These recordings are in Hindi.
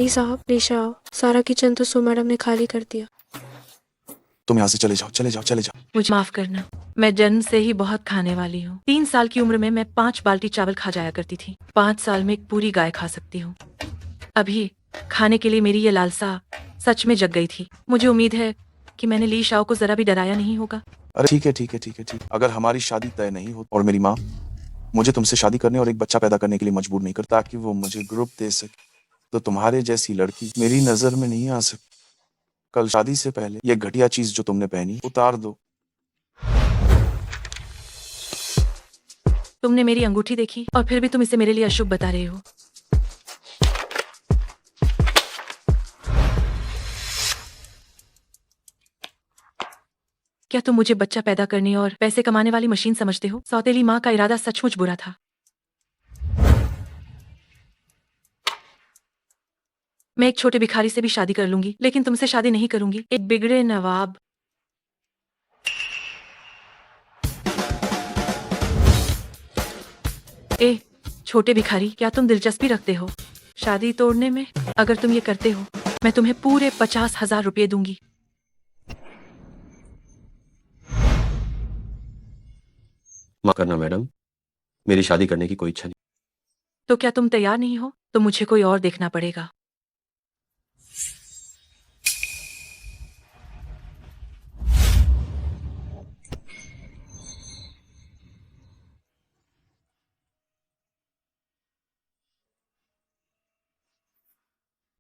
ली साहब, पेश आओ। सारा किचन तो सो मैडम ने खाली कर दिया। तुम यहाँ से चले जाओ, चले जाओ, चले जाओ। मुझे माफ करना, मैं जन्म से ही बहुत खाने वाली हूँ। 3 साल की उम्र में मैं 5 बाल्टी चावल खा जाया करती थी। 5 साल में एक पूरी गाय खा सकती हूँ। अभी खाने के लिए मेरी ये लालसा सच में जग गई थी। मुझे उम्मीद है कि मैंने ली शाओ को जरा भी डराया नहीं होगा। अरे ठीक है, ठीक है, ठीक है, ठीक। अगर हमारी शादी तय नहीं हो और मेरी माँ मुझे तुमसे शादी करने और एक बच्चा पैदा करने के लिए मजबूर नहीं करता ताकि वो मुझे ग्रुप दे सके, तो तुम्हारे जैसी लड़की मेरी नजर में नहीं आ सकती। कल शादी से पहले ये घटिया चीज जो तुमने पहनी उतार दो। तुमने मेरी अंगूठी देखी और फिर भी तुम इसे मेरे लिए अशुभ बता रहे हो। क्या तुम मुझे बच्चा पैदा करने और पैसे कमाने वाली मशीन समझते हो? सौतेली माँ का इरादा सचमुच बुरा था। मैं एक छोटे भिखारी से भी शादी कर लूंगी, लेकिन तुमसे शादी नहीं करूंगी। एक बिगड़े नवाब। ए छोटे भिखारी, क्या तुम दिलचस्पी रखते हो शादी तोड़ने में? अगर तुम ये करते हो, मैं तुम्हें पूरे 50,000 रुपये दूंगी। माफ करना मैडम, मेरी शादी करने की कोई इच्छा नहीं। तो क्या तुम तैयार नहीं हो? तो मुझे कोई और देखना पड़ेगा।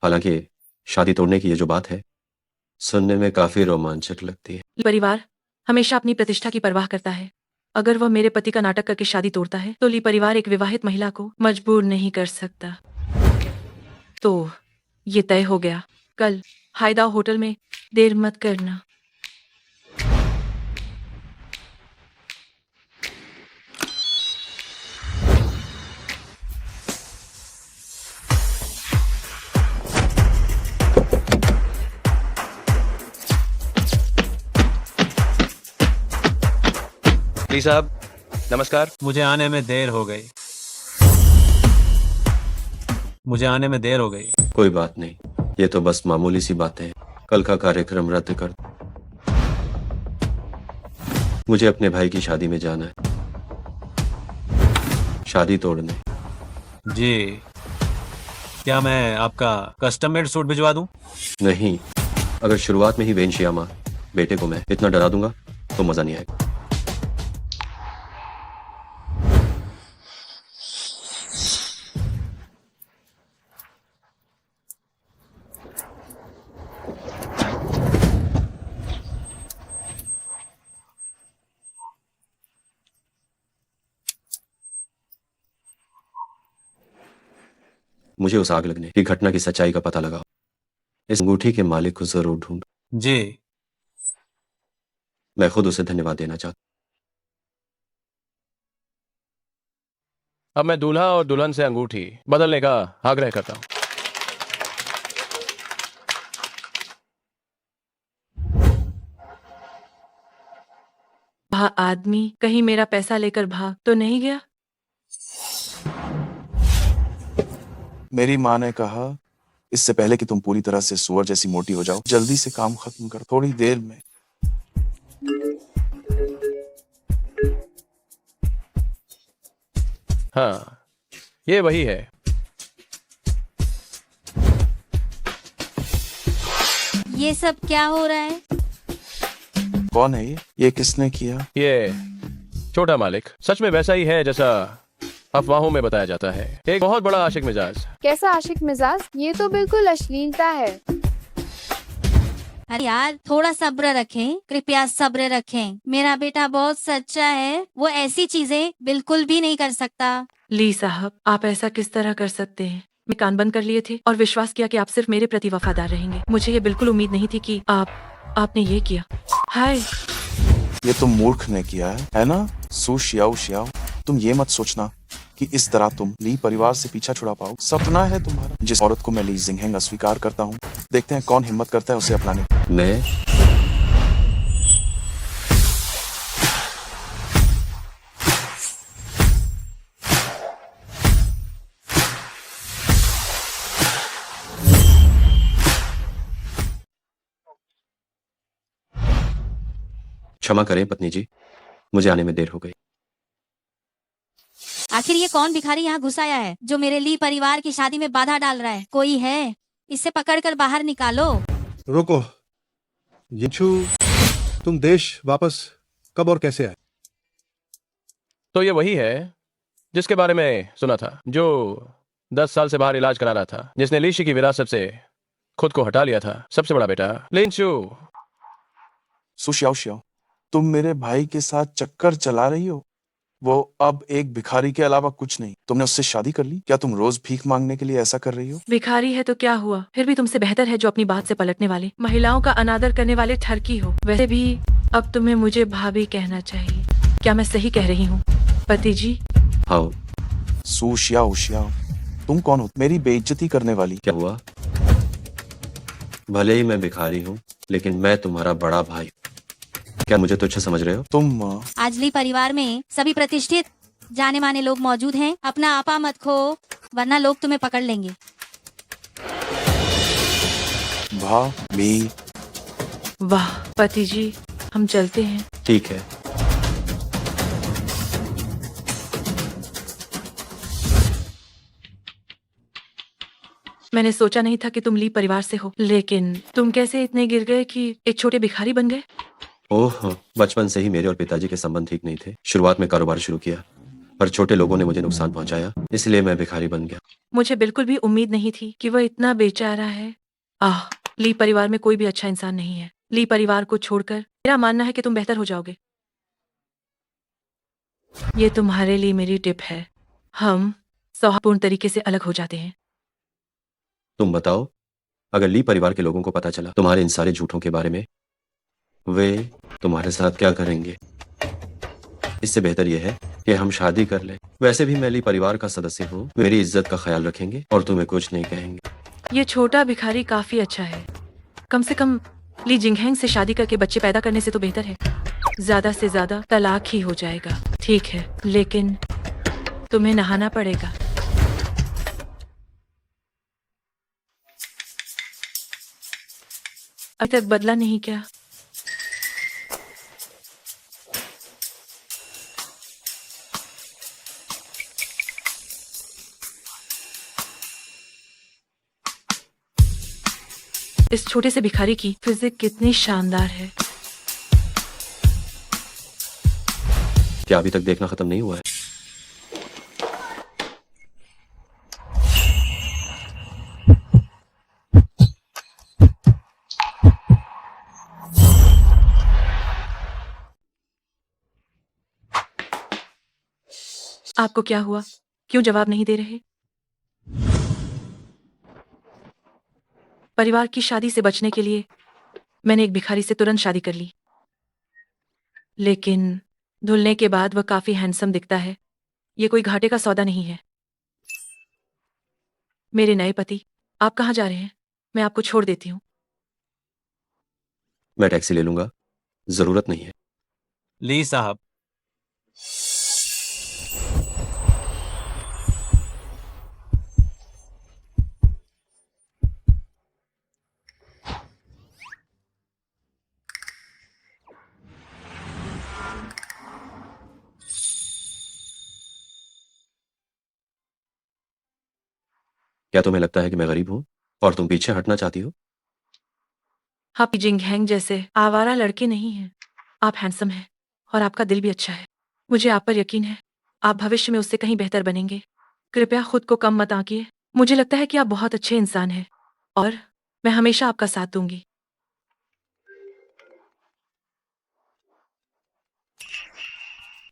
हालांकि शादी तोड़ने की ये जो बात है, सुनने में काफी रोमांचक लगती है। परिवार हमेशा अपनी प्रतिष्ठा की परवाह करता है। अगर वह मेरे पति का नाटक करके शादी तोड़ता है, तो ली परिवार एक विवाहित महिला को मजबूर नहीं कर सकता। तो ये तय हो गया। कल हाइदाओ होटल में देर मत करना। ली साहब नमस्कार। मुझे आने में देर हो गई। कोई बात नहीं, ये तो बस मामूली सी बातें हैं। कल का कार्यक्रम रद्द कर। मुझे अपने भाई की शादी में जाना है, शादी तोड़ने। जी, क्या मैं आपका कस्टम मेड सूट भिजवा दूं? नहीं, अगर शुरुआत में ही वेनशियामा बेटे को मैं इतना डरा दूंगा तो मजा नहीं आएगा। मुझे उस आग लगने की घटना की सच्चाई का पता लगा। इस अंगूठी के मालिक को जरूर ढूंढ। जी। मैं खुद उसे धन्यवाद देना चाहता। अब मैं दूल्हा और दुल्हन से अंगूठी बदलने का आग्रह करता हूँ। वह आदमी कहीं मेरा पैसा लेकर भाग तो नहीं गया? मेरी माँ ने कहा इससे पहले कि तुम पूरी तरह से सुअर जैसी मोटी हो जाओ, जल्दी से काम खत्म कर, थोड़ी देर में। हाँ, ये वही है। ये सब क्या हो रहा है? कौन है ये किसने किया? ये छोटा मालिक सच में वैसा ही है जैसा अफवाहों में बताया जाता है। एक बहुत बड़ा आशिक मिजाज। कैसा आशिक मिजाज? ये तो बिल्कुल अश्लीलता है। अरे यार, थोड़ा सब्र रखें, कृपया सब्र रखें। मेरा बेटा बहुत सच्चा है, वो ऐसी चीजें बिल्कुल भी नहीं कर सकता। ली साहब, आप ऐसा किस तरह कर सकते हैं? मैं कान बंद कर लिए थे और विश्वास किया कि आप सिर्फ मेरे प्रति वफादार रहेंगे। मुझे ये बिल्कुल उम्मीद नहीं थी कि आपने ये किया। हाय, ये तुम मूर्ख ने किया है ना? सू शियाओ शियाओ, तुम ये मत सोचना कि इस तरह तुम ली परिवार से पीछा छुड़ा पाओ। सपना है तुम्हारा। जिस औरत को मैं ली जिंगहेंग अस्वीकार करता हूँ, देखते हैं कौन हिम्मत करता है उसे अपनाने। मैं क्षमा करें पत्नी जी, मुझे आने में देर हो गई। आखिर ये कौन भिखारी यहाँ घुस आया है जो मेरे ली परिवार की शादी में बाधा डाल रहा है? कोई है? इसे पकड़कर बाहर निकालो। रुको यिंचू, तुम देश वापस कब और कैसे आए? तो ये वही है जिसके बारे में सुना था, जो 10 साल से बाहर इलाज करा रहा था, जिसने लीशी की विरासत से खुद को हटा लिया था। सबसे बड़ा बेटा लिंचू। सुशियाओ शियाओ, तुम मेरे भाई के साथ चक्कर चला रही हो। वो अब एक भिखारी के अलावा कुछ नहीं। तुमने उससे शादी कर ली? क्या तुम रोज भीख मांगने के लिए ऐसा कर रही हो? भिखारी है तो क्या हुआ, फिर भी तुमसे बेहतर है जो अपनी बात से पलटने वाले, महिलाओं का अनादर करने वाले ठरकी हो। वैसे भी अब तुम्हें मुझे भाभी कहना चाहिए। क्या मैं सही कह रही हूँ पति जी? हाँ, सुशियाओ शियाओ, तुम कौन हो मेरी बेइज्जती करने वाली? क्या हुआ? भले ही मैं भिखारी हूँ, लेकिन मैं तुम्हारा बड़ा भाई। क्या मुझे तुच्छ समझ रहे हो? तुम आज ली परिवार में सभी प्रतिष्ठित जाने माने लोग मौजूद हैं। अपना आपा मत खो, वरना लोग तुम्हें पकड़ लेंगे। भाभी। वाह पति जी, हम चलते हैं। ठीक है। मैंने सोचा नहीं था कि तुम ली परिवार से हो, लेकिन तुम कैसे इतने गिर गए कि एक छोटे भिखारी बन गए? ओह, बचपन से ही मेरे और पिताजी के संबंध ठीक नहीं थे। शुरुआत में कारोबार शुरू किया, पर छोटे लोगों ने मुझे नुकसान पहुंचाया, इसलिए मैं भिखारी बन गया। मुझे बिल्कुल भी उम्मीद नहीं थी कि वह इतना बेचारा है। आह, ली परिवार में कोई भी अच्छा इंसान नहीं है। ली परिवार को छोड़कर मेरा मानना है कि तुम बेहतर हो जाओगे। ये तुम्हारे लिए मेरी टिप है। हम सौहार्दपूर्ण तरीके से अलग हो जाते हैं। तुम बताओ, अगर ली परिवार के लोगों को पता चला तुम्हारे इन सारे झूठों के बारे में, वे तुम्हारे साथ क्या करेंगे? इससे बेहतर यह है कि हम शादी कर लें। वैसे भी मैं ली परिवार का सदस्य हूँ, मेरी इज्जत का ख्याल रखेंगे और तुम्हें कुछ नहीं कहेंगे। ये छोटा भिखारी काफी अच्छा है। कम से कम ली जिंगहेंग से शादी करके बच्चे पैदा करने से तो बेहतर है। ज्यादा से ज्यादा तलाक ही हो जाएगा। ठीक है, लेकिन तुम्हें नहाना पड़ेगा। अभी तक बदला नहीं क्या? इस छोटे से भिखारी की फिजिक कितनी शानदार है। क्या अभी तक देखना खत्म नहीं हुआ है? आपको क्या हुआ? क्यों जवाब नहीं दे रहे? परिवार की शादी से बचने के लिए मैंने एक भिखारी से तुरंत शादी कर ली, लेकिन धुलने के बाद वह काफी हैंडसम दिखता है। ये कोई घाटे का सौदा नहीं है। मेरे नए पति, आप कहाँ जा रहे हैं? मैं आपको छोड़ देती हूँ। मैं टैक्सी ले लूंगा, जरूरत नहीं है। ली साहब, क्या तुम्हें लगता है कि मैं गरीब हूं और तुम पीछे हटना चाहती हो? आप जिंगहेंग जैसे आवारा लड़के नहीं हैं। आप हैंडसम हैं और आपका दिल भी अच्छा है। मुझे आप पर यकीन है। आप भविष्य में उससे कहीं बेहतर बनेंगे। कृपया खुद को कम मत आंकिए। मुझे लगता है कि आप बहुत अच्छे इंसान हैं और मैं हमेशा आपका साथ दूंगी।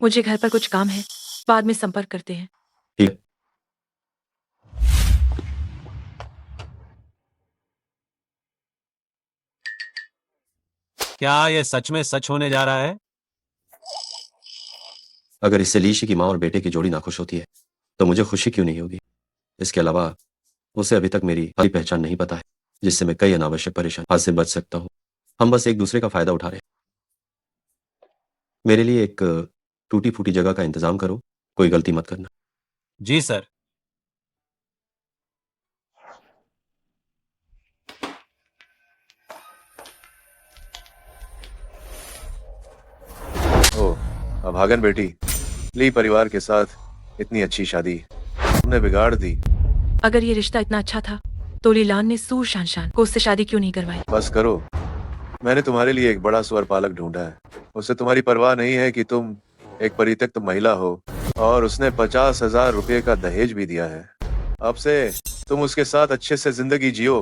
मुझे घर पर कुछ काम है, बाद में संपर्क करते हैं। ठीक है। क्या ये सच में सच होने जा रहा है? अगर इससे लीशी की माँ और बेटे की जोड़ी नाखुश होती है तो मुझे खुशी क्यों नहीं होगी? इसके अलावा उसे अभी तक मेरी सारी पहचान नहीं पता है, जिससे मैं कई अनावश्यक परेशानी से बच सकता हूँ। हम बस एक दूसरे का फायदा उठा रहे हैं। मेरे लिए एक टूटी फूटी जगह का इंतजाम करो, कोई गलती मत करना। जी सर। अभागन बेटी, ली परिवार के साथ इतनी अच्छी शादी तुमने बिगाड़ दी। अगर ये रिश्ता इतना अच्छा था तो लीलान ने सूर शान को उससे शादी क्यों नहीं करवाई? बस करो, मैंने तुम्हारे लिए एक बड़ा सुअर पालक ढूंढा है। उसे तुम्हारी परवाह नहीं है कि तुम एक परित्यक्त महिला हो, और उसने 50,000 रुपये का दहेज भी दिया है। अब से तुम उसके साथ अच्छे से जिंदगी जियो,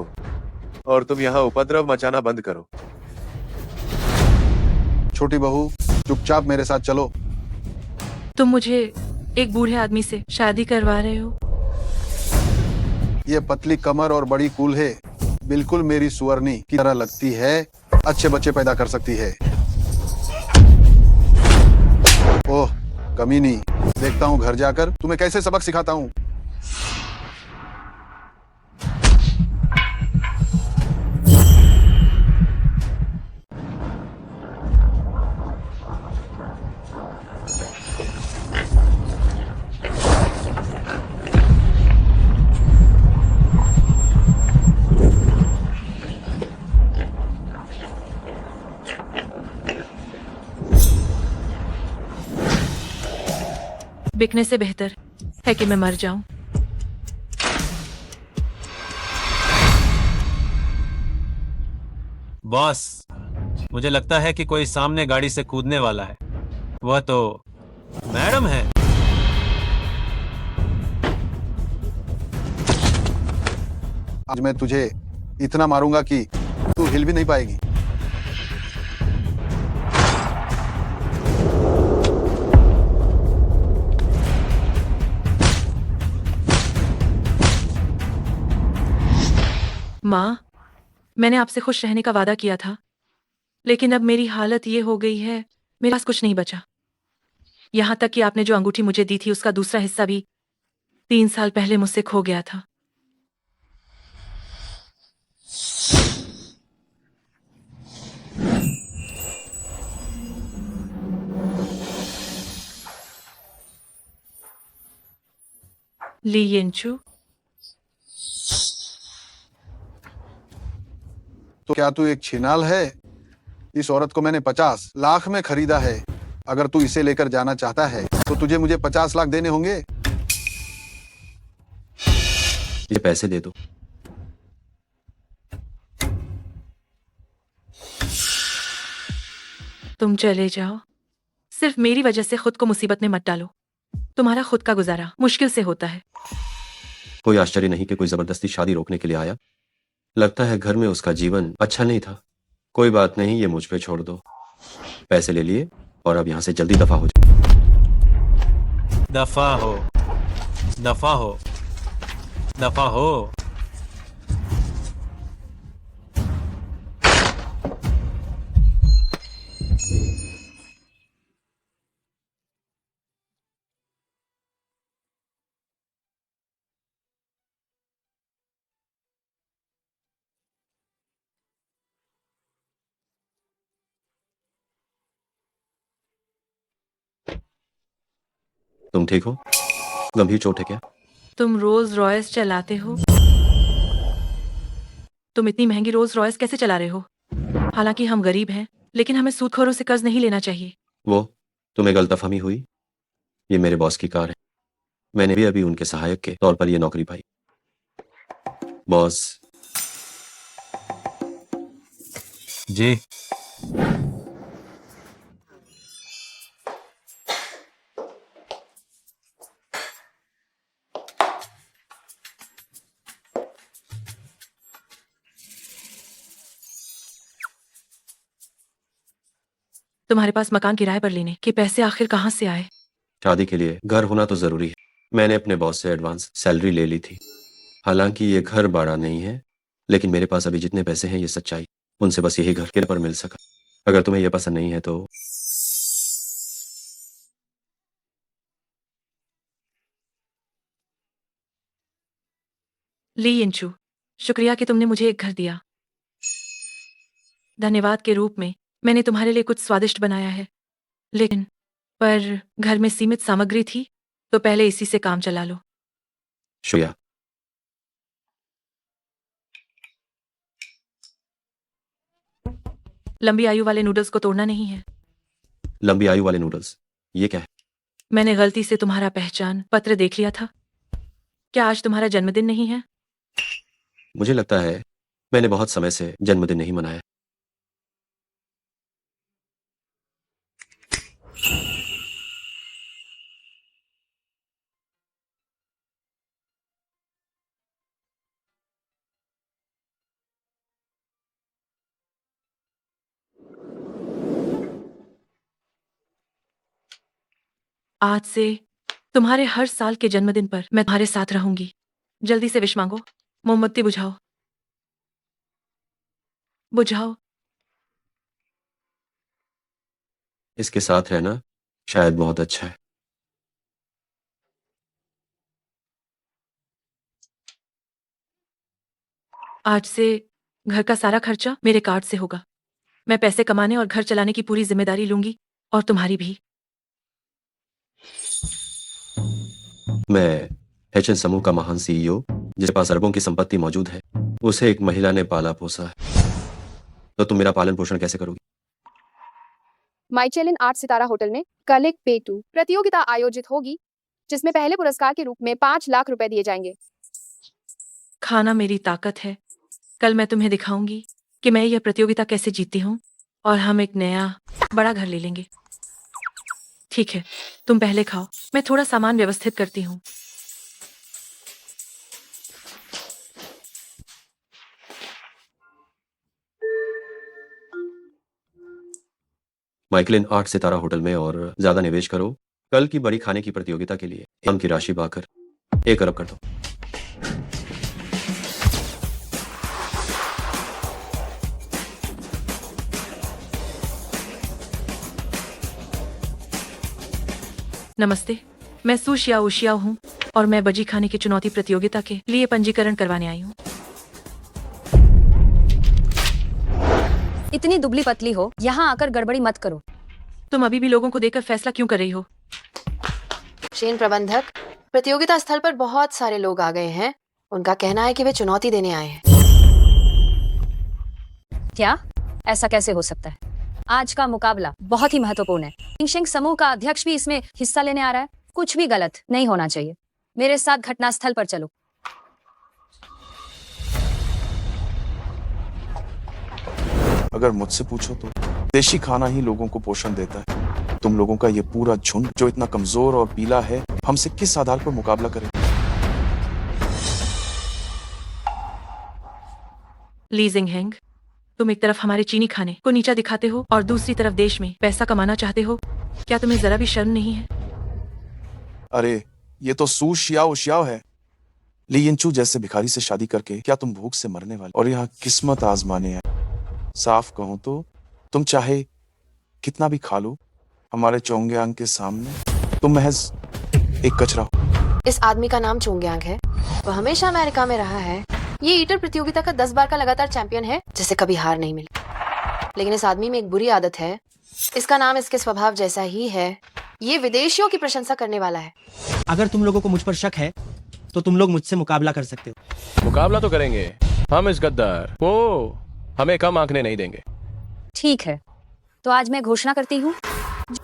और तुम यहाँ उपद्रव मचाना बंद करो। छोटी बहू, चुपचाप मेरे साथ चलो। तुम मुझे एक बूढ़े आदमी से शादी करवा रहे हो? ये पतली कमर और बड़ी कूल्हे बिल्कुल मेरी सुअरनी की तरह लगती है। अच्छे बच्चे पैदा कर सकती है। ओह कमीनी, देखता हूँ घर जाकर तुम्हें कैसे सबक सिखाता हूँ। बिकने से बेहतर है कि मैं मर जाऊं। बॉस, मुझे लगता है कि कोई सामने गाड़ी से कूदने वाला है। वह तो मैडम है। आज मैं तुझे इतना मारूंगा कि तू हिल भी नहीं पाएगी। माँ, मैंने आपसे खुश रहने का वादा किया था, लेकिन अब मेरी हालत ये हो गई है, मेरे पास कुछ नहीं बचा। यहाँ तक कि आपने जो अंगूठी मुझे दी थी उसका दूसरा हिस्सा भी 3 साल पहले मुझसे खो गया था। ली येंचू, तो क्या तू एक छिनाल है? इस औरत को मैंने 50 लाख में खरीदा है। अगर तू इसे लेकर जाना चाहता है तो तुझे मुझे 50 लाख देने होंगे। ये पैसे दे दो। तुम चले जाओ। सिर्फ मेरी वजह से खुद को मुसीबत में मत डालो। तुम्हारा खुद का गुजारा मुश्किल से होता है। कोई आश्चर्य नहीं कि कोई जबरदस्ती शादी रोकने के लिए आया। लगता है घर में उसका जीवन अच्छा नहीं था। कोई बात नहीं, ये मुझ पे छोड़ दो। पैसे ले लिए और अब यहाँ से जल्दी दफा हो जाओ। दफा हो, दफा हो, दफा हो। तुम ठीक हो? गंभीर चोट है क्या? तुम रोज रॉयस चलाते हो? तुम इतनी महंगी रोज रॉयस कैसे चला रहे हो? हालांकि हम गरीब हैं, लेकिन हमें सूदखोरों से कर्ज नहीं लेना चाहिए। वो तुम्हें गलतफहमी हुई। ये मेरे बॉस की कार है। मैंने भी अभी उनके सहायक के तौर पर ये नौकरी पाई। बॉस। जी। तुम्हारे पास मकान किराए पर लेने के पैसे आखिर कहाँ से आए? शादी के लिए घर होना तो जरूरी है। मैंने अपने बॉस से एडवांस सैलरी ले ली थी। हालांकि ये घर बड़ा नहीं है, लेकिन मेरे पास अभी जितने पैसे हैं ये सच्चाई। उनसे बस यही घर के पर मिल सका। अगर तुम्हें यह पसंद नहीं है तो ली इंचू, शुक्रिया कि तुमने मुझे एक घर दिया। धन्यवाद के रूप में मैंने तुम्हारे लिए कुछ स्वादिष्ट बनाया है, लेकिन पर घर में सीमित सामग्री थी, तो पहले इसी से काम चला लो। शुक्रिया। लंबी आयु वाले नूडल्स को तोड़ना नहीं है। लंबी आयु वाले नूडल्स ये क्या है? मैंने गलती से तुम्हारा पहचान पत्र देख लिया था। क्या आज तुम्हारा जन्मदिन नहीं है? मुझे लगता है मैंने बहुत समय से जन्मदिन नहीं मनाया। आज से तुम्हारे हर साल के जन्मदिन पर मैं तुम्हारे साथ रहूंगी। जल्दी से विश मांगो। मोमबत्ती बुझाओ। बुझाओ। इसके साथ रहना शायद बहुत अच्छा है। आज से घर का सारा खर्चा मेरे कार्ड से होगा। मैं पैसे कमाने और घर चलाने की पूरी जिम्मेदारी लूंगी, और तुम्हारी भी। मैं एचएन समूह का महान सीईओ, जिसके पास अरबों की संपत्ति मौजूद है, उसे एक महिला ने पाला पोसा है। तो तुम मेरा पालन पोषण कैसे करोगी? माइचेलिन 8 सितारा होटल में कल एक पेटू प्रतियोगिता आयोजित होगी, जिसमें पहले पुरस्कार के रूप में 5 लाख रुपए दिए जाएंगे। खाना मेरी ताकत है। कल मैं तुम्हें दिखाऊंगी कि मैं यह प्रतियोगिता कैसे जीती हूँ, और हम एक नया बड़ा घर ले लेंगे। ठीक है, तुम पहले खाओ, मैं थोड़ा सामान व्यवस्थित करती हूँ। माइकलिन 8 सितारा होटल में और ज्यादा निवेश करो। कल की बड़ी खाने की प्रतियोगिता के लिए इनाम की राशि पाकर 1 अरब कर दो। नमस्ते, मैं सू शियाओ शियाओ हूँ, और मैं बजी खाने की चुनौती प्रतियोगिता के लिए पंजीकरण करवाने आई हूँ। इतनी दुबली पतली हो, यहाँ आकर गड़बड़ी मत करो। तुम अभी भी लोगों को देखकर फैसला क्यों कर रही हो? शेन प्रबंधक, प्रतियोगिता स्थल पर बहुत सारे लोग आ गए हैं। उनका कहना है कि वे चुनौती देने आए हैं। क्या? ऐसा कैसे हो सकता है? आज का मुकाबला बहुत ही महत्वपूर्ण है। किंगशेंग समूह का अध्यक्ष भी इसमें हिस्सा लेने आ रहा है। कुछ भी गलत नहीं होना चाहिए। मेरे साथ घटनास्थल पर चलो। अगर मुझसे पूछो तो देशी खाना ही लोगों को पोषण देता है। तुम लोगों का ये पूरा झुंड जो इतना कमजोर और पीला है, हमसे किस आधार पर मुकाबला करे? ली जिंगहेंग, तुम एक तरफ हमारे चीनी खाने को नीचा दिखाते हो और दूसरी तरफ देश में पैसा कमाना चाहते हो। क्या तुम्हें जरा भी शर्म नहीं है? अरे, ये तो सू शियाओ शियाओ है। ली यिनचू जैसे भिखारी से शादी करके क्या तुम भूख से मरने वाले और यहाँ किस्मत आजमाने हैं? साफ कहूं तो तुम चाहे कितना भी खा लो, हमारे चोंगयांग के सामने तुम महज एक कचरा हो। इस आदमी का नाम चोंगयांग है। वह हमेशा अमेरिका में रहा है। ये ईटर प्रतियोगिता का 10 बार का लगातार चैंपियन है, जिसे कभी हार नहीं मिली। लेकिन इस आदमी में एक बुरी आदत है। इसका नाम इसके स्वभाव जैसा ही है। ये विदेशियों की प्रशंसा करने वाला है। अगर तुम लोगों को मुझ पर शक है तो तुम लोग मुझसे मुकाबला कर सकते हो। मुकाबला तो करेंगे। हम इस गद्दार वो हमें कम आंकने नहीं देंगे। ठीक है, तो आज मैं घोषणा करती हूँ,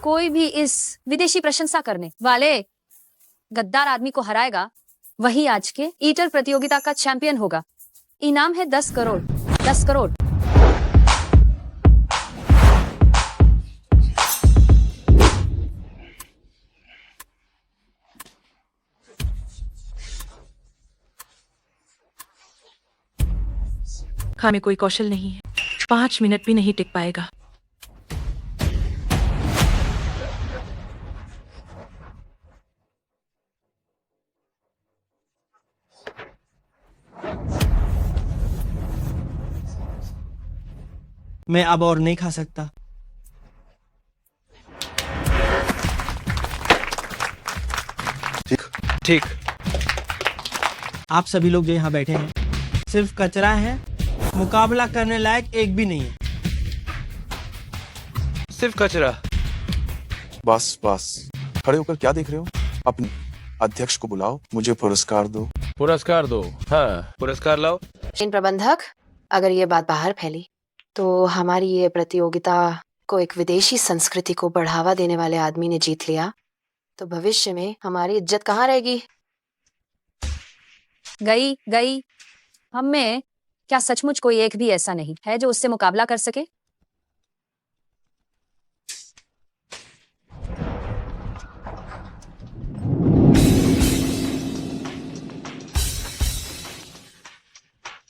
कोई भी इस विदेशी प्रशंसा करने वाले गद्दार आदमी को हराएगा, वही आज के ईटर प्रतियोगिता का चैंपियन होगा। इनाम है 10 करोड़। 10 करोड़। खाने में कोई कौशल नहीं है। 5 मिनट भी नहीं टिक पाएगा। मैं अब और नहीं खा सकता। ठीक। आप सभी लोग जो यहाँ बैठे हैं सिर्फ कचरा है, मुकाबला करने लायक एक भी नहीं है। सिर्फ कचरा। बस बस, खड़े होकर क्या देख रहे हो? अपने अध्यक्ष को बुलाओ, मुझे पुरस्कार दो। पुरस्कार दो? हाँ, पुरस्कार लाओ। शेन प्रबंधक, अगर ये बात बाहर फैली तो हमारी ये प्रतियोगिता को एक विदेशी संस्कृति को बढ़ावा देने वाले आदमी ने जीत लिया तो भविष्य में हमारी इज्जत कहाँ रहेगी? गई गई। हम में क्या सचमुच कोई एक भी ऐसा नहीं है जो उससे मुकाबला कर सके?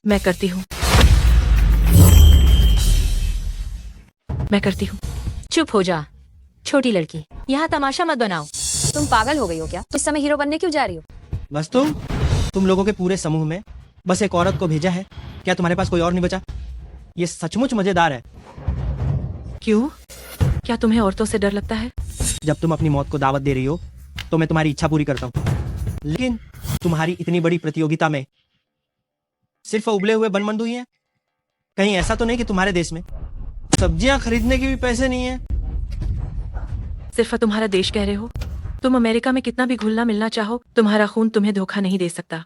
मैं करती हूँ। मैं करती हूँ। चुप हो जा छोटी लड़की, यहाँ तमाशा मत बनाओ। तुम पागल हो गई हो क्या? तो इस समय हीरो बनने क्यों जा रही हो? बस तुम लोगों के पूरे समूह में बस एक औरत को भेजा है, क्या तुम्हारे पास कोई और नहीं बचा? ये सचमुच मजेदार है। क्यों? क्या तुम्हें औरतों से डर लगता है? जब तुम अपनी मौत को दावत दे रही हो तो मैं तुम्हारी इच्छा पूरी करता हूँ, लेकिन तुम्हारी इतनी बड़ी प्रतियोगिता में सिर्फ उबले हुए बनबंधु ही हैं? कहीं ऐसा तो नहीं कि तुम्हारे देश में सब्जियां खरीदने के भी पैसे नहीं है? सिर्फ तुम्हारा देश कह रहे हो? तुम अमेरिका में कितना भी घुलना मिलना चाहो, तुम्हारा खून तुम्हें धोखा नहीं दे सकता।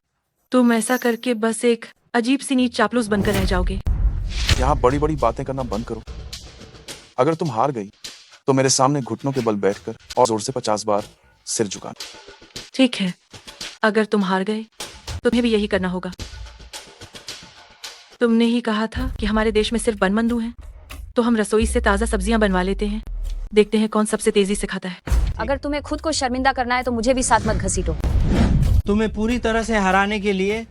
तुम ऐसा करके बस एक अजीब सी नीच चापलूस बनकर रह जाओगे। यहाँ बड़ी बड़ी बातें करना बंद करो। अगर तुम हार गई तो मेरे सामने घुटनों के बल बैठकर और जोर से 50 बार सिर झुकाना। ठीक है, अगर तुम हार गए तुम्हें भी यही करना होगा। तुमने ही कहा था कि हमारे देश में सिर्फ बनबंधु हैं, तो हम रसोई से ताज़ा सब्जियां बनवा लेते हैं, देखते हैं कौन सबसे तेजी से खाता है। अगर तुम्हें खुद को शर्मिंदा करना है तो मुझे भी साथ मत घसीटो। तुम्हें पूरी तरह से हराने के लिए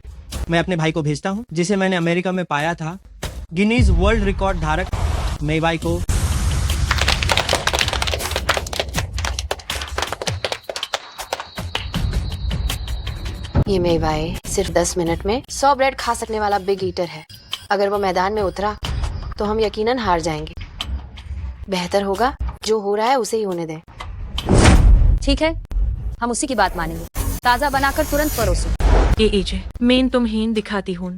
मैं अपने भाई को भेजता हूँ, जिसे मैंने अमेरिका में पाया था, गिनीज वर्ल्ड रिकॉर्ड धारक मेवाई को। ये मेवाई सिर्फ 10 मिनट में 100 ब्रेड खा सकने वाला बिग ईटर है। अगर वो मैदान में उतरा तो हम यकीनन हार जाएंगे। बेहतर होगा जो हो रहा है उसे ही होने दें। ठीक है, हम उसी की बात मानेंगे। ताज़ा बनाकर तुरंत परोसो। ये एजे मेन तुम हीन दिखाती हूँ।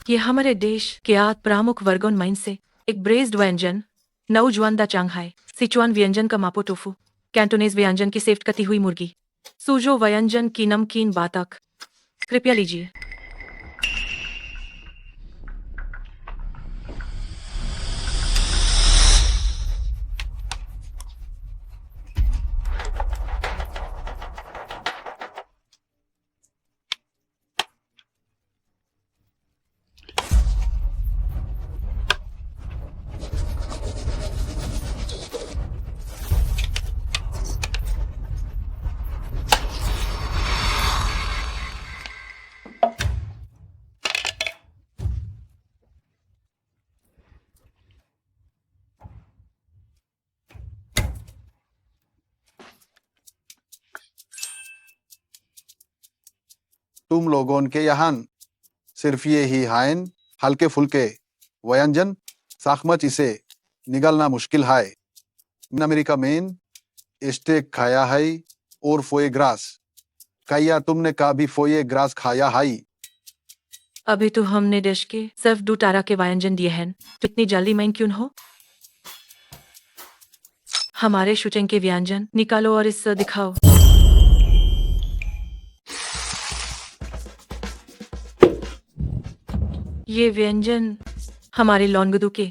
ये हमारे देश के आठ प्रमुख वर्गों में से एक ब्रेस्ड व्यंजन, नौजवान दा चांगहाई, सिचुआन व्यंजन का मापो टोफू, कैंटोनेज व्यंजन की सेफ्ट कती हुई मुर्गी, सूजो व्यंजन की नमकीन बातक। कृपया लीजिए। तुम लोगों के यहाँ सिर्फ ये ही हायन हल्के फुल्के व्यंजन साखमच इसे निगलना मुश्किल है। अमेरिका में स्टेक खाया है और फोए ग्रास। क्या तुमने कभी फोए ग्रास खाया है? अभी तो हमने डिश के सिर्फ 2 तारा के व्यंजन दिए हैं, तो इतनी जल्दी मैं क्यों हो? हमारे शूटिंग के व्यंजन निकालो और इस दिखाओ। ये व्यंजन हमारे लोनगदू के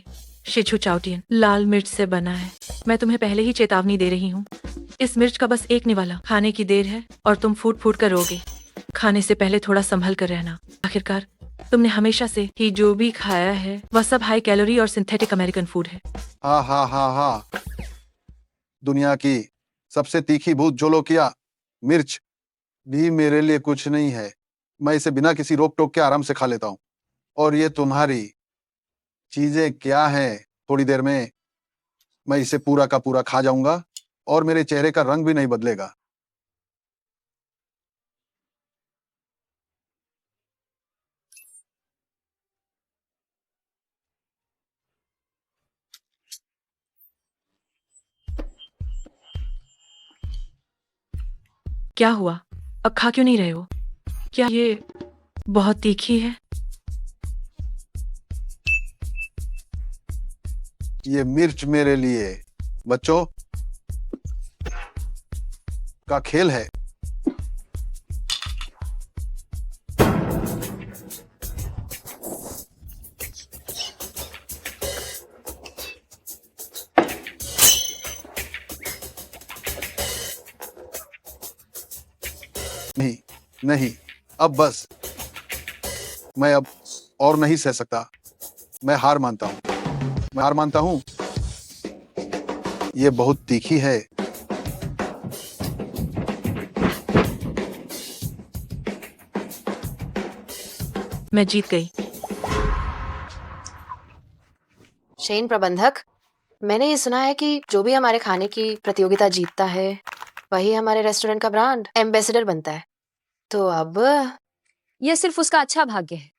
शिचू चाउटियन लाल मिर्च से बना है। मैं तुम्हें पहले ही चेतावनी दे रही हूँ, इस मिर्च का बस एक निवाला खाने की देर है और तुम फूट फूट कर रोगे। खाने से पहले थोड़ा संभल कर रहना। आखिरकार तुमने हमेशा से ही जो भी खाया है वह सब हाई कैलोरी और सिंथेटिक अमेरिकन फूड है। हाँ हाँ हाँ हाँ, दुनिया की सबसे तीखी भूत जोलोकिया मिर्च भी मेरे लिए कुछ नहीं है। मैं इसे बिना किसी रोक टोक के आराम से खा लेता हूँ। और ये तुम्हारी चीजें क्या हैं? थोड़ी देर में मैं इसे पूरा का पूरा खा जाऊंगा और मेरे चेहरे का रंग भी नहीं बदलेगा। क्या हुआ? अब खा क्यों नहीं रहे हो? क्या ये बहुत तीखी है? ये मिर्च मेरे लिए बच्चों का खेल है। नहीं, अब बस। मैं अब और नहीं सह सकता। मैं हार मानता हूँ। ये बहुत तीखी है। मैं जीत गई। शेन प्रबंधक, मैंने ये सुना है कि जो भी हमारे खाने की प्रतियोगिता जीतता है वही हमारे रेस्टोरेंट का ब्रांड एम्बेसडर बनता है। तो अब यह सिर्फ उसका अच्छा भाग्य है।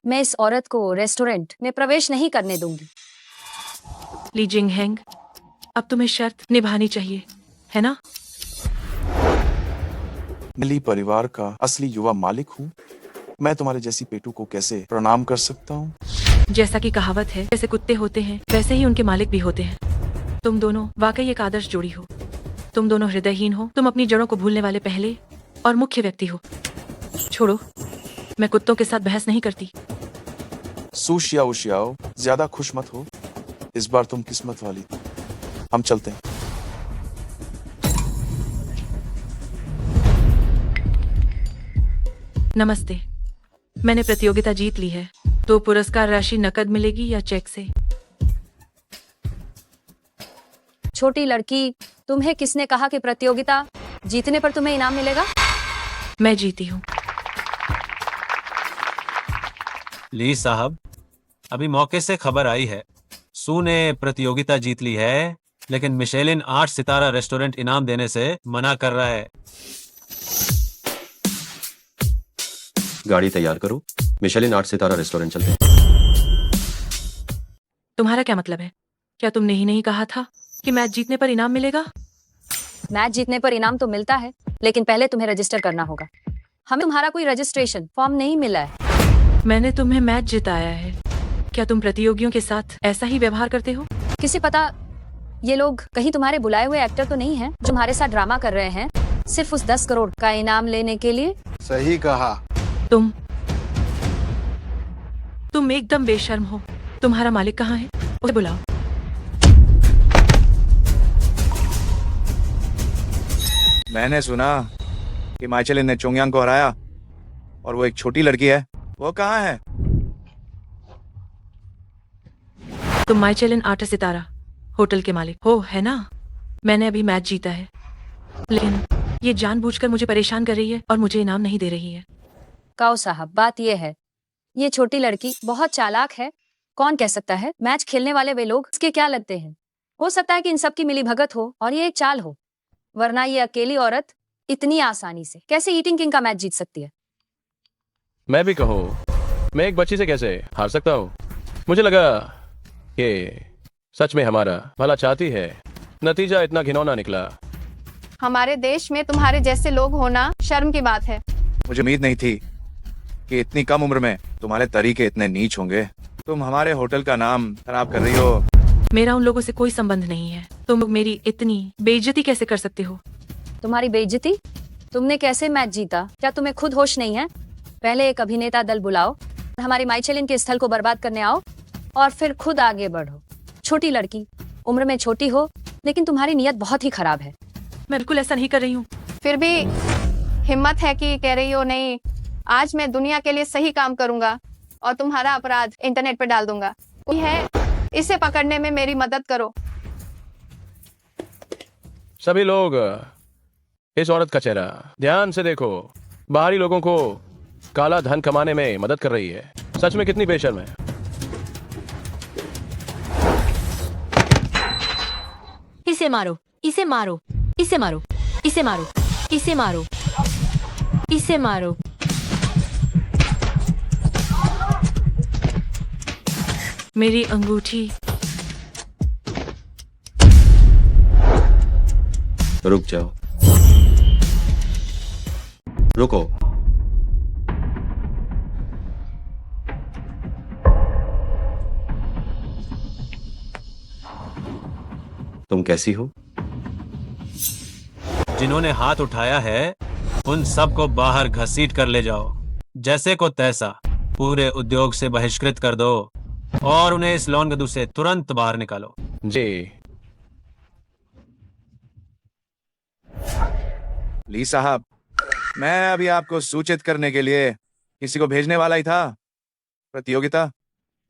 मैं इस औरत को रेस्टोरेंट में प्रवेश नहीं करने दूंगी। ली जिंगहेंग, अब तुम्हें शर्त निभानी चाहिए, है ना? मैं ली परिवार का असली युवा मालिक हूँ। मैं तुम्हारे जैसी पेटू को कैसे प्रणाम कर सकता हूँ? जैसा कि कहावत है, जैसे कुत्ते होते हैं वैसे ही उनके मालिक भी होते हैं। तुम दोनों वाकई एक आदर्श जोड़ी हो। तुम दोनों हृदयहीन हो। तुम अपनी जड़ों को भूलने वाले पहले और मुख्य व्यक्ति हो। छोड़ो, मैं कुत्तों के साथ बहस नहीं करती। सुशियाओ शियाओ, ज्यादा खुश मत हो। इस बार तुम किस्मत वाली थी। हम चलते हैं। नमस्ते, मैंने प्रतियोगिता जीत ली है, तो पुरस्कार राशि नकद मिलेगी या चेक से? छोटी लड़की, तुम्हें किसने कहा कि प्रतियोगिता जीतने पर तुम्हें इनाम मिलेगा? मैं जीती हूँ। ली साहब, अभी मौके से खबर आई है, सू ने प्रतियोगिता जीत ली है, लेकिन मिशेलिन 8 सितारा रेस्टोरेंट इनाम देने से मना कर रहा है। गाड़ी तैयार करो, मिशेलिन 8 सितारा रेस्टोरेंट चलते हैं। तुम्हारा क्या मतलब है? क्या तुमने ही नहीं कहा था कि मैच जीतने पर इनाम मिलेगा? मैच जीतने पर इनाम तो मिलता है, लेकिन पहले तुम्हें रजिस्टर करना होगा। हमें तुम्हारा कोई रजिस्ट्रेशन फॉर्म नहीं मिला है। मैंने तुम्हें मैच जिताया है। क्या तुम प्रतियोगियों के साथ ऐसा ही व्यवहार करते हो? किसी पता ये लोग कहीं तुम्हारे बुलाए हुए एक्टर तो नहीं हैं जो तुम्हारे साथ ड्रामा कर रहे हैं सिर्फ उस 10 करोड़ का इनाम लेने के लिए? सही कहा। तुम एकदम बेशर्म हो। तुम्हारा मालिक कहाँ है? उसे बुलाओ। मैंने सुना कि माइचेलिन ने चोंगयांग को हराया और वो एक छोटी लड़की है। वो कहाँ है? तुम माइचेलिन 8 सितारा होटल के मालिक हो, है ना? मैंने अभी मैच जीता है, लेकिन ये जानबूझकर मुझे परेशान कर रही है और मुझे इनाम नहीं दे रही है। काओ साहब, बात ये है, ये छोटी लड़की बहुत चालाक है। कौन कह सकता है मैच खेलने वाले वे लोग इसके क्या लगते हैं? हो सकता है कि इन सब की मिलीभगत हो और ये एक चाल हो, वरना ये अकेली औरत इतनी आसानी से कैसे ईटिंग किंग का मैच जीत सकती है? मैं भी कहूँ, मैं एक बच्ची से कैसे हार सकता हूँ? मुझे लगा कि सच में हमारा भला चाहती है। नतीजा इतना घिनौना निकला। हमारे देश में तुम्हारे जैसे लोग होना शर्म की बात है। मुझे उम्मीद नहीं थी कि इतनी कम उम्र में तुम्हारे तरीके इतने नीच होंगे। तुम हमारे होटल का नाम खराब कर रही हो। मेरा उन लोगों से कोई संबंध नहीं है। तुम लोग मेरी इतनी बेइज्जती कैसे कर सकते हो? तुम्हारी बेइज्जती? तुमने कैसे मैच जीता? क्या तुम्हें खुद होश नहीं है? पहले एक अभिनेता दल बुलाओ, हमारी माइचेलिन के स्थल को बर्बाद करने आओ और फिर खुद आगे बढ़ो। छोटी लड़की, उम्र में छोटी हो, लेकिन तुम्हारी नीयत बहुत ही खराब है। मैं बिल्कुल ऐसा नहीं कर रही हूँ। फिर भी हिम्मत है कि कह रही हो नहीं, आज मैं दुनिया के लिए सही काम करूंगा और तुम्हारा अपराध इंटरनेट पे डाल दूंगा। कोई है, इसे पकड़ने में मेरी मदद करो। सभी लोग इस औरत का चेहरा ध्यान से देखो। बाहरी लोगों को काला धन कमाने में मदद कर रही है। सच में कितनी बेशर्म है। इसे मारो, इसे मारो, इसे मारो, इसे मारो, इसे मारो, इसे मारो। मेरी अंगूठी। रुक जाओ, रुको। तुम कैसी हो? जिन्होंने हाथ उठाया है उन सबको बाहर घसीट कर ले जाओ, जैसे को तैसा। पूरे उद्योग से बहिष्कृत कर दो और उन्हें इस लॉनगदू से तुरंत बाहर निकालो। जी। ली साहब, मैं अभी आपको सूचित करने के लिए किसी को भेजने वाला ही था। प्रतियोगिता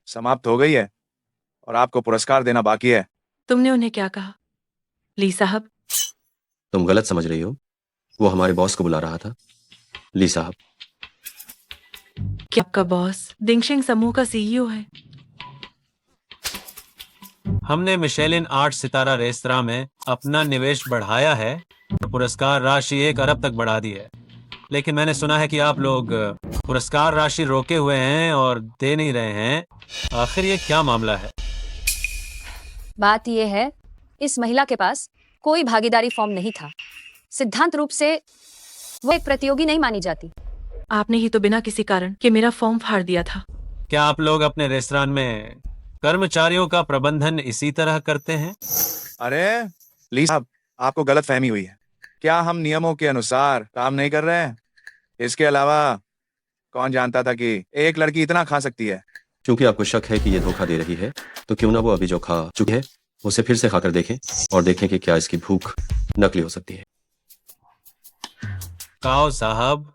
समाप्त हो गई है और आपको पुरस्कार देना बाकी है। तुमने उन्हें क्या कहा? ली साहब, तुम गलत समझ रही हो। वो हमारे बॉस को बुला रहा था। ली साहब, क्या आपका बॉस डिंगशिंग समूह का सीईओ है? हमने मिशेलिन 8 सितारा रेस्तरां में अपना निवेश बढ़ाया है और पुरस्कार राशि 1 अरब तक बढ़ा दी है। लेकिन मैंने सुना है कि आप लोग पुरस्कार राशि रोके हुए हैं और दे नहीं रहे हैं। आखिर ये क्या मामला है? बात यह है, इस महिला के पास कोई भागीदारी फॉर्म नहीं था। सिद्धांत रूप से वो एक प्रतियोगी नहीं मानी जाती। आपने ही तो बिना किसी कारण के मेरा फॉर्म फाड़ दिया था। क्या आप लोग अपने रेस्तरां में कर्मचारियों का प्रबंधन इसी तरह करते हैं? अरे ली साहब, आपको गलत फहमी हुई है। क्या हम नियमों के अनुसार काम नहीं कर रहे हैं? इसके अलावा कौन जानता था कि एक लड़की इतना खा सकती है? क्योंकि आपको शक है कि ये धोखा दे रही है, तो क्यों ना वो अभी जो खा चुकी है उसे फिर से खाकर देखें और देखें कि क्या इसकी भूख नकली हो सकती है। काओ साहब,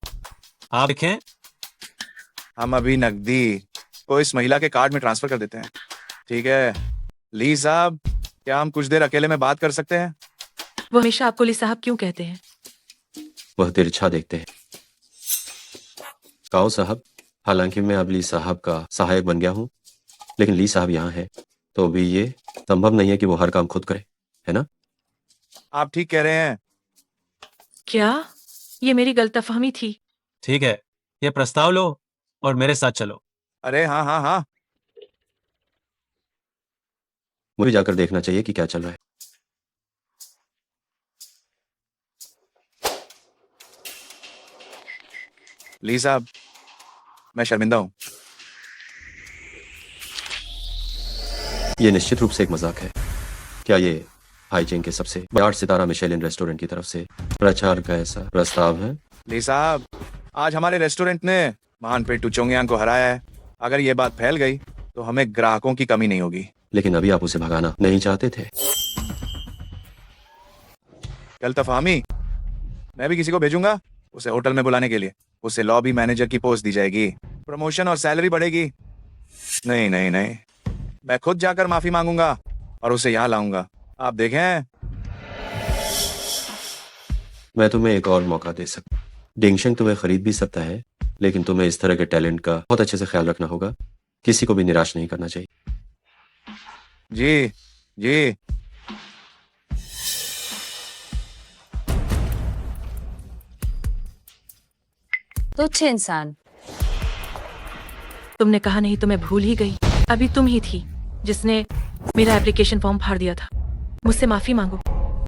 आप देखें। हम अभी नकदी को इस महिला के कार्ड में ट्रांसफर कर देते हैं। ठीक है ली साहब, क्या हम कुछ देर अकेले में बात कर सकते हैं? वो हमेशा आपको ली साहब क्यों कहते हैं? वह तिरछा देखते हैं। काओ साहब, हालांकि मैं अब ली साहब का सहायक बन गया हूँ, लेकिन ली साहब यहाँ है तो अभी ये संभव नहीं है कि वो हर काम खुद करे, है ना? आप ठीक कह रहे हैं। क्या ये मेरी गलतफहमी थी? ठीक है, ये प्रस्ताव लो और मेरे साथ चलो। अरे हाँ हाँ हाँ, मुझे जाकर देखना चाहिए कि क्या चल रहा है। ली साहब, मैं शर्मिंदा हूँ। ये निश्चित रूप से एक मजाक है। क्या ये हाईजिन के सबसे 8 सितारा मिशेलिन रेस्टोरेंट की तरफ से प्रचार का ऐसा प्रस्ताव है? ली साहब, आज हमारे रेस्टोरेंट ने महान पेटू चोंगयांग को हराया है। अगर ये बात फैल गई तो हमें ग्राहकों की कमी नहीं होगी। लेकिन अभी आप उसे भगाना नहीं चाहते थे। गलतफहमी, मैं भी किसी को भेजूंगा उसे होटल में बुलाने के लिए। उसे लॉबी मैनेजर की पोस्ट दी जाएगी, प्रमोशन और सैलरी बढ़ेगी। नहीं नहीं नहीं, मैं खुद जाकर माफी मांगूंगा और उसे यहाँ लाऊंगा। आप देखें। मैं तुम्हें एक और मौका दे सकता। डिंगशंग तुम्हें खरीद भी सकता है, लेकिन तुम्हें इस तरह के टैलेंट का बहुत अच्छे से ख्याल रखना होगा। किसी को भी निराश नहीं करना चाहिए। जी जी, तुच्छ इंसान। तुमने कहा नहीं तो मैं भूल ही गई। अभी तुम ही थी जिसने मेरा एप्लीकेशन फॉर्म फाड़ दिया था। मुझसे माफी मांगो।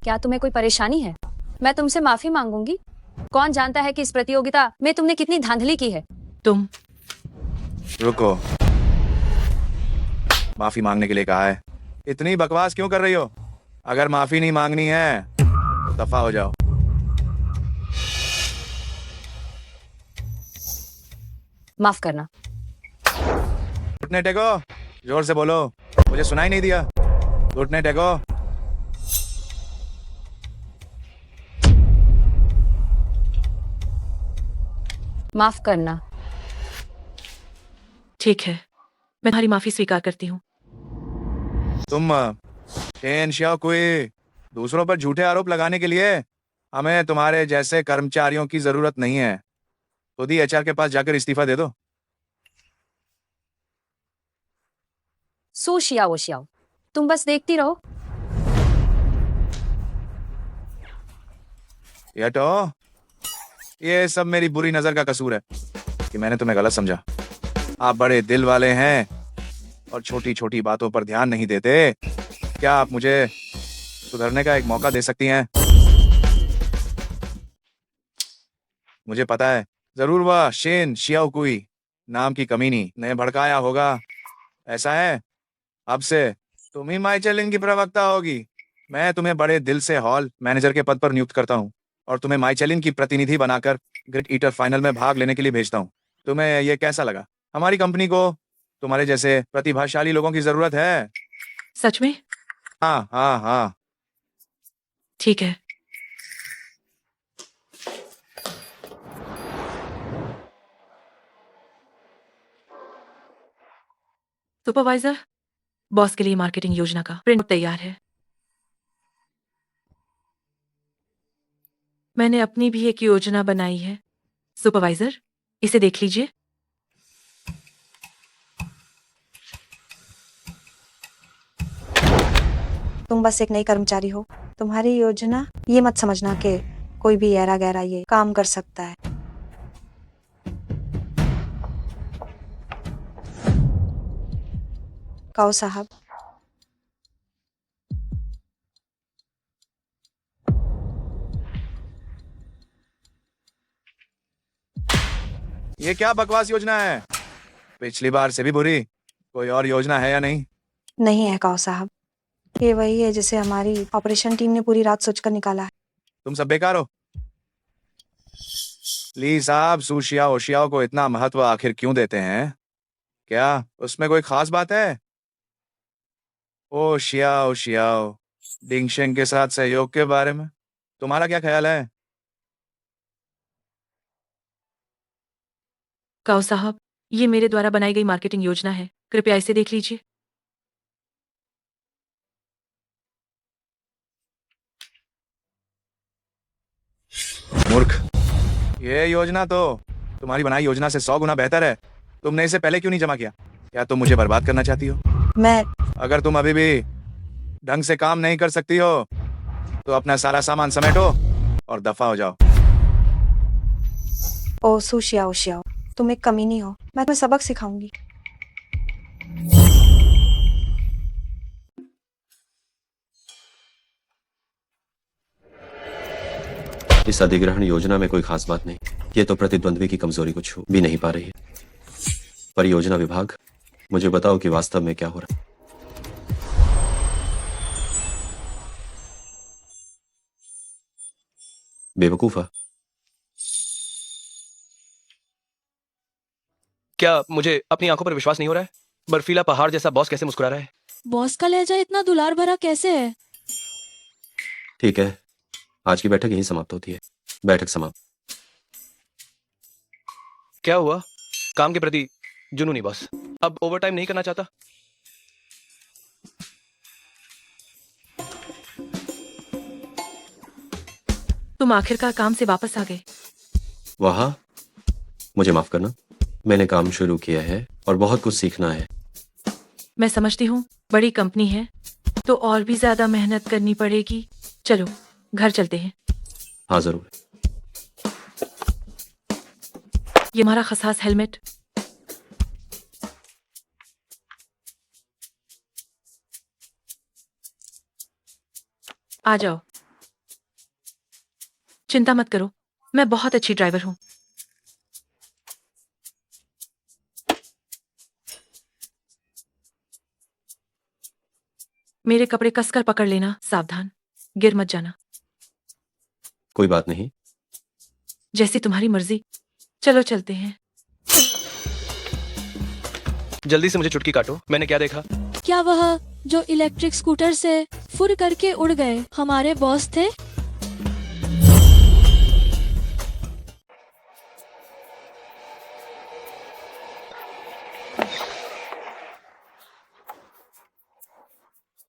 क्या तुम्हें कोई परेशानी है? मैं तुमसे माफी मांगूंगी। कौन जानता है कि इस प्रतियोगिता में तुमने कितनी धांधली की है। तुम रुको, माफी मांगने के लिए कहा है। इतनी बकवास क्यों कर रही हो? अगर माफी नहीं मांगनी है तो दफा हो जाओ। माफ करना। घुटने टेको, जोर से बोलो, मुझे सुनाई नहीं दिया। घुटने टेको। माफ करना। ठीक है, मैं तुम्हारी माफी स्वीकार करती हूँ। तुम शेन शाओकुई, दूसरों पर झूठे आरोप लगाने के लिए हमें तुम्हारे जैसे कर्मचारियों की जरूरत नहीं है। खुद ही एचआर के पास जाकर इस्तीफा दे दो। सो शियाओ शियाओ, तुम बस देखती रहो। यटो, ये सब मेरी बुरी नजर का कसूर है कि मैंने तुम्हें गलत समझा। आप बड़े दिल वाले हैं और छोटी छोटी बातों पर ध्यान नहीं देते। क्या आप मुझे सुधरने का एक मौका दे सकती हैं? मुझे पता है, जरूर वह शेन शियाओकुई नाम की कमीनी ने भड़काया होगा। ऐसा है, अब से तुम ही माइचेलिन की प्रवक्ता होगी। मैं तुम्हें बड़े दिल से हॉल मैनेजर के पद पर नियुक्त करता हूँ और तुम्हें माइचेलिन की प्रतिनिधि बनाकर ग्रेट ईटर फाइनल में भाग लेने के लिए भेजता हूँ। तुम्हें ये कैसा लगा? हमारी कंपनी को तुम्हारे जैसे प्रतिभाशाली लोगों की जरूरत है। सच में? हाँ हाँ हाँ। ठीक है। सुपरवाइजर, बॉस के लिए मार्केटिंग योजना का प्रिंट तैयार है। मैंने अपनी भी एक योजना बनाई है। सुपरवाइजर, इसे देख लीजिए। तुम बस एक नई कर्मचारी हो। तुम्हारी योजना ये मत समझना कि कोई भी ऐरा गैरा ये काम कर सकता है। काओ साहब, ये क्या बकवास योजना है? पिछली बार से भी बुरी। कोई और योजना है या नहीं? नहीं है काओ साहब, ये वही है जिसे हमारी ऑपरेशन टीम ने पूरी रात सोचकर निकाला है। तुम सब बेकार हो। ली साहब सुशियाओ शियाओ को इतना महत्व आखिर क्यों देते हैं? क्या उसमें कोई खास बात है? ओ शियाओ शियाओ, डिंगशेंग के साथ सहयोग के बारे में तुम्हारा क्या ख्याल है? काओ साहब, ये मेरे द्वारा बनाई गई मार्केटिंग योजना है। कृपया इसे देख लीजिए। मूर्ख, ये योजना तो तुम्हारी बनाई योजना से 100 गुना बेहतर है। तुमने इसे पहले क्यों नहीं जमा किया? क्या तुम मुझे बर्बाद करना चाहती हो? अगर तुम अभी भी ढंग से काम नहीं कर सकती हो तो अपना सारा सामान समेटो और दफा हो जाओ। ओ सुशियाओ शियाओ, तुम एक कमीनी हो। मैं तुम्हें सबक सिखाऊंगी। इस अधिग्रहण योजना में कोई खास बात नहीं। ये तो प्रतिद्वंद्वी की कमजोरी को छू भी नहीं पा रही है। परियोजना विभाग, मुझे बताओ कि वास्तव में क्या हो रहा है। बेवकूफा, क्या मुझे अपनी आंखों पर विश्वास नहीं हो रहा है? बर्फीला पहाड़ जैसा बॉस कैसे मुस्कुरा रहा है? बॉस का लहजा इतना दुलार भरा कैसे है? ठीक है, आज की बैठक यहीं समाप्त होती है। बैठक समाप्त। क्या हुआ? काम के प्रति जुनूनी बॉस अब ओवरटाइम नहीं करना चाहता? तुम आखिरकार काम से वापस आ गए। वहां, मुझे माफ करना, मैंने काम शुरू किया है और बहुत कुछ सीखना है। मैं समझती हूँ बड़ी कंपनी है तो और भी ज्यादा मेहनत करनी पड़ेगी। चलो घर चलते हैं। हाँ जरूर। ये हमारा खसास हेलमेट। आ जाओ। चिंता मत करो, मैं बहुत अच्छी ड्राइवर हूं। मेरे कपड़े कसकर पकड़ लेना, सावधान, गिर मत जाना। कोई बात नहीं। जैसी तुम्हारी मर्जी। चलो चलते हैं। जल्दी से मुझे चुटकी काटो। मैंने क्या देखा? क्या वह जो इलेक्ट्रिक स्कूटर से फुर करके उड़ गए हमारे बॉस थे?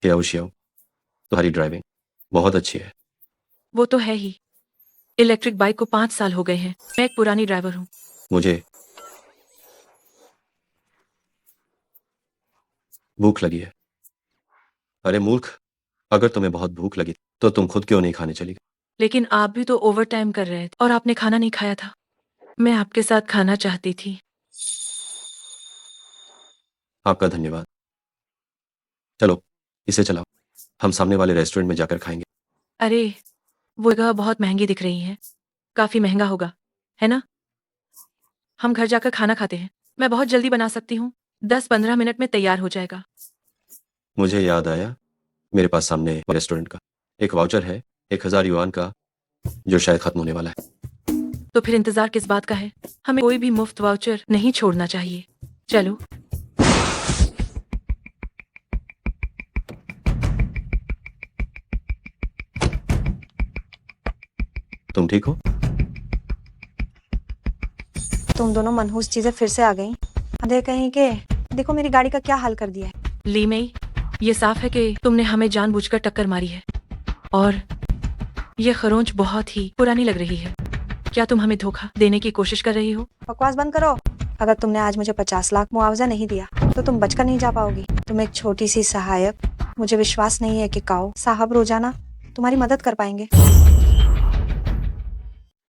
शियाओ शियाओ, तुम्हारी ड्राइविंग बहुत अच्छी है। वो तो है ही। इलेक्ट्रिक बाइक को 5 साल हो गए हैं। मैं एक पुरानी ड्राइवर हूँ। मुझे भूख लगी है। अरे मूर्ख, अगर तुम्हें बहुत भूख लगी तो तुम खुद क्यों नहीं खाने चली गई? लेकिन आप भी तो ओवर टाइम कर रहे थे और आपने खाना नहीं खाया था। मैं आपके साथ खाना चाहती थी। आपका धन्यवाद। चलो इसे चलाओ, हम सामने वाले रेस्टोरेंट में जाकर खाएंगे। अरे वो जगह बहुत महंगी दिख रही है। काफी महंगा होगा, है ना? हम घर जाकर खाना खाते हैं। मैं बहुत जल्दी बना सकती हूँ। 10-15 मिनट में तैयार हो जाएगा। मुझे याद आया, मेरे पास सामने रेस्टोरेंट का एक वाउचर है 1000 युआन का, जो शायद खत्म होने वाला है। तो फिर इंतजार किस बात का है? हमें कोई भी मुफ्त वाउचर नहीं छोड़ना चाहिए। चलो। तुम ठीक हो? तुम दोनों मनहूस चीजें फिर से आ गई। अंधे कहीं के देखो मेरी गाड़ी का क्या हाल कर दिया है। ली मई, ये साफ है कि तुमने हमें जानबूझकर टक्कर मारी है और ये खरोंच बहुत ही पुरानी लग रही है। क्या तुम हमें धोखा देने की कोशिश कर रही हो? बकवास बंद करो। अगर तुमने आज मुझे 50 लाख मुआवजा नहीं दिया तो तुम बचकर नहीं जा पाओगी। तुम एक छोटी सी सहायक। मुझे विश्वास नहीं है कि काओ साहब रोजाना तुम्हारी मदद कर पाएंगे।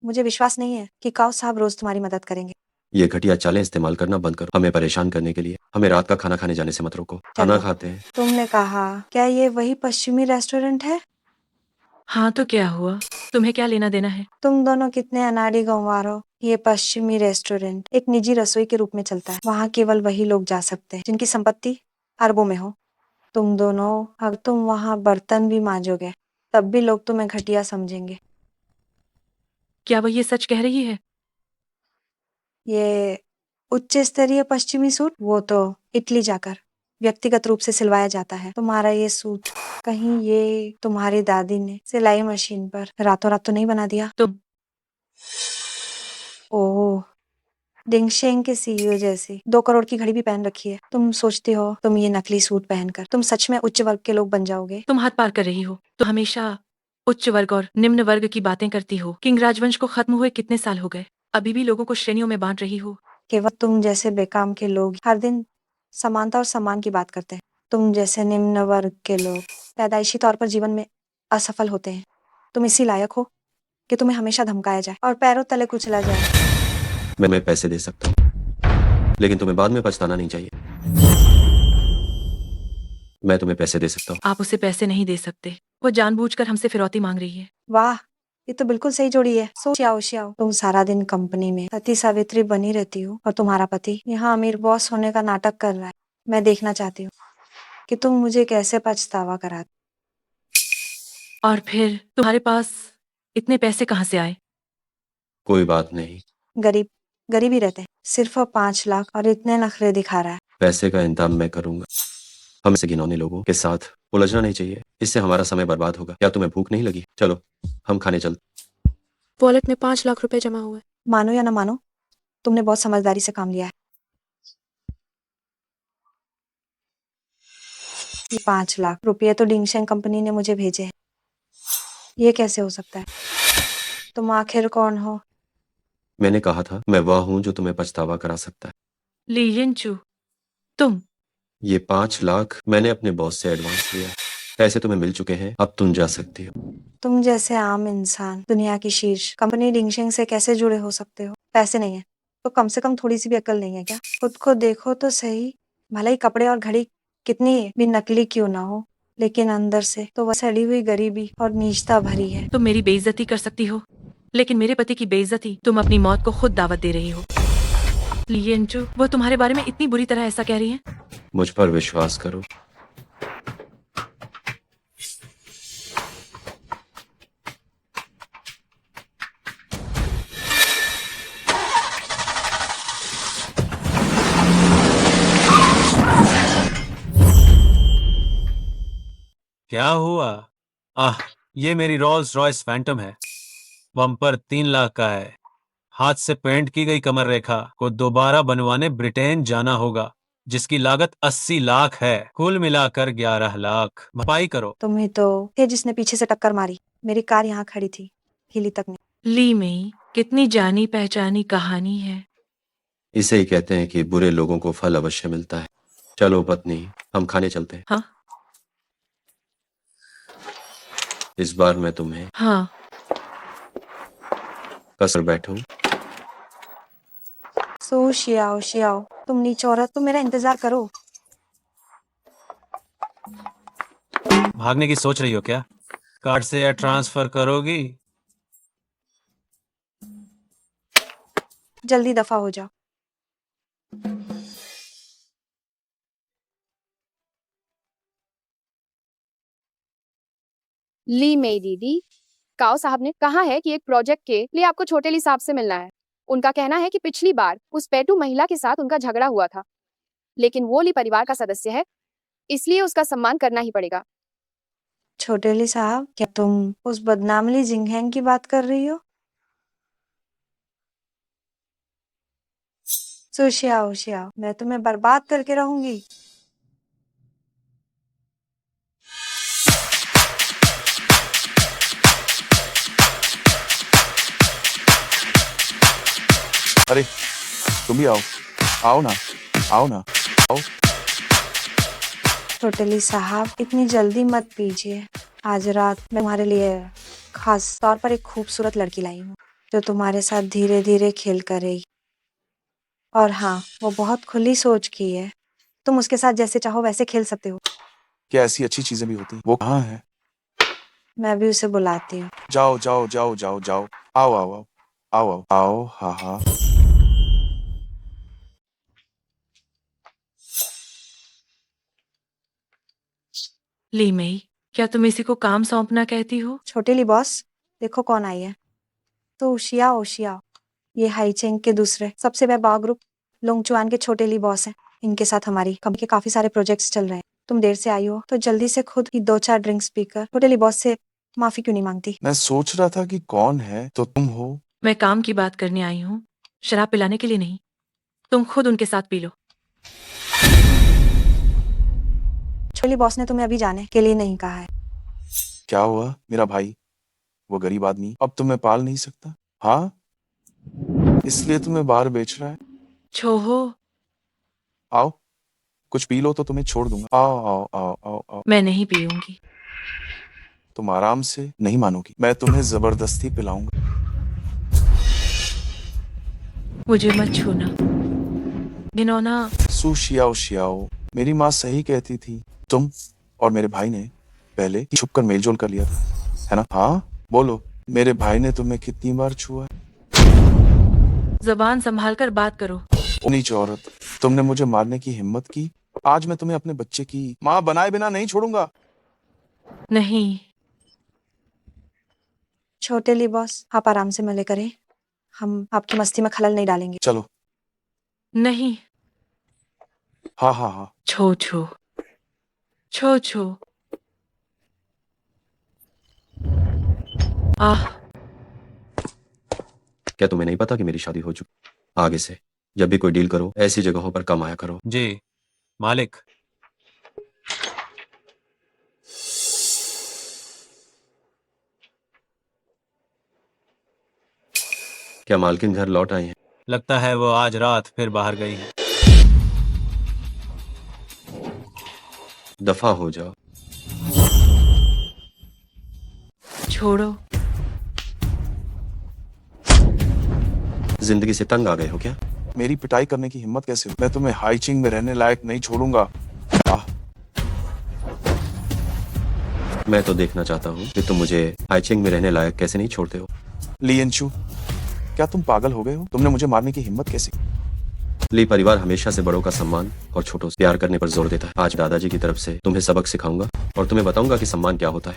मुझे विश्वास नहीं है कि काओ साहब रोज तुम्हारी मदद करेंगे। ये घटिया चालें इस्तेमाल करना बंद करो। हमें परेशान करने के लिए हमें रात का खाना खाने जाने से मत रोको। खाना खाते हैं। तुमने कहा क्या ये वही पश्चिमी रेस्टोरेंट है? हाँ तो क्या हुआ? तुम्हें क्या लेना देना है? तुम दोनों कितने अनाड़ी गंवार हो। ये पश्चिमी रेस्टोरेंट एक निजी रसोई के रूप में चलता है। वहाँ केवल वही लोग जा सकते हैं जिनकी संपत्ति अरबों में हो। तुम दोनों अगर तुम वहाँ बर्तन भी मांजोगे तब भी लोग तुम्हें घटिया समझेंगे। क्या वो ये सच कह रही है? ये उच्च स्तरीय पश्चिमी सूट वो तो इटली जाकर व्यक्तिगत रूप से सिलवाया जाता है। तुम्हारा ये सूट कहीं ये तुम्हारी दादी ने सिलाई मशीन पर रातों रात तो नहीं बना दिया? ओह, डिंगशेंग के सीईओ जैसी 2 करोड़ की घड़ी भी पहन रखी है। तुम सोचती हो तुम ये नकली सूट पहनकर तुम सच में उच्च वर्ग के लोग बन जाओगे? तुम हाथ पार कर रही हो। तो हमेशा उच्च वर्ग और निम्न वर्ग की बातें करती हो। किंग राजवंश को खत्म हुए कितने साल हो गए, अभी भी लोगों को श्रेणियों में बांट रही हो। केवल तुम जैसे बेकाम के लोग हर दिन समानता और सम्मान की बात करते हैं। तुम जैसे निम्न वर्ग के लोग पैदाइशी तौर पर जीवन में असफल होते हैं। तुम इसी लायक हो कि तुम्हें हमेशा धमकाया जाए और पैरों तले कुचला जाए। मैं पैसे दे सकता हूँ लेकिन तुम्हें बाद में पछताना नहीं चाहिए। मैं तुम्हें पैसे दे सकता हूँ। आप उसे पैसे नहीं दे सकते। वो जानबूझकर हमसे फिरौती मांग रही है। वाह, ये तो बिल्कुल सही जोड़ी है। सो श्याओ श्याओ, तुम सारा दिन कंपनी में सती सावित्री बनी रहती हो और तुम्हारा पति यहाँ अमीर बॉस होने का नाटक कर रहा है। मैं देखना चाहती हूँ कि तुम मुझे कैसे पछतावा कराते। और फिर तुम्हारे पास इतने पैसे कहाँ से आए? कोई बात नहीं। गरीब ही रहते हैं। सिर्फ 5 लाख और इतने नखरे दिखा रहा है। पैसे का इंतजाम मैं करूंगा। हम से घिनौने लोगों के साथ उलझना नहीं चाहिए। इससे हमारा समय बर्बाद होगा। क्या तुम्हें भूख नहीं लगी? चलो हम खाने चलते। वॉलेट में 5 लाख रुपए जमा हुए। मानो या ना मानो, तुमने बहुत समझदारी से काम लिया है। ये 5 लाख रुपये तो डिंगशेंग कंपनी ने मुझे भेजे हैं। ये कैसे हो सकता है? तुम आखिर कौन हो? मैंने कहा था मैं वह हूँ जो तुम्हें पछतावा करा सकता है। ली यिनचू, तुम? ये 5 लाख मैंने अपने बॉस से एडवांस लिया। पैसे तुम्हें मिल चुके हैं, अब तुम जा सकती हो। तुम जैसे आम इंसान दुनिया की शीर्ष कंपनी डिंगशेंग से कैसे जुड़े हो सकते हो? पैसे नहीं है तो कम से कम थोड़ी सी भी अकल नहीं है क्या? खुद को देखो तो सही। भले ही कपड़े और घड़ी कितनी भी नकली क्यों ना हो, लेकिन अंदर से तो वह सड़ी हुई गरीबी और नीचता भरी है। तुम मेरी बेइज्जती कर सकती हो, लेकिन मेरे पति की बेइज्जती तुम अपनी मौत को खुद दावत दे रही हो। ली यिनचू, वो तुम्हारे बारे में इतनी बुरी तरह ऐसा कह रही है? मुझ पर विश्वास करो। क्या हुआ? ये मेरी रोल्स रॉयस फैंटम है। बम्पर 3 लाख का है। हाथ से पेंट की गई कमर रेखा को दोबारा बनवाने ब्रिटेन जाना होगा, जिसकी लागत 80 लाख है। कुल मिलाकर 11 लाख। भरपाई करो। तुम ही तो थे जिसने पीछे से टक्कर मारी। मेरी कार यहाँ खड़ी थी, हिली तक नहीं। ली मई, कितनी जानी पहचानी कहानी है। इसे ही कहते हैं कि बुरे लोगों को फल अवश्य मिलता है। चलो पत्नी, हम खाने चलते हैं। हाँ इस बार मैं तुम्हें हाँ कसर बैठूं। सो शियाओ शियाओ, तुम नीच औरत, तुम मेरा इंतजार करो। भागने की सोच रही हो क्या? कार्ड से या ट्रांसफर करोगी? जल्दी दफा हो जाओ। ली मई दीदी, काओ साहब ने कहा है कि एक प्रोजेक्ट के लिए आपको छोटे ली साहब से मिलना है। उनका कहना है कि पिछली बार उस पेटू महिला के साथ उनका झगड़ा हुआ था, लेकिन वो ली परिवार का सदस्य है, इसलिए उसका सम्मान करना ही पड़ेगा। छोटे ली साहब, क्या तुम उस बदनाम ली जिंगहेंग की बात कर रही हो? सुशियाओ शियाओ, मैं तुम्हें बर्बाद करके रहूंगी। अरे तुम भी आओ, आओ ना, आओ ना, आओ। टोटली साहब, इतनी जल्दी मत पीजिए। आज रात मैं तुम्हारे लिए खास तौर पर एक खूबसूरत लड़की लाई हूँ जो तुम्हारे साथ धीरे धीरे खेल कर रही। और हाँ, वो बहुत खुली सोच की है। तुम उसके साथ जैसे चाहो वैसे खेल सकते हो। क्या ऐसी अच्छी चीजें भी होती? वो कहाँ है? मैं भी उसे बुलाती हूँ। जाओ जाओ जाओ जाओ जाओ, आओ आओ आओ आओ आओ आओ, हाँ हाँ। ली मई, क्या तुम इसी को काम सौंपना कहती हो? छोटे ली बॉस, देखो कौन आई है। तो शियाओ शियाओ, ये हाईचेंग के दूसरे सबसे बड़े बॉ ग्रुप लोंगचुआन के छोटे ली बॉस हैं। इनके साथ हमारी कंपनी के काफी सारे प्रोजेक्ट्स चल रहे हैं। तुम देर से आई हो तो जल्दी से खुद ही 2-4 ड्रिंक्स पीकर छोटे ली बॉस से माफी क्यों नहीं मांगती? मैं सोच रहा था कि कौन है, तो तुम हो। मैं काम की बात करने आई हूँ, शराब पिलाने के लिए नहीं। तुम खुद उनके साथ पी लो। छोटे ली बॉस ने तुम्हें अभी जाने के लिए नहीं कहा है। क्या हुआ? मेरा भाई, वो गरीब आदमी अब तुम्हें पाल नहीं सकता? हाँ, इसलिए तुम्हें बाहर बेच रहा है। छोहो, आओ, कुछ पी लो तो तुम्हें छोड़ दूंगा। आओ आओ आओ आओ आओ। मैं नहीं पीऊंगी। तुम आराम से नहीं मानोगी, मैं तुम्हें जबरदस्ती पिलाऊंगा। मुझे मत छूना, घिनौना। सू शियाओ शियाओ, मेरी माँ सही कहती थी। तुम और मेरे भाई ने पहले ही छुपकर मेलजोल कर लिया था, है ना? हाँ, बोलो, मेरे भाई ने तुम्हें कितनी बार छुआ है? जबान संभाल कर बात करो। ओ नीच औरत, तुमने मुझे मारने की हिम्मत की। आज मैं तुम्हें अपने बच्चे की माँ बनाए बिना नहीं छोड़ूंगा। नहीं। छोटे ली बॉस, आप आराम से मजे करें। हम आपकी मस्ती में खलल नहीं डालेंगे। चलो। नहीं। हाँ हाँ हाँ। छो छो छो छो। आह, क्या तुम्हें नहीं पता कि मेरी शादी हो चुकी? आगे से जब भी कोई डील करो, ऐसी जगहों पर कम आया करो। जी मालिक। क्या मालकिन घर लौट आई हैं? लगता है वो आज रात फिर बाहर गई है। दफा हो जाओ। छोड़ो। जिंदगी से तंग आ गए हो क्या? मेरी पिटाई करने की हिम्मत कैसे हुई? मैं तुम्हें हाईचिंग में रहने लायक नहीं छोड़ूंगा। मैं तो देखना चाहता हूँ कि तुम मुझे हाईचिंग में रहने लायक कैसे नहीं छोड़ते हो। लियनचू, क्या तुम पागल हो गए हो? तुमने मुझे मारने की हिम्मत कैसे की? ली परिवार हमेशा से बड़ों का सम्मान और छोटों से प्यार करने पर जोर देता है। आज दादाजी की तरफ से तुम्हें सबक सिखाऊंगा और तुम्हें बताऊंगा कि सम्मान क्या होता है।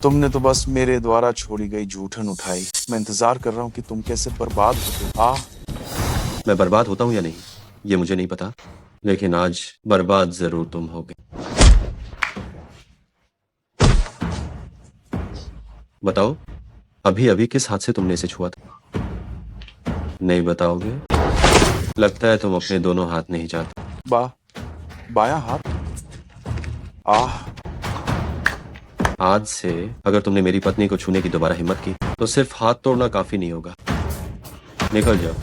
तुमने तो बस मेरे द्वारा छोड़ी गई जूठन उठाई। मैं इंतजार कर रहा हूँ कि तुम कैसे बर्बाद होते हो। मैं बर्बाद होता हूँ या नहीं, ये मुझे नहीं पता, लेकिन आज बर्बाद जरूर तुम होगे। बताओ, अभी अभी किस हाथ से तुमने इसे छुआ था? नहीं बताओगे? लगता है तुम अपने दोनों हाथ नहीं चाहते। बायां हाथ। आज से अगर तुमने मेरी पत्नी को छूने की दोबारा हिम्मत की तो सिर्फ हाथ तोड़ना काफी नहीं होगा। निकल जाओ।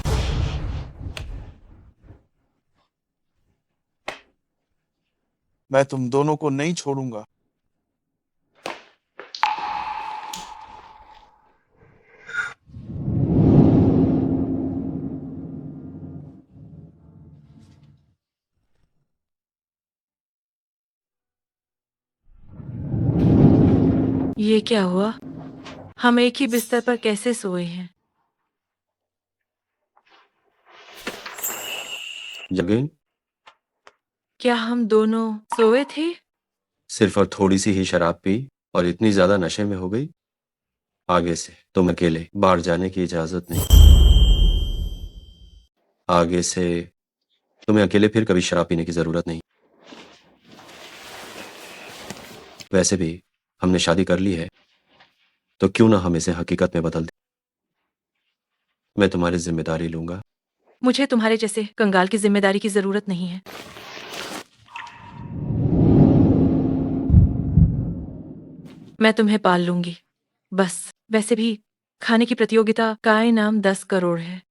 मैं तुम दोनों को नहीं छोड़ूंगा। ये क्या हुआ? हम एक ही बिस्तर पर कैसे सोए हैं? जगिन, क्या हम दोनों सोए थे? सिर्फ और थोड़ी सी ही शराब पी और इतनी ज्यादा नशे में हो गई। आगे से तुम अकेले बाहर जाने की इजाजत नहीं। आगे से तुम्हें अकेले फिर कभी शराब पीने की जरूरत नहीं। वैसे भी हमने शादी कर ली है, तो क्यों ना हम इसे हकीकत में बदल दें। मैं तुम्हारी जिम्मेदारी लूंगा मुझे तुम्हारे जैसे कंगाल की जिम्मेदारी की जरूरत नहीं है। मैं तुम्हें पाल लूंगी बस। वैसे भी खाने की प्रतियोगिता का इनाम 10 करोड़ है।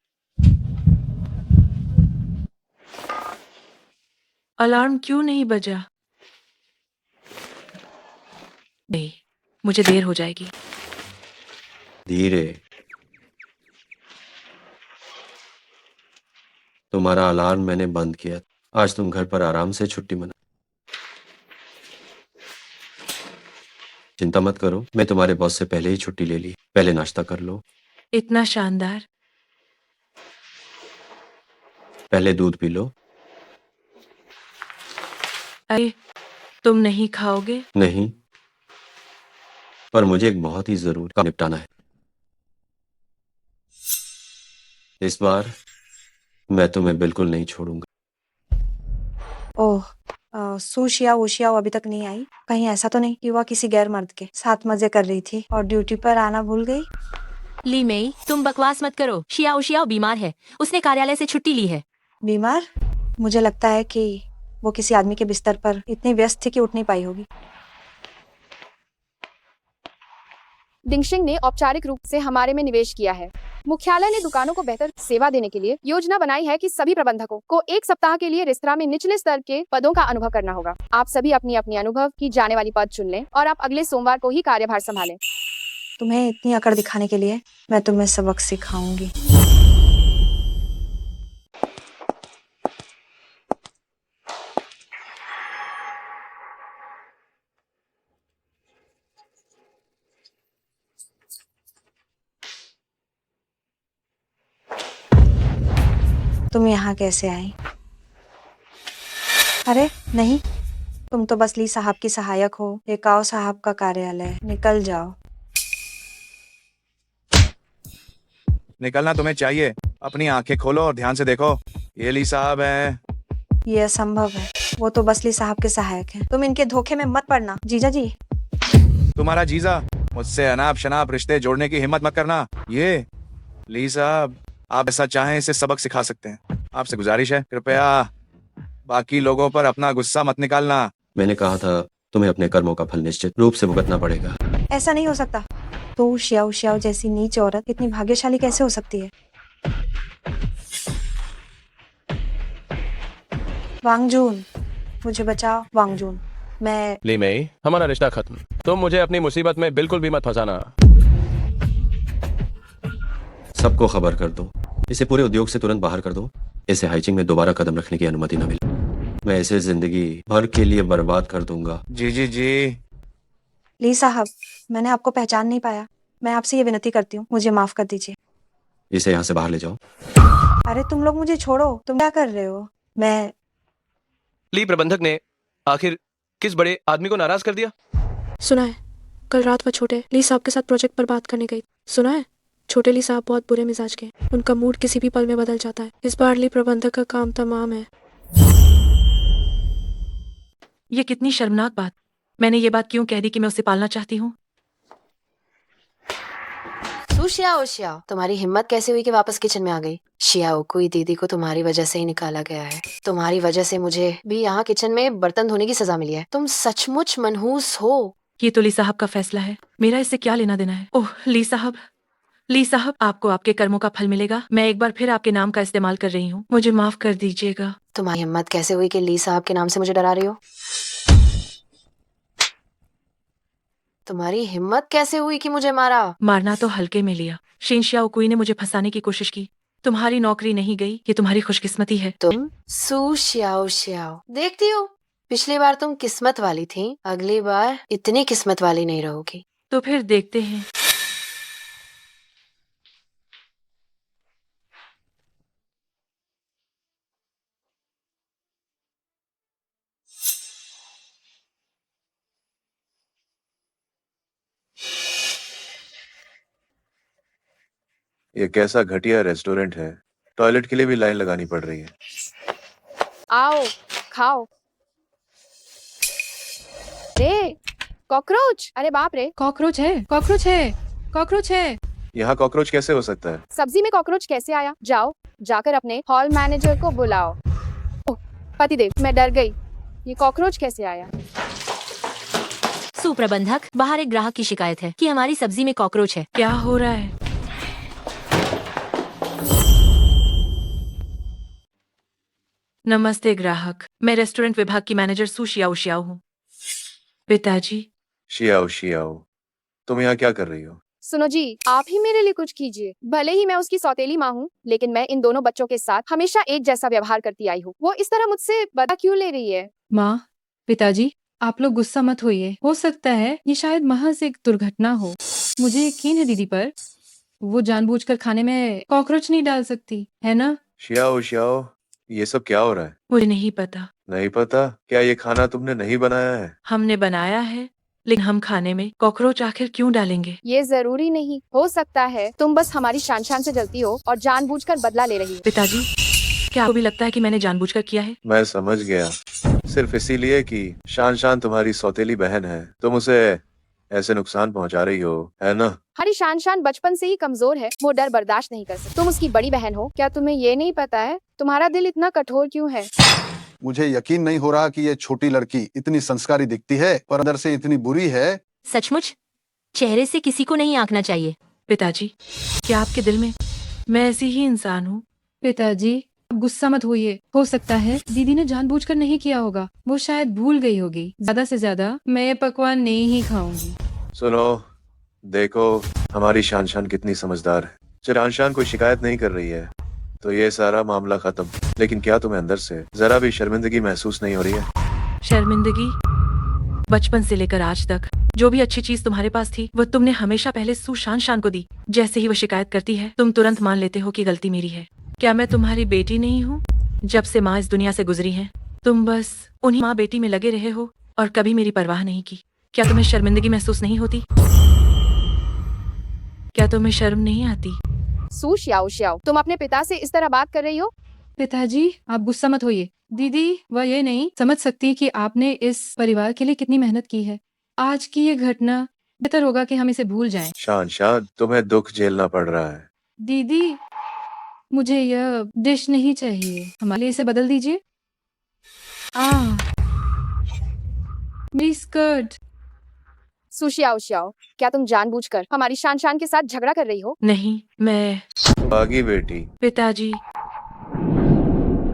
अलार्म क्यों नहीं बजा? नहीं, मुझे देर हो जाएगी। धीरे। तुम्हारा अलार्म मैंने बंद किया। आज तुम घर पर आराम से छुट्टी मना। चिंता मत करो, मैं तुम्हारे बॉस से पहले ही छुट्टी ले ली। पहले नाश्ता कर लो। इतना शानदार। पहले दूध पी लो। अरे, तुम नहीं खाओगे? नहीं, पर मुझे एक बहुत ही जरूरी काम निपटाना है। इस बार मैं तुम्हें बिल्कुल नहीं छोड़ूंगा। ओह, सू शियाओ वुशियाओ अभी तक नहीं आई। कहीं ऐसा तो नहीं कि वह किसी गैर मर्द के साथ मजे कर रही थी और ड्यूटी पर आना भूल गई। ली मेई, तुम बकवास मत करो। शियाओ शियाओ बीमार है, उसने कार्यालय से छुट्टी ली है। बीमार? मुझे लगता है कि वो किसी आदमी के बिस्तर पर इतनी व्यस्त थी कि उठ नहीं पाई होगी। डिंगशिंग ने औपचारिक रूप से हमारे में निवेश किया है। मुख्यालय ने दुकानों को बेहतर सेवा देने के लिए योजना बनाई है कि सभी प्रबंधकों को 1 सप्ताह के लिए रेस्तरां में निचले स्तर के पदों का अनुभव करना होगा। आप सभी अपनी अपनी अनुभव की जाने वाली पद चुन लें और आप अगले सोमवार को ही कार्यभार संभालें। तुम्हें इतनी अकड़ दिखाने के लिए मैं तुम्हें सबक सिखाऊंगी। तुम यहाँ कैसे आई? अरे नहीं, तुम तो बस ली साहब की सहायक हो। ये काओ साहब का कार्यालय है, निकल जाओ। निकलना तुम्हें चाहिए। अपनी आंखें खोलो और ध्यान से देखो। ये ली साहब हैं। ये असंभव है, वो तो बस ली साहब के सहायक हैं। तुम इनके धोखे में मत पड़ना। जीजा जी। तुम्हारा जीजा? मुझसे अनाप शनाप रिश्ते जोड़ने की हिम्मत मत करना। ये ली साहब, आप ऐसा चाहें इसे सबक सिखा सकते हैं। आपसे गुजारिश है, कृपया बाकी लोगों पर अपना गुस्सा मत निकालना। मैंने कहा था तुम्हें अपने कर्मों का फल निश्चित रूप से भुगतना पड़ेगा। ऐसा नहीं हो सकता। तो शियाओ शियाओ जैसी नीच औरत इतनी भाग्यशाली कैसे हो सकती है? वांगजून, मुझे बचाओ वांगजून। मैं ली मेई, हमारा रिश्ता खत्म। तुम मुझे अपनी मुसीबत में बिल्कुल भी मत फंसाना। सबको खबर कर दो, इसे पूरे उद्योग से तुरंत बाहर कर दो। इसे हाइचिंग में दोबारा कदम रखने की अनुमति न मिले। मैं इसे जिंदगी भर के लिए बर्बाद कर दूंगा। जी जी जी। ली साहब, मैंने आपको पहचान नहीं पाया। मैं आपसे ये विनती करती हूँ, मुझे माफ कर दीजिए। इसे यहाँ से बाहर ले जाओ। अरे तुम लोग मुझे छोड़ो, तुम क्या कर रहे हो? मैं ली प्रबंधक ने आखिर किस बड़े आदमी को नाराज कर दिया? सुना है, कल रात वह छोटे ली साहब के साथ प्रोजेक्ट पर बात करने गई। सुना है, छोटे ली साहब बहुत बुरे मिजाज के। उनका मूड किसी भी पल में बदल जाता है। इस बार ली प्रबंधक का काम तमाम है। ये कितनी शर्मनाक बात। मैंने ये बात क्यों कह दी कि मैं उसे पालना चाहती हूँ? सू शियाओ शियाओ, तुम्हारी हिम्मत कैसे हुई कि वापस किचन में आ गई? शियाओ कोई दीदी को तुम्हारी वजह से ही निकाला गया है। तुम्हारी वजह से मुझे भी यहाँ किचन में बर्तन धोने की सजा मिली है। तुम सचमुच मनहूस हो। ये तो ली साहब का फैसला है, मेरा इससे क्या लेना देना है? ओह ली साहब, आपको आपके कर्मों का फल मिलेगा। मैं एक बार फिर आपके नाम का इस्तेमाल कर रही हूँ, मुझे माफ कर दीजिएगा। तुम्हारी हिम्मत कैसे हुई कि ली साहब के नाम से मुझे डरा रही हो? तुम्हारी हिम्मत कैसे हुई कि मुझे मारा? मारना तो हल्के में लिया। शिन शियाओ कुई ने मुझे फंसाने की कोशिश की। तुम्हारी नौकरी नहीं गई, ये तुम्हारी खुशकिस्मती है। तुम सू शियाओ शियाओ, देखती हो, पिछली बार तुम किस्मत वाली थी, अगली बार इतनी किस्मत वाली नहीं रहोगी। तो फिर देखते हैं। ये कैसा घटिया रेस्टोरेंट है। टॉयलेट के लिए भी लाइन लगानी पड़ रही है। आओ, खाओ। रे, कॉकरोच! अरे बाप रे! कॉकरोच है, कॉकरोच है, कॉकरोच है। यहाँ कॉकरोच कैसे हो सकता है? सब्जी में कॉकरोच कैसे आया? जाओ जाकर अपने हॉल मैनेजर को बुलाओ। ओह, पतिदेव, मैं डर गई। ये कॉकरोच कैसे आया? सुप्रबंधक, बाहर एक ग्राहक की शिकायत है कि हमारी सब्जी में कॉकरोच है। क्या हो रहा है? नमस्ते ग्राहक, मैं रेस्टोरेंट विभाग की मैनेजर सू शियाओ शियाओ हूँ। पिताजी, शियाओ शियाओ, तुम यहाँ क्या कर रही हो? सुनो जी, आप ही मेरे लिए कुछ कीजिए। भले ही मैं उसकी सौतेली माँ हूँ, लेकिन मैं इन दोनों बच्चों के साथ हमेशा एक जैसा व्यवहार करती आई हूँ। वो इस तरह मुझसे बदला क्यों ले रही है? माँ, पिताजी, आप लोग गुस्सा मत होइए। हो सकता है ये शायद महज एक दुर्घटना हो। मुझे यकीन है दीदी पर, वो जानबूझकर खाने में कॉकरोच नहीं डाल सकती, है ना? शियाओ शियाओ, ये सब क्या हो रहा है? मुझे नहीं पता। नहीं पता? क्या ये खाना तुमने नहीं बनाया है? हमने बनाया है, लेकिन हम खाने में कॉकरोच आखिर क्यों डालेंगे? ये जरूरी नहीं। हो सकता है तुम बस हमारी शान शान से जलती हो और जानबूझकर बदला ले रही हो। पिताजी, क्या आपको भी लगता है कि मैंने जानबूझकर किया है? मैं समझ गया। सिर्फ इसीलिए कि शान शान तुम्हारी सौतेली बहन है, तुम उसे ऐसे नुकसान पहुंचा रही हो, है ना? हमारी शान शान बचपन से ही कमजोर है, वो डर बर्दाश्त नहीं कर सकती। तुम उसकी बड़ी बहन हो, क्या तुम्हें ये नहीं पता है तुम्हारा दिल इतना कठोर क्यों है? मुझे यकीन नहीं हो रहा कि ये छोटी लड़की इतनी संस्कारी दिखती है पर अंदर से इतनी बुरी है। सचमुच चेहरे से किसी को नहीं आंकना चाहिए। पिताजी, क्या आपके दिल में मैं ऐसी ही इंसान हूँ? पिताजी, आप गुस्सा मत होइए। हो सकता है दीदी ने जानबूझकर नहीं किया होगा, वो शायद भूल गई होगी। ज्यादा से ज्यादा मैं ये पकवान नहीं ही खाऊंगी। सुनो, देखो हमारी शान शान कितनी समझदार है। शान शान कोई शिकायत नहीं कर रही है तो ये सारा मामला खत्म। लेकिन क्या तुम्हें अंदर से जरा भी शर्मिंदगी महसूस नहीं हो रही है? शर्मिंदगी? बचपन से लेकर आज तक जो भी अच्छी चीज तुम्हारे पास थी वो तुमने हमेशा पहले सू शान शान को दी। जैसे ही वो शिकायत करती है तुम तुरंत मान लेते हो कि गलती मेरी है। क्या मैं तुम्हारी बेटी नहीं हूँ? जब से माँ इस दुनिया से गुजरी है तुम बस उन्हीं माँ बेटी में लगे रहे हो और कभी मेरी परवाह नहीं की। क्या तुम्हें शर्मिंदगी महसूस नहीं होती? क्या तुम्हें शर्म नहीं आती? सू शियाओ शियाओ, तुम अपने पिता से इस तरह बात कर रही हो? पिताजी, आप गुस्सा मत होइए। दीदी वह ये नहीं समझ सकती कि आपने इस परिवार के लिए कितनी मेहनत की है। आज की ये घटना बेहतर होगा कि हम इसे भूल जाएं। शान शान, तुम्हें दुख झेलना पड़ रहा है। दीदी, मुझे यह डिश नहीं चाहिए, हमारे लिए इसे बदल दीजिए। मेरी स्कर्ट। सू शियाओ शियाओ, क्या तुम जानबूझकर हमारी शान शान के साथ झगड़ा कर रही हो? नहीं, मैं। भागी बेटी। पिताजी,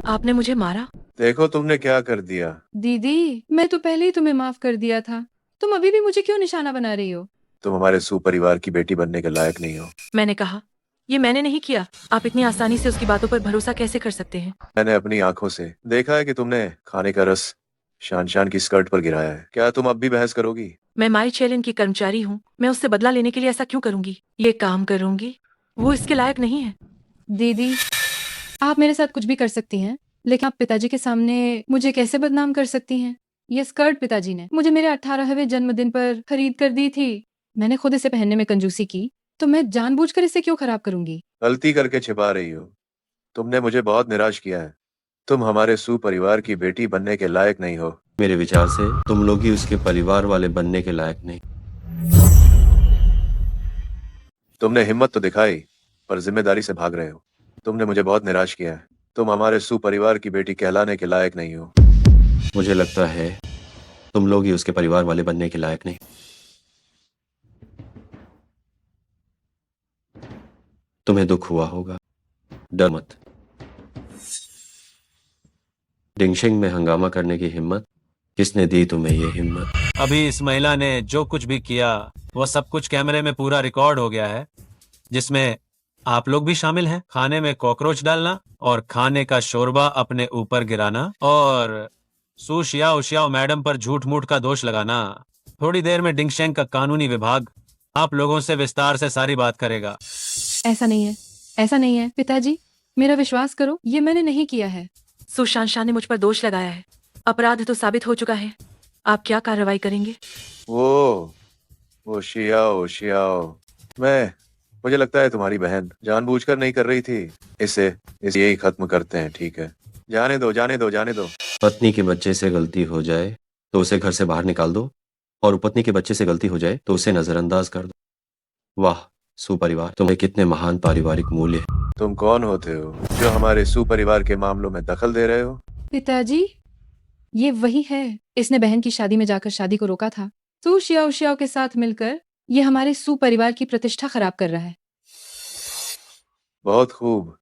आपने मुझे मारा? देखो तुमने क्या कर दिया। दीदी, मैं तो पहले ही तुम्हें माफ कर दिया था, तुम अभी भी मुझे क्यों निशाना बना रही हो? तुम हमारे सुपरिवार की बेटी बनने के लायक नहीं हो। मैंने कहा, ये मैंने नहीं किया। आप इतनी आसानी से उसकी बातों पर भरोसा कैसे कर सकते हैं? मैंने अपनी आंखों से देखा है कि तुमने खाने का रस शान शान की स्कर्ट पर गिराया है। क्या तुम अब भी बहस करोगी? मैं माई चैलेंज की कर्मचारी हूँ, मैं उससे बदला लेने के लिए ऐसा क्यों करूंगी? ये काम करूंगी, वो इसके लायक नहीं है। दीदी, आप मेरे साथ कुछ भी कर सकती हैं, लेकिन आप पिताजी के सामने मुझे कैसे बदनाम कर सकती हैं? ये स्कर्ट पिताजी ने मुझे मेरे 18वें जन्मदिन पर खरीद कर दी थी। मैंने खुद इसे पहनने में कंजूसी की, तो मैं जानबूझकर इसे क्यों खराब करूंगी? गलती करके छिपा रही हो। तुमने मुझे बहुत निराश किया है। तुम हमारे सुपरिवार की बेटी बनने के लायक नहीं हो। मेरे विचार से तुम लोग ही उसके परिवार वाले बनने के लायक नहीं। तुमने हिम्मत तो दिखाई पर जिम्मेदारी से भाग रहे हो। तुमने मुझे बहुत निराश किया है। तुम हमारे सुपरिवार की बेटी कहलाने के लायक नहीं हो। मुझे लगता है तुम लोग ही उसके परिवार वाले बनने के लायक नहीं। तुम्हें दुख हुआ होगा, डर मत। डिंगशिंग में हंगामा करने की हिम्मत किसने दी तुम्हें? ये हिम्मत अभी इस महिला ने जो कुछ भी किया वो सब कुछ कैमरे में पूरा रिकॉर्ड हो गया है, जिसमें आप लोग भी शामिल हैं। खाने में कॉकरोच डालना और खाने का शोरबा अपने ऊपर गिराना और सू शियाओ शियाओ मैडम पर झूठ मूठ का दोष लगाना। थोड़ी देर में डिंगशेंग का कानूनी विभाग आप लोगों से विस्तार से सारी बात करेगा। ऐसा नहीं है, ऐसा नहीं है पिताजी, मेरा विश्वास करो, ये मैंने नहीं किया है। सुशांत शाह ने मुझ पर दोष लगाया है, अपराध तो साबित हो चुका है। आप क्या कार्रवाई करेंगे? वो शियाओ शियाओ, मुझे लगता है तुम्हारी बहन जानबूझकर नहीं कर रही थी। इसे यही खत्म करते हैं, ठीक है? जाने दो, जाने दो, जाने दो। पत्नी के बच्चे से गलती हो जाए तो उसे घर से बाहर निकाल दो, और पत्नी के बच्चे से गलती हो जाए तो उसे नजरअंदाज कर दो। वाह, सुपरिवार तुम्हें कितने महान पारिवारिक मूल्य हैं। तुम कौन होते हो जो हमारे सुपरिवार के मामलों में दखल दे रहे हो? पिताजी, ये वही है, इसने बहन की शादी में जाकर शादी को रोका था। सू शियाओ शियाओ के साथ मिलकर ये हमारे सुपरिवार की प्रतिष्ठा खराब कर रहा है। बहुत खूब।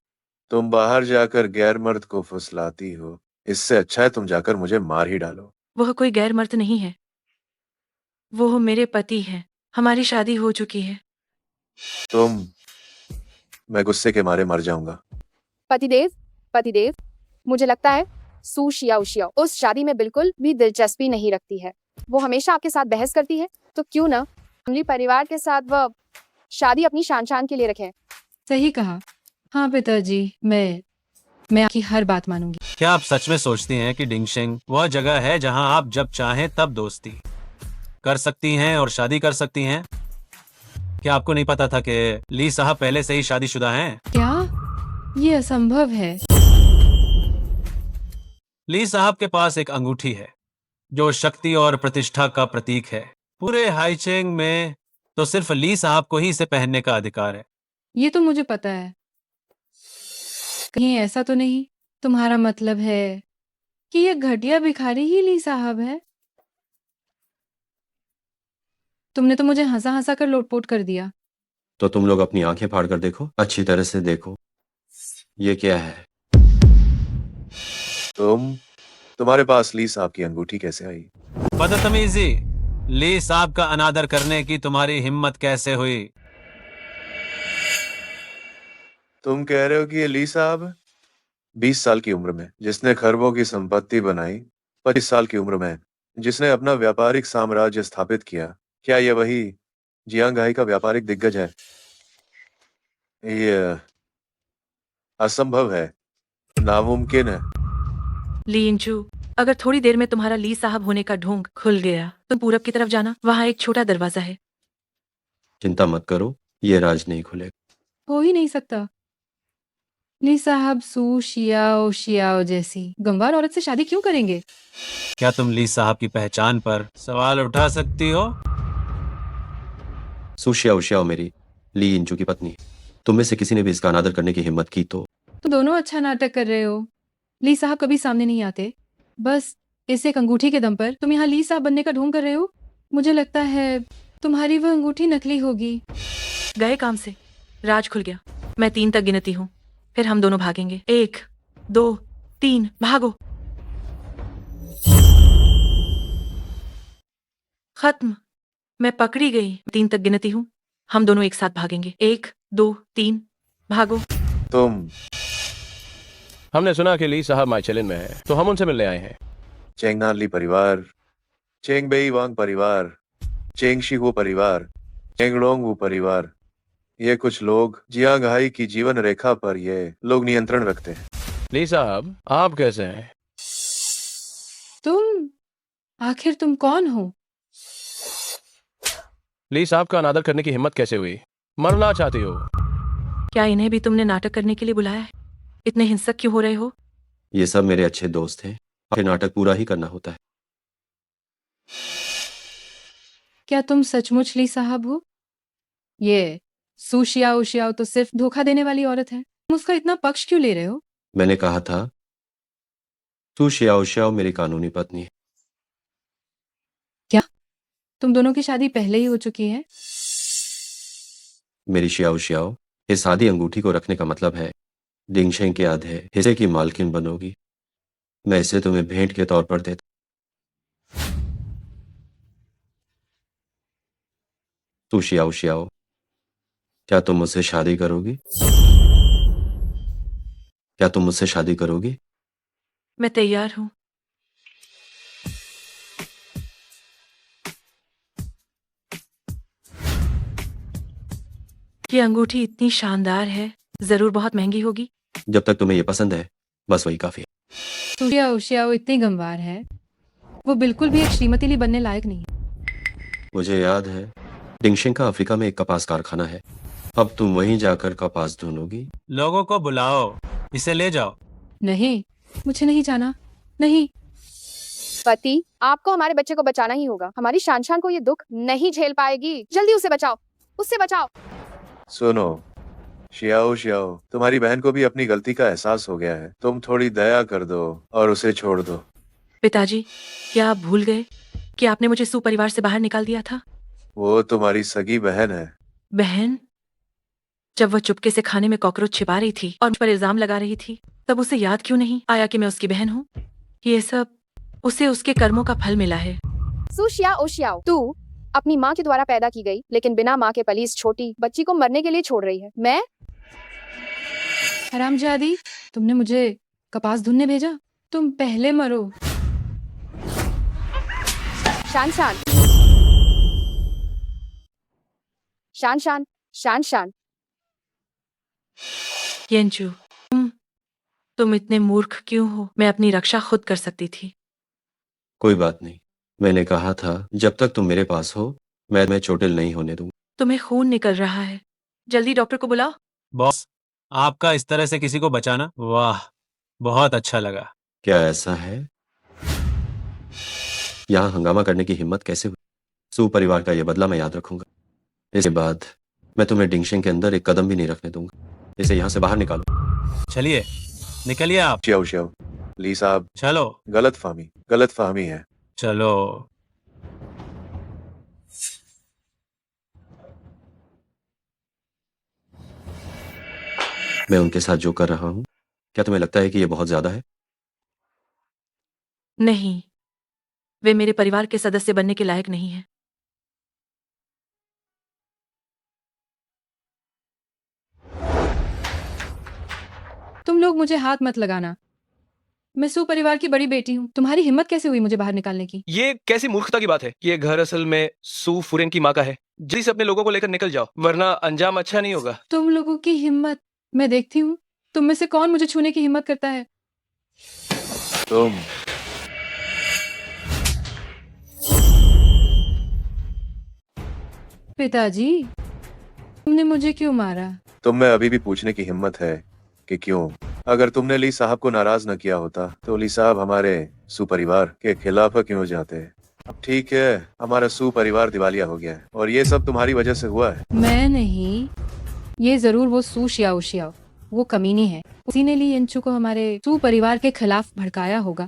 तुम बाहर जाकर गैर मर्द को फुसलाती हो। इससे अच्छा है तुम जाकर मुझे मार ही डालो। वह कोई गैर मर्द नहीं है, वो मेरे पति है। हमारी शादी हो चुकी है। मैं गुस्से के मारे मर जाऊंगा। पतिदेव, मुझे लगता है सू शियाओ शियाओ उस शादी में बिल्कुल भी दिलचस्पी नहीं रखती है। वो हमेशा आपके साथ बहस करती है, तो क्यों ना फैमिली परिवार के साथ वह शादी अपनी शान के लिए रखें। सही कहा। हाँ पिताजी, मैं आपकी हर बात मानूंगी। क्या आप सच में सोचती हैं कि डिंगशेंग वह जगह है जहां आप जब चाहें तब दोस्ती कर सकती हैं और शादी कर सकती हैं? क्या आपको नहीं पता था कि ली साहब पहले से ही शादीशुदा हैं? क्या ये असंभव है? ली साहब के पास एक अंगूठी है जो शक्ति और प्रतिष्ठा का प्रतीक है। पूरे हाईचेंग में तो सिर्फ ली साहब को ही इसे पहनने का अधिकार है। ये तो मुझे पता है। कहीं ऐसा तो नहीं तुम्हारा मतलब है कि ये घटिया भिखारी ही ली साहब है? तुमने तो मुझे हंसा हंसा कर लोटपोट कर दिया। तो तुम लोग अपनी आंखें फाड़ कर देखो, अच्छी तरह से देखो। ये क्या है? तुम्हारे पास ली साहब की अंगूठी कैसे आई? बदतमीजी! ली साहब का अनादर करने की तुम्हारी हिम्मत कैसे हुई? तुम कह रहे हो कि ये ली साहब 20 साल की उम्र में जिसने खरबों की संपत्ति बनाई, 25 साल की उम्र में जिसने अपना व्यापारिक साम्राज्य स्थापित किया, क्या ये वही जियांगहाई का व्यापारिक दिग्गज है? ये असंभव है, नामुमकिन है। ली इंचू, अगर थोड़ी देर में तुम्हारा ली साहब होने का ढोंग खुल गया, तुम पूरब की तरफ जाना, वहां एक छोटा दरवाजा है। चिंता मत करो, ये राज नहीं खुलेगा। हो ही नहीं सकता। ली साहब सू शियाओ शियाओ जैसी गंवार औरत से शादी क्यों करेंगे? क्या तुम ली साहब की पहचान पर सवाल उठा सकती हो? सुशिया उशियाओ मेरी ली इंचू की पत्नी। तुम में से किसी ने भी इसका अनादर करने की हिम्मत की तो तुम दोनों अच्छा नाटक कर रहे हो। ली साहब कभी सामने नहीं आते, बस इस एक अंगूठी के दम पर तुम यहाँ ली साहब बनने का ढोंग कर रहे हो। मुझे लगता है तुम्हारी वह अंगूठी नकली होगी। गए काम से, राज खुल गया। मैं 3 तक गिनती हूँ, फिर हम दोनों भागेंगे। 1, 2, 3, भागो। खत्म। मैं पकड़ी गई। 3 तक गिनती हूँ, हम दोनों एक साथ भागेंगे। 1, 2, 3, भागो। हमने सुना कि ली साहब माइचेलिन में है, तो हम उनसे मिलने आए हैं। चेंगनान ली परिवार, चेंग बेई वांग परिवार, चेंग शिगो परिवार, चेंगलोंग वू परिवार, ये कुछ लोग जियांगहाई की जीवन रेखा पर ये लोग नियंत्रण रखते हैं। ली साहब, आप कैसे हैं? आखिर तुम कौन हो? ली साहब का अनादर करने की हिम्मत कैसे हुई? मरना चाहती हो? क्या इन्हें भी तुमने नाटक करने के लिए बुलाया है? इतने हिंसक क्यों हो रहे हो? ये सब मेरे अच्छे दोस्त हैं, आखिर नाटक पूरा ही करना होता है। क्या तुम सचमुच ली साहब हो? ये सू शियाओ शियाओ तो सिर्फ धोखा देने वाली औरत है। तुम उसका इतना पक्ष क्यों ले रहे हो? मैंने कहा था सू शियाओ शियाओ मेरी कानूनी पत्नी है। क्या तुम दोनों की शादी पहले ही हो चुकी है? मेरी शियाओ शियाओ, इस आधी अंगूठी को रखने का मतलब है डिंगशेंग के आधे हिस्से की मालकिन बनोगी। मैं इसे तुम्हें भेंट के तौर पर देता। तू शियाओ शियाओ, क्या तुम मुझसे शादी करोगी? क्या तुम मुझसे शादी करोगी? मैं तैयार हूं। ये अंगूठी इतनी शानदार है, जरूर बहुत महंगी होगी। जब तक तुम्हें ये पसंद है, बस वही काफी है। सू शियाओ शियाओ इतनी गंवार है, वो बिल्कुल भी एक श्रीमती ली बनने लायक नहीं। मुझे याद है डिंगशेंग का अफ्रीका में एक कपास कारखाना है। अब तुम वहीं जाकर कपास ढूंढोगी। लोगों को बुलाओ, इसे ले जाओ। नहीं, मुझे नहीं जाना। नहीं। पति, आपको हमारे बच्चे को बचाना ही होगा। हमारी शान को ये दुख नहीं झेल पाएगी। जल्दी उसे बचाओ, उससे बचाओ। सुनो शियाओ शियाओ, तुम्हारी बहन को भी अपनी गलती का एहसास हो गया है। तुम थोड़ी दया कर दो और उसे छोड़ दो। पिताजी, क्या आप भूल गए कि आपने मुझे सुपरिवार से बाहर निकाल दिया था? वो तुम्हारी सगी बहन है। बहन? जब वह चुपके से खाने में कॉकरोच छिपा रही थी और मुझ पर इल्जाम लगा रही थी, तब उसे याद क्यों नहीं आया कि मैं उसकी बहन हूँ? ये सब उसे उसके कर्मों का फल मिला है। सु शियाओ शियाओ, तू अपनी माँ के द्वारा पैदा की गई लेकिन बिना माँ के पली इस छोटी बच्ची को मरने के लिए छोड़ रही है। मैं हरामजादी, तुमने मुझे कपास धुनने भेजा? तुम पहले मरो। शान शान शान शान शान शान। येंचू, तुम इतने मूर्ख क्यों हो? मैं अपनी रक्षा खुद कर सकती थी। कोई बात नहीं, मैंने कहा था जब तक तुम मेरे पास हो मैं चोटिल नहीं होने दूंगा। तुम्हें खून निकल रहा है, जल्दी डॉक्टर को बुलाओ। बॉस, आपका इस तरह से किसी को बचाना, वाह, बहुत अच्छा लगा। क्या ऐसा है? यहाँ हंगामा करने की हिम्मत कैसे हुई? सू परिवार का यह बदला मैं याद रखूंगा। इसके बाद मैं तुम्हें डिंगशेंग के अंदर एक कदम भी नहीं रखने दूंगा। इसे यहाँ से बाहर निकालो। चलिए, निकलिए आप। शियाओ शियाओ, ली साहब, चलो। गलत फहमी है। चलो। मैं उनके साथ जो कर रहा हूँ, क्या तुम्हें लगता है कि यह बहुत ज्यादा है? नहीं, वे मेरे परिवार के सदस्य बनने के लायक नहीं है। तुम लोग मुझे हाथ मत लगाना। मैं सुपरिवार की बड़ी बेटी हूँ। तुम्हारी हिम्मत कैसे हुई मुझे बाहर निकालने की? ये कैसी मूर्खता की बात है? ये घर असल में सू फुरेन की माँ का है। जल्दी से अपने लोगों को लेकर निकल जाओ, वरना अंजाम अच्छा नहीं होगा। तुम लोगों की हिम्मत, मैं देखती हूँ तुम में से कौन मुझे छूने की हिम्मत करता है। तुम पिताजी, तुमने मुझे क्यों मारा? तुम में अभी भी पूछने की हिम्मत है कि क्यों? अगर तुमने ली साहब को नाराज न किया होता तो ली साहब हमारे सुपरिवार के खिलाफ क्यों जाते? अब ठीक है, हमारा सुपरिवार दिवालिया हो गया है और ये सब तुम्हारी वजह से हुआ है। मैं नहीं, ये जरूर वो सू शियाओ शियाओ, वो कमीनी है। उसी ने ली येंचू को हमारे सू परिवार के खिलाफ भड़काया होगा।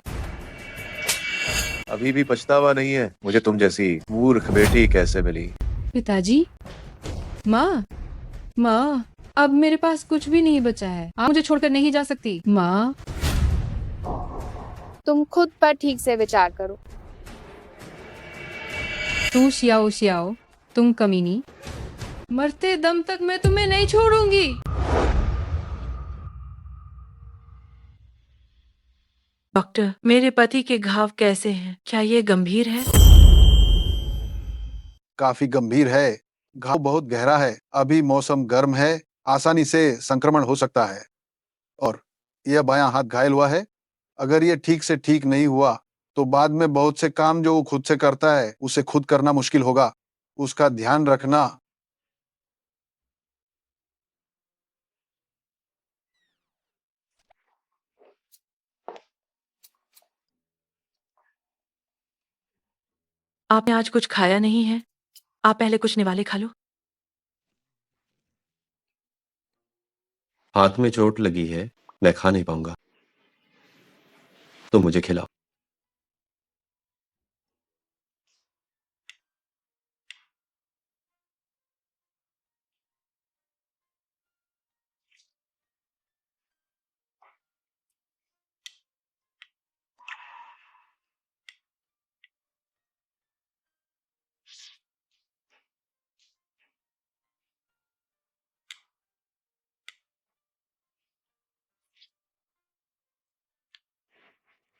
अभी भी पछतावा नहीं है? मुझे तुम जैसी मूर्ख बेटी कैसे मिली? पिताजी, माँ, माँ, अब मेरे पास कुछ भी नहीं बचा है। आप मुझे छोड़कर नहीं जा सकती। माँ, तुम खुद पर ठीक से विचार करो। तू शियाओ शियाओ, तुम कमीनी, मरते दम तक मैं तुम्हें नहीं छोड़ूंगी। डॉक्टर, मेरे पति के घाव कैसे हैं? क्या ये गंभीर है? काफी गंभीर है। घाव बहुत गहरा है। अभी मौसम गर्म है, आसानी से संक्रमण हो सकता है। और यह बायां हाथ घायल हुआ है। अगर ये ठीक से ठीक नहीं हुआ तो बाद में बहुत से काम जो वो खुद से करता है उसे खुद करना मुश्किल होगा। उसका ध्यान रखना। आपने आज कुछ खाया नहीं है? आप पहले कुछ निवाले खा लो। हाथ में चोट लगी है, मैं खा नहीं पाऊंगा। तो मुझे खिलाओ।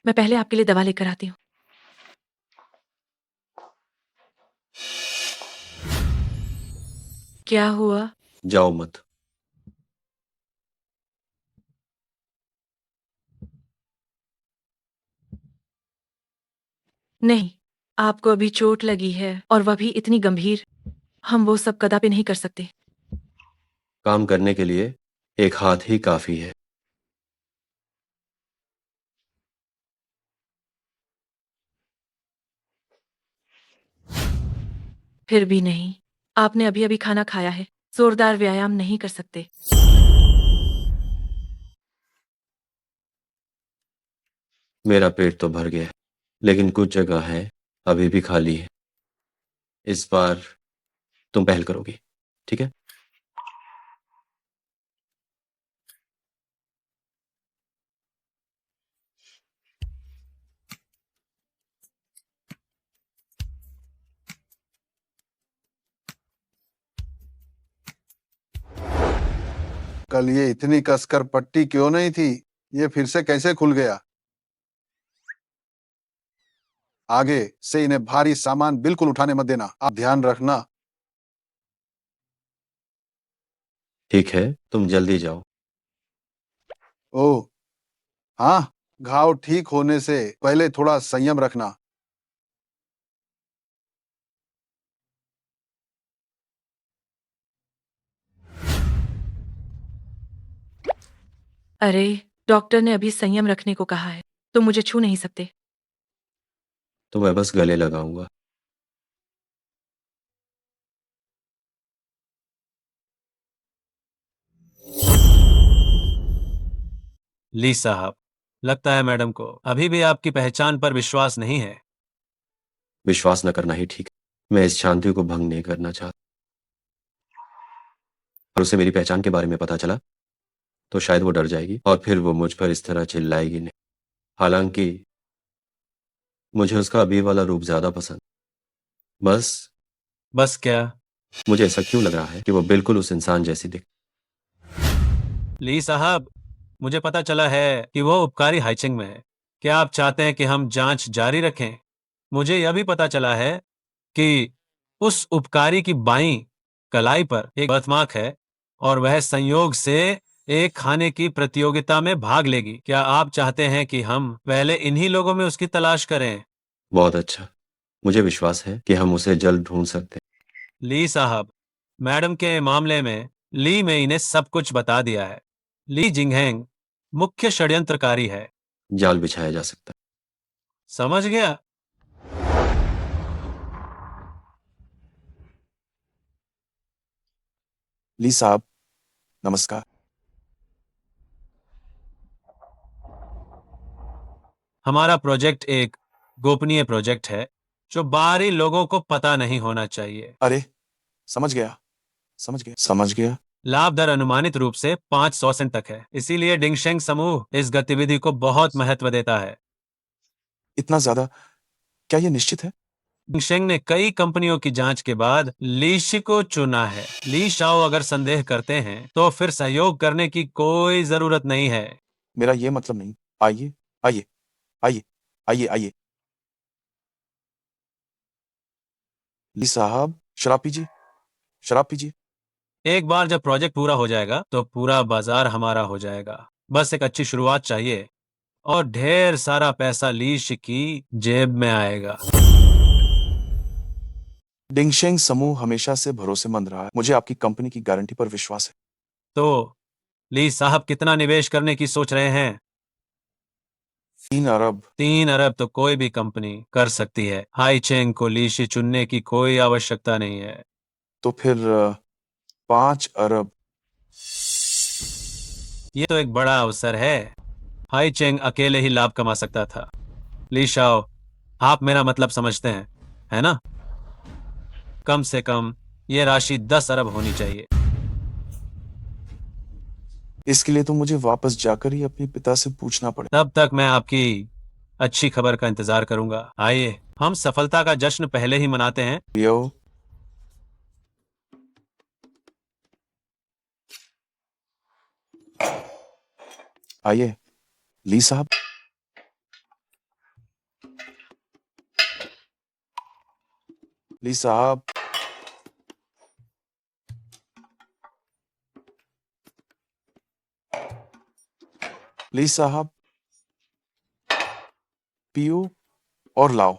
मैं पहले आपके लिए दवा लेकर आती हूँ। क्या हुआ? जाओ मत। नहीं, आपको अभी चोट लगी है और वह भी इतनी गंभीर। हम वो सब कदापि नहीं कर सकते। काम करने के लिए एक हाथ ही काफी है। फिर भी नहीं, आपने अभी अभी खाना खाया है। जोरदार व्यायाम नहीं कर सकते। मेरा पेट तो भर गया है, लेकिन कुछ जगह है अभी भी खाली है। इस बार तुम पहल करोगी, ठीक है? कल ये इतनी कसकर पट्टी क्यों नहीं थी? ये फिर से कैसे खुल गया? आगे से इन्हें भारी सामान बिल्कुल उठाने मत देना, आप ध्यान रखना। ठीक है, तुम जल्दी जाओ। ओह हाँ, घाव ठीक होने से पहले थोड़ा संयम रखना। अरे, डॉक्टर ने अभी संयम रखने को कहा है, तुम मुझे छू नहीं सकते। तो मैं बस गले लगाऊंगा। ली साहब, लगता है मैडम को अभी भी आपकी पहचान पर विश्वास नहीं है। विश्वास न करना ही ठीक है। मैं इस शांति को भंग नहीं करना चाहता। और उसे मेरी पहचान के बारे में पता चला तो शायद वो डर जाएगी और फिर वो मुझ पर इस तरह चिल्लाएगी नहीं। हालांकि मुझे उसका अभी वाला रूप ज्यादा पसंद। बस क्या? मुझे ऐसा क्यों लग रहा है कि वो बिल्कुल उस इंसान जैसी दिख। ली साहब, मुझे पता चला है कि वो उपकारी हाइचिंग में है। क्या आप चाहते हैं कि हम जांच जारी रखें? मुझे यह भी पता चला है कि उस उपकारी की बाईं कलाई पर एक बर्थमार्क है और वह संयोग से एक खाने की प्रतियोगिता में भाग लेगी। क्या आप चाहते हैं कि हम पहले इन्हीं लोगों में उसकी तलाश करें? बहुत अच्छा, मुझे विश्वास है कि हम उसे जल्द ढूंढ सकते हैं। ली साहब, मैडम के मामले में ली में इन्हें सब कुछ बता दिया है। ली जिंगहेंग मुख्य षड्यंत्रकारी है। जाल बिछाया जा सकता है। समझ गया? ली साहब, नमस्कार। हमारा प्रोजेक्ट एक गोपनीय प्रोजेक्ट है जो बाहरी लोगों को पता नहीं होना चाहिए। अरे, समझ गया, समझ गया, समझ गया। लाभ दर अनुमानित रूप से 500 सेंट तक है, इसीलिए डिंगशेंग समूह इस गतिविधि को बहुत महत्व देता है। इतना ज्यादा? क्या ये निश्चित है? डिंगशेंग ने कई कंपनियों की जांच के बाद लीशी को चुना है। ली शाओ अगर संदेह करते हैं तो फिर सहयोग करने की कोई जरूरत नहीं है। मेरा ये मतलब नहीं। आइए, आइए, आइए, आइए, आइए। ली साहब, शराब पीजिए, शराब पीजिए। एक बार जब प्रोजेक्ट पूरा हो जाएगा तो पूरा बाजार हमारा हो जाएगा। बस एक अच्छी शुरुआत चाहिए और ढेर सारा पैसा लीश की जेब में आएगा। डिंगशेंग समूह हमेशा से भरोसेमंद रहा है। मुझे आपकी कंपनी की गारंटी पर विश्वास है। तो ली साहब कितना निवेश करने की सोच रहे हैं? 3 अरब। 3 अरब तो कोई भी कंपनी कर सकती है। हाई चेंग को लीशी चुनने की कोई आवश्यकता नहीं है। तो फिर 5 अरब। ये तो एक बड़ा अवसर है। हाई चेंग अकेले ही लाभ कमा सकता था। ली शाओ, आप मेरा मतलब समझते हैं, है ना? कम से कम ये राशि 10 अरब होनी चाहिए। इसके लिए तो मुझे वापस जाकर ही अपने पिता से पूछना पड़े। तब तक मैं आपकी अच्छी खबर का इंतजार करूंगा। आइए, हम सफलता का जश्न पहले ही मनाते हैं। यो, आइए, ली साहब। ली साहब, ली साहब, पियो और लाओ।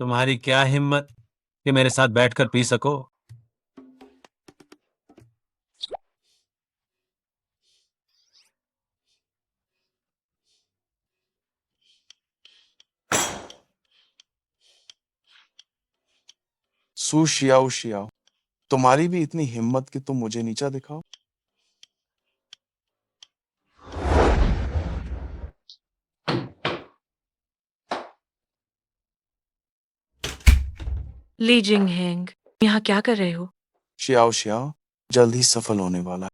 तुम्हारी क्या हिम्मत कि मेरे साथ बैठकर पी सको? सू शियाओ शियाओ, तुम्हारी भी इतनी हिम्मत कि तुम मुझे नीचा दिखाओ? ली जिंग हेंग, यहाँ क्या कर रहे हो? शियाओ शियाओ, जल्द ही सफल होने वाला है।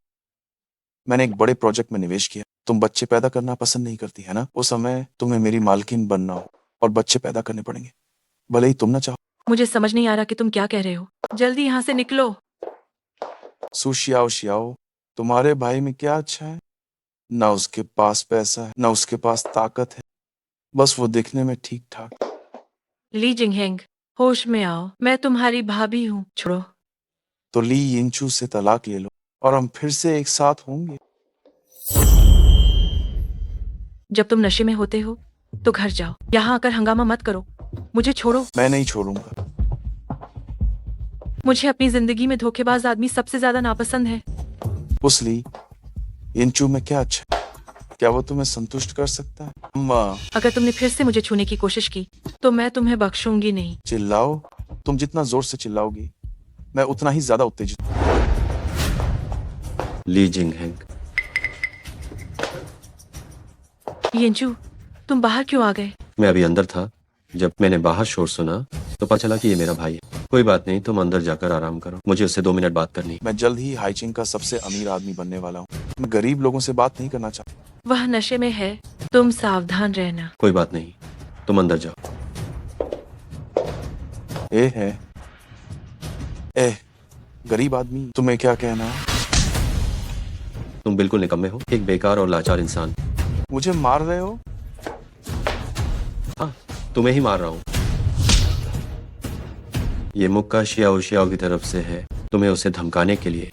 मैंने एक बड़े प्रोजेक्ट में निवेश किया। तुम बच्चे पैदा करना पसंद नहीं करती है ना? उस समय तुम्हें मेरी मालकिन बनना हो और बच्चे पैदा करने पड़ेंगे, भले ही तुम ना चाहो। मुझे समझ नहीं आ रहा कि तुम क्या कह रहे हो। जल्दी यहाँ से निकलो। सू शियाओ शियाओ, तुम्हारे भाई में क्या अच्छा है? ना उसके पास पैसा है, ना उसके पास ताकत है, बस वो दिखने में ठीक ठाक। ली जिंग हेंग, होश में आओ, मैं तुम्हारी भाभी हूँ। छोड़ो। तो ली यिंचू से तलाक ले लो और हम फिर से एक साथ होंगे। जब तुम नशे में होते हो तो घर जाओ, यहाँ आकर हंगामा मत करो। मुझे छोड़ो। मैं नहीं छोड़ूंगा। मुझे अपनी जिंदगी में धोखेबाज आदमी सबसे ज्यादा नापसंद है। उस ली यिंचू में क्या अच्छा है? क्या वो तुम्हें संतुष्ट कर सकता है? अम्मा, अगर तुमने फिर से मुझे छूने की कोशिश की तो मैं तुम्हें बख्शूंगी नहीं। चिल्लाओ। तुम जितना जोर से चिल्लाओगी मैं उतना ही ज्यादा उत्तेजित। ली जिंग हेंग, यिंचू, तुम बाहर क्यों आ गए? मैं अभी अंदर था। जब मैंने बाहर शोर सुना तो पता चला कि ये मेरा भाई है। कोई बात नहीं, तुम अंदर जाकर आराम करो, मुझे उससे 2 मिनट बात करनी। मैं जल्द ही हाइचिंग का सबसे अमीर आदमी बनने वाला हूँ। मैं गरीब लोगों से बात नहीं करना चाहता। वह नशे में है, तुम सावधान रहना। कोई बात नहीं, तुम अंदर जाओ। गरीब आदमी, तुम्हें क्या कहना है? तुम बिल्कुल निकम्मे हो, एक बेकार और लाचार इंसान। मुझे मार रहे हो? हाँ, तुम्हें ही मार रहा हूँ। ये मुक्का शियाओ शियाओ की तरफ से है, तुम्हें उसे धमकाने के लिए।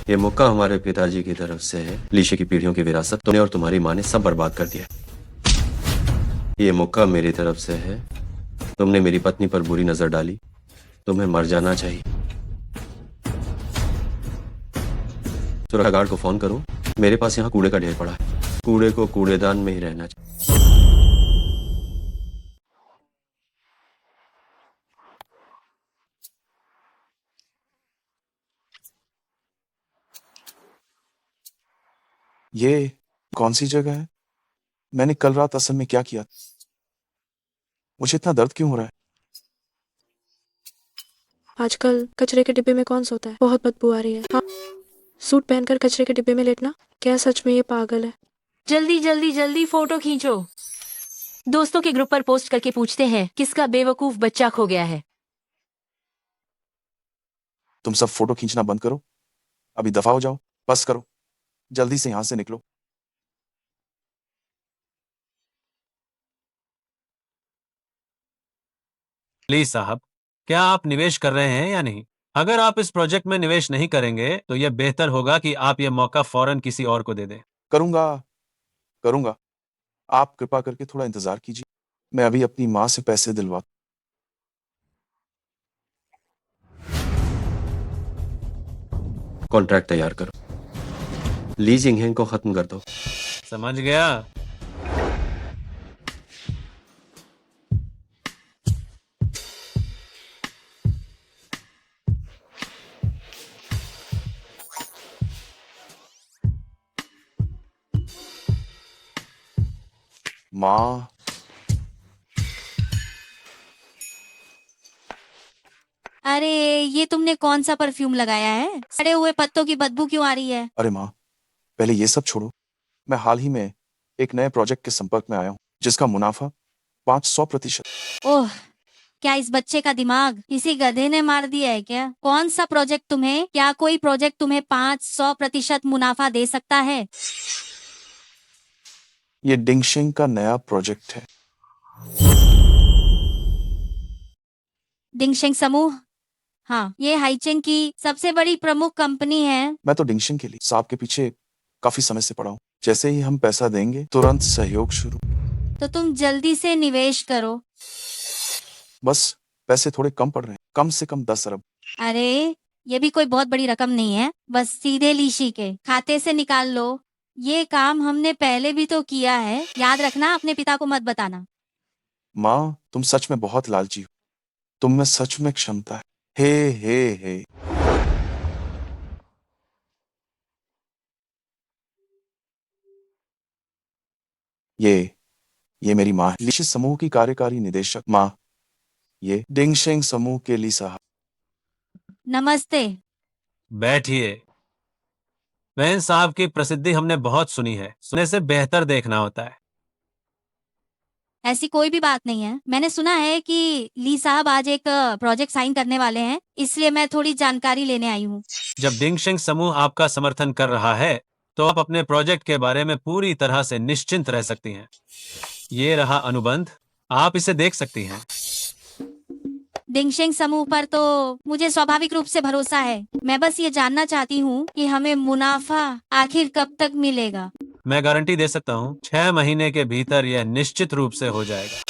ये मुक्का हमारे पिताजी की तरफ से है, लीशे की पीढ़ियों की विरासत तुमने और तुम्हारी माँ ने सब बर्बाद कर दिया। ये मुक्का मेरी तरफ से है, तुमने मेरी पत्नी पर बुरी नजर डाली, तुम्हें मर जाना चाहिए। सुरक्षा गार्ड को फोन करो, मेरे पास यहाँ कूड़े का ढेर पड़ा है। कूड़े को कूड़ेदान में ही रहना चाहिए। ये कौन सी जगह है? मैंने कल रात असल में क्या किया? मुझे इतना दर्द क्यों हो रहा है? आजकल कचरे के डिब्बे में कौन सोता है? बहुत बदबू आ रही है। हाँ, सूट पहनकर कचरे के डिब्बे में लेटना, क्या सच में ये पागल है? जल्दी जल्दी जल्दी फोटो खींचो। दोस्तों के ग्रुप पर पोस्ट करके पूछते हैं किसका बेवकूफ बच्चा खो गया है। तुम सब फोटो खींचना बंद करो, अभी दफा हो जाओ, बस करो, जल्दी से यहां से निकलो। प्लीज साहब, क्या आप निवेश कर रहे हैं या नहीं? अगर आप इस प्रोजेक्ट में निवेश नहीं करेंगे तो यह बेहतर होगा कि आप यह मौका फौरन किसी और को दे दें। करूंगा करूंगा, आप कृपा करके थोड़ा इंतजार कीजिए। मैं अभी अपनी माँ से पैसे दिलवा। कॉन्ट्रैक्ट तैयार करो, ली जिंग हेंग को खत्म कर दो। समझ गया? माँ, अरे ये तुमने कौन सा परफ्यूम लगाया है? सड़े हुए पत्तों की बदबू क्यों आ रही है? अरे माँ, पहले ये सब छोड़ो। मैं हाल ही में एक नए प्रोजेक्ट के संपर्क में आया हूँ जिसका मुनाफा 500%। ओह, क्या इस बच्चे का दिमाग किसी गधे ने मार दिया है क्या? कौन सा प्रोजेक्ट तुम्हें, क्या कोई प्रोजेक्ट तुम्हें 500% मुनाफा दे सकता है? ये डिंगशिंग का नया प्रोजेक्ट है। डिंगशेंग समूह? हाँ, ये हाइचेंग की सबसे बड़ी प्रमुख कंपनी है। मैं तो डिंगशिंग के लिए सांप के पीछे काफी समय से पड़ा हूँ। जैसे ही हम पैसा देंगे तुरंत सहयोग शुरू। तो तुम जल्दी से निवेश करो। बस पैसे थोड़े कम पड़ रहे हैं, कम से कम 10 अरब। अरे ये भी कोई बहुत बड़ी रकम नहीं है, बस सीधे लीशी के खाते से निकाल लो। ये काम हमने पहले भी तो किया है, याद रखना, अपने पिता को मत बताना। माँ, तुम सच में बहुत लालची हो। तुम में सच में क्षमता है। हे। ये मेरी माँ है, लीशी समूह की कार्यकारी निदेशक माँ। ये डिंगशेंग समूह के ली साहब। नमस्ते। बैठिए। वैन साहब की प्रसिद्धि हमने बहुत सुनी है, सुनने से बेहतर देखना होता है। ऐसी कोई भी बात नहीं है। मैंने सुना है कि ली साहब आज एक प्रोजेक्ट साइन करने वाले हैं, इसलिए मैं थोड़ी जानकारी लेने आई हूँ। जब डिंगशेंग समूह आपका समर्थन कर रहा है तो आप अपने प्रोजेक्ट के बारे में पूरी तरह से निश्चिंत रह सकती हैं। ये रहा अनुबंध, आप इसे देख सकती हैं। डिंगशेंग समूह पर तो मुझे स्वाभाविक रूप से भरोसा है। मैं बस ये जानना चाहती हूँ कि हमें मुनाफा आखिर कब तक मिलेगा। मैं गारंटी दे सकता हूँ 6 महीने के भीतर यह निश्चित रूप से हो जाएगा।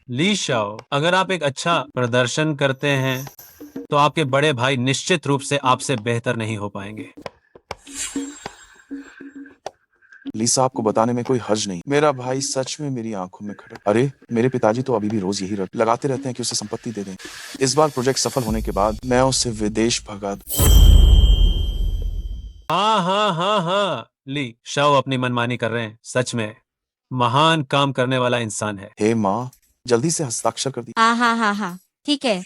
ली शाओ, अगर आप एक अच्छा प्रदर्शन करते हैं तो आपके बड़े भाई निश्चित रूप से आपसे बेहतर नहीं हो पाएंगे। ली साहब को बताने में कोई हर्ज नहीं। मेरा भाई सच में मेरी आंखों में खड़क। अरे मेरे पिताजी तो अभी भी रोज यही रट लगाते रहते हैं कि उसे संपत्ति दे दें। इस बार प्रोजेक्ट सफल होने के बाद मैं उसे विदेश भगा दूं। हाँ, ली शाओ अपनी मनमानी कर रहे हैं। सच में महान काम करने वाला इंसान है। हे माँ, जल्दी से हस्ताक्षर कर दी। हाँ, ठीक है।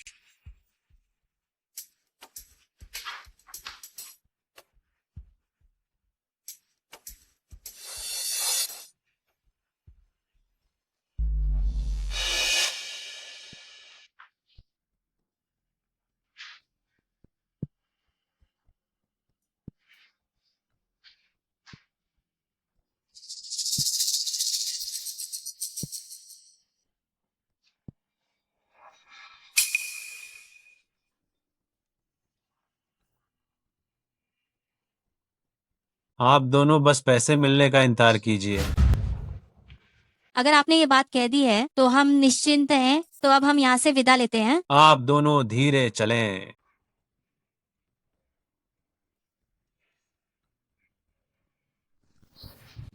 आप दोनों बस पैसे मिलने का इंतजार कीजिए। अगर आपने ये बात कह दी है तो हम निश्चिंत हैं। तो अब हम यहाँ से विदा लेते हैं। आप दोनों धीरे चलें।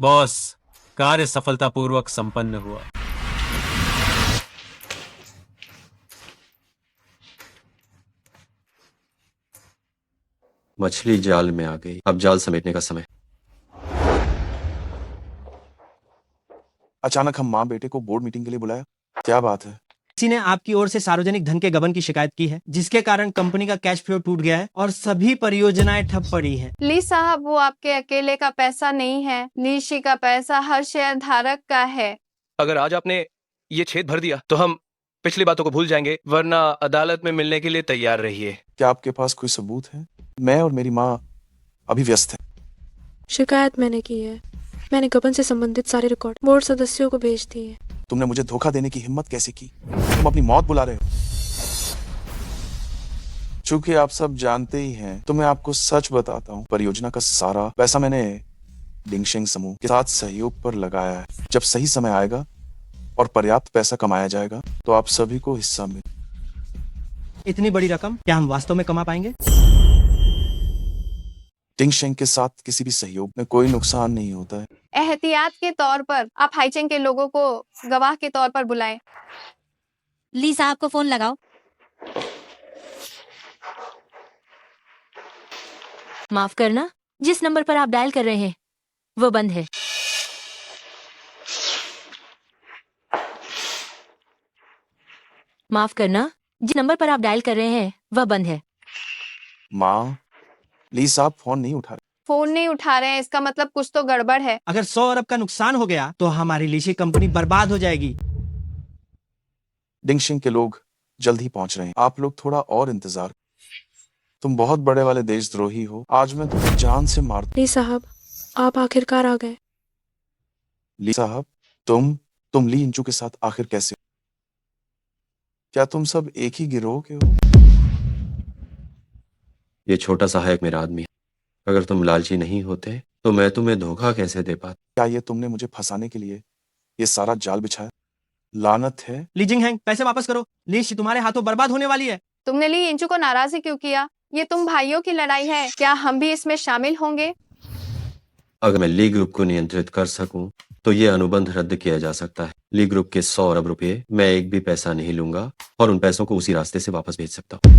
बॉस, कार्य सफलतापूर्वक संपन्न हुआ। मछली जाल में आ गई, अब जाल समेटने का समय। अचानक हम माँ बेटे को बोर्ड मीटिंग के लिए बुलाया। क्या बात है? किसी ने आपकी ओर से सार्वजनिक धन के गबन की शिकायत की है, जिसके कारण कंपनी का कैश फ्लो टूट गया है और सभी परियोजनाएं ठप पड़ी हैं। ली साहब, वो आपके अकेले का पैसा नहीं है। लीशी का पैसा हर शेयर धारक का है। अगर आज आपने ये छेद भर दिया तो हम पिछली बातों को भूल जाएंगे, वरना अदालत में मिलने के लिए तैयार रहिए। क्या आपके पास कोई सबूत है? मैं और मेरी माँ अभी व्यस्त हैं। शिकायत मैंने की है। मैंने गबन से संबंधित सारे रिकॉर्ड बोर्ड सदस्यों को भेज दिए। तुमने मुझे धोखा देने की हिम्मत कैसे की? तुम अपनी मौत बुला रहे हो। चूंकि आप सब जानते ही हैं तो मैं आपको सच बताता हूँ, परियोजना का सारा पैसा मैंने डिंगशेंग समूह के साथ सहयोग पर लगाया है। जब सही समय आएगा और पर्याप्त पैसा कमाया जाएगा तो आप सभी को हिस्सा मिले। इतनी बड़ी रकम क्या हम वास्तव में कमा पाएंगे? डिंगशेंग के साथ किसी भी सहयोग में कोई नुकसान नहीं होता है। एहतियात के तौर पर आप हाईचेंग के लोगों को गवाह के तौर पर बुलाएं। ली साहब को फोन लगाओ। माफ करना, जिस नंबर पर आप डायल कर रहे हैं वो बंद है। माफ करना, जिस नंबर पर आप डायल कर रहे हैं वह बंद है। माँ, ली साहब फोन नहीं उठा रहे। फोन नहीं उठा रहे हैं, इसका मतलब कुछ तो गड़बड़ है। अगर 100 अरब का नुकसान हो गया तो हमारी लीशी कंपनी बर्बाद हो जाएगी। डिंगशेंग के लोग जल्द ही पहुंच रहे हैं। आप लोग थोड़ा और इंतजार। तुम बहुत बड़े वाले देशद्रोही हो। आज मैं तुम्हें जान से मार दूं। ली साहब, आप आखिरकार आ गए। ली साहब, तुम ली इंचू के साथ आखिर कैसे हो? क्या तुम सब एक ही गिरोह के हो? ये छोटा सहायक मेरा आदमी है। अगर तुम लालची नहीं होते तो मैं तुम्हें धोखा कैसे दे पाता? क्या ये तुमने मुझे फंसाने के लिए ये सारा जाल बिछाया? लानत है। ली जिंगहेंग, पैसे वापस करो। लीशी तुम्हारे हाथों बर्बाद होने वाली है। तुमने ली इंचू को नाराज ही क्यों किया? ये तुम भाइयों की लड़ाई है। क्या हम भी इसमें शामिल होंगे? अगर मैं ली ग्रुप को नियंत्रित कर सकूं तो ये अनुबंध रद्द किया जा सकता है। ली ग्रुप के 100 अरब रुपए मैं एक भी पैसा नहीं लूंगा और उन पैसों को उसी रास्ते से वापस भेज सकता हूँ।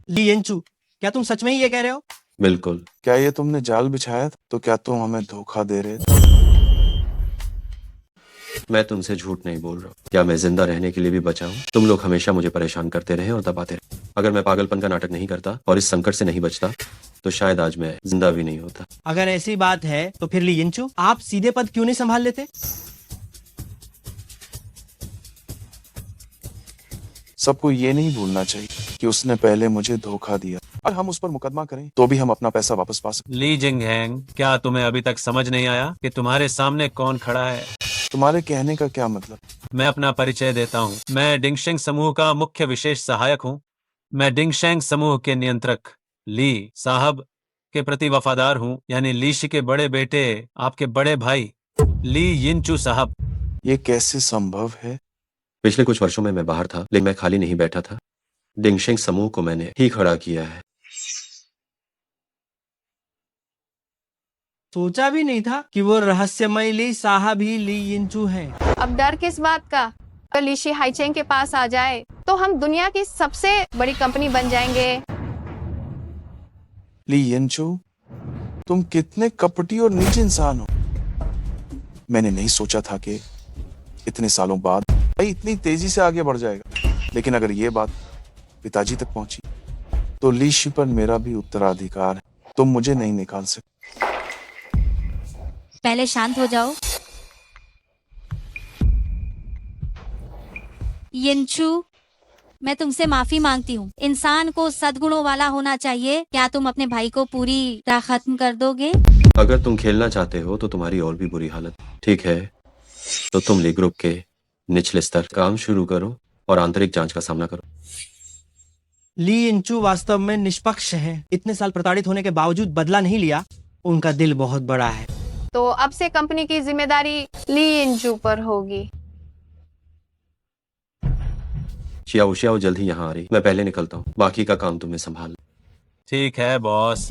ली येंचू, क्या तुम सच में ही ये कह रहे हो? बिल्कुल। क्या ये तुमने जाल बिछाया था? तो क्या तुम हमें धोखा दे रहे थे? मैं तुमसे झूठ नहीं बोल रहा हूँ। क्या मैं जिंदा रहने के लिए भी बचा हूँ? तुम लोग हमेशा मुझे परेशान करते रहे और दबाते रहे। अगर मैं पागलपन का नाटक नहीं करता और इस संकट से नहीं बचता तो शायद आज मैं जिंदा भी नहीं होता। अगर ऐसी बात है तो फिर ली येंचू, आप सीधे पद क्यों नहीं संभाल लेते? सबको ये नहीं भूलना चाहिए कि उसने पहले मुझे धोखा दिया और हम उस पर मुकदमा करें तो भी हम अपना पैसा वापस पा सकते। ली जिंगहैंग, क्या तुम्हें अभी तक समझ नहीं आया कि तुम्हारे सामने कौन खड़ा है? तुम्हारे कहने का क्या मतलब? मैं अपना परिचय देता हूँ। मैं डिंगशेंग समूह का मुख्य विशेष सहायक हूँ। मैं डिंगशेंग समूह के नियंत्रक ली साहब के प्रति वफादार हूँ, यानी लीशी के बड़े बेटे, आपके बड़े भाई ली यिनचू साहब। ये कैसे संभव है? पिछले कुछ वर्षों में मैं बाहर था, लेकिन मैं खाली नहीं बैठा था। डिंगशेंग समूह को मैंने ही खड़ा किया है। सोचा भी नहीं था कि वो रहस्यमय ली साहब ही ली येंचू हैं। अब डर किस बात का? अगर लीशी हाइचेंग के पास आ जाए तो हम दुनिया की सबसे बड़ी कंपनी बन जाएंगे। ली येंचू, तुम कितने कपटी और नीच इंसान हो। मैंने नहीं सोचा था कि इतने सालों बाद भाई इतनी तेजी से आगे बढ़ जाएगा। लेकिन अगर ये बात पिताजी तक पहुंची तो लीशी पर मेरा भी उत्तराधिकार है। तुम मुझे नहीं निकाल सकते। पहले शांत हो जाओ। यिनचू, मैं तुमसे माफी मांगती हूँ। इंसान को सद्गुणों वाला होना चाहिए। क्या तुम अपने भाई को पूरी तरह खत्म कर दोगे? अगर तुम खेलना चाहते हो तो तुम्हारी और भी बुरी हालत। ठीक है, तो तुम ली ग्रुप के निचले स्तर काम शुरू करो और आंतरिक जांच का सामना करो। ली येंचू वास्तव में निष्पक्ष हैं। इतने साल प्रताड़ित होने के बावजूद बदला नहीं लिया। उनका दिल बहुत बड़ा है। तो अब से कंपनी की जिम्मेदारी ली यिनचू पर होगी। शियाओ शियाओ जल्द ही यहाँ आ रही। मैं पहले निकलता हूँ, बाकी का काम तुम्हें संभाल। ठीक है बॉस।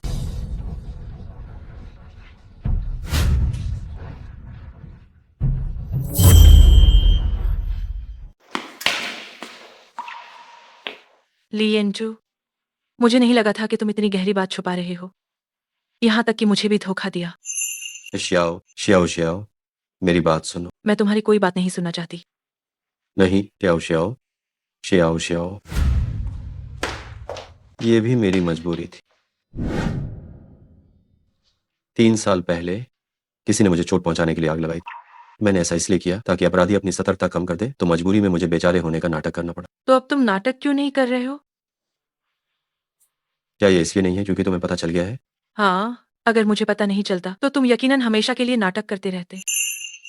ली येंचू, मुझे नहीं लगा था कि तुम इतनी गहरी बात छुपा रहे हो, यहाँ तक कि मुझे भी धोखा दिया। शियाओ शियाओ शियाओ, मेरी बात सुनो। मैं तुम्हारी कोई बात नहीं सुनना चाहती। नहीं, शियाओ शियाओ शियाओ शियाओ, ये भी मेरी मजबूरी थी। 3 साल पहले किसी ने मुझे चोट पहुंचाने के लिए आग लगाई। मैंने ऐसा इसलिए किया ताकि अपराधी अपनी सतर्कता कम कर दे, तो मजबूरी में मुझे बेचारे होने का नाटक करना पड़ा। तो अब तुम नाटक क्यों नहीं कर रहे हो? क्या ये इसलिए नहीं है क्योंकि तुम्हें पता चल गया है? हाँ, अगर मुझे पता नहीं चलता तो तुम यकीनन हमेशा के लिए नाटक करते रहते।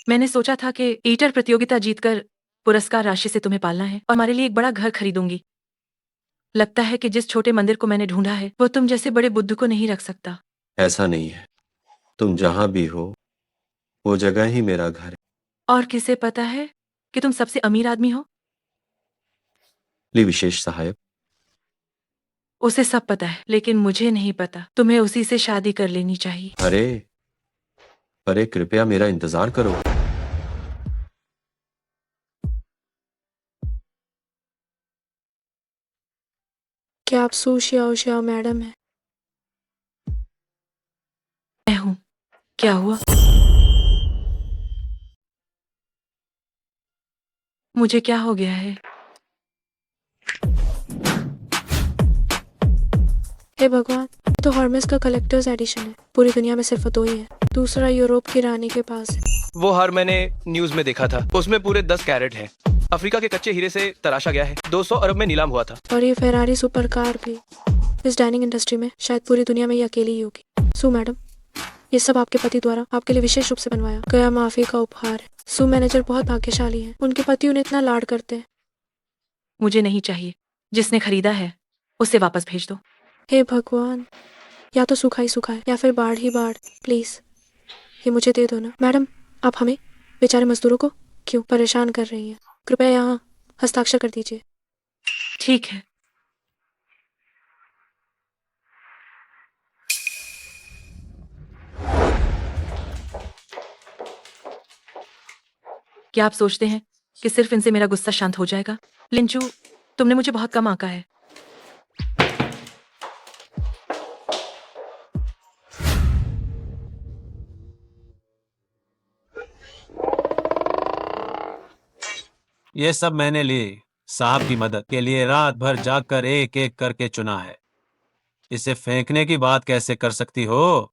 मैंने सोचा था कि ईटर प्रतियोगिता जीतकर पुरस्कार राशि से तुम्हें पालना है और हमारे लिए एक बड़ा घर खरीदूंगी। लगता है कि जिस छोटे मंदिर को मैंने ढूंढा है वो तुम जैसे बड़े बुद्ध को नहीं रख सकता। ऐसा नहीं है, तुम जहां भी हो वो जगह ही मेरा घर है। और किसे पता है कि तुम सबसे अमीर आदमी हो? ली विशेष सहायक। उसे सब पता है, लेकिन मुझे नहीं पता। तुम्हें उसी से शादी कर लेनी चाहिए। अरे कृपया मेरा इंतजार करो। क्या आप सू शियाओ शियाओ मैडम हैं? मैं हूँ। क्या हुआ? मुझे क्या हो गया है? हे भगवान, तो हॉर्मेस का कलेक्टर्स एडिशन है। पूरी दुनिया में सिर्फ 2 ही है। दूसरा यूरोप की रानी के पास है। वो हार मैंने न्यूज में देखा था, उसमें पूरे 10 कैरेट हैं। अफ्रीका के कच्चे हीरे से तराशा गया है। 200 अरब में नीलाम हुआ था। और ये फेरारी सुपर कार भी। इस डाइनिंग इंडस्ट्री में शायद पूरी दुनिया में ये अकेली ही होगी। सू मैडम, ये सब आपके पति द्वारा आपके लिए विशेष रूप से बनवाया गया माफी का उपहार है। सू मैनेजर बहुत भाग्यशाली हैं। उनके पति उन्हें इतना लाड करते हैं। मुझे नहीं चाहिए। जिसने खरीदा है उसे वापस भेज दो। हे भगवान, या तो सूखा ही सूखा है या फिर बाढ़ ही बाढ़। प्लीज ये मुझे दे दो ना। मैडम, आप हमें बेचारे मजदूरों को क्यों परेशान कर रही हैं? कृपया यहाँ हस्ताक्षर कर दीजिए। ठीक है। क्या आप सोचते हैं कि सिर्फ इनसे मेरा गुस्सा शांत हो जाएगा? लिंचू, तुमने मुझे बहुत कम आंका है। ये सब मैंने ली साहब की मदद के लिए रात भर जागकर एक एक करके चुना है। इसे फेंकने की बात कैसे कर सकती हो?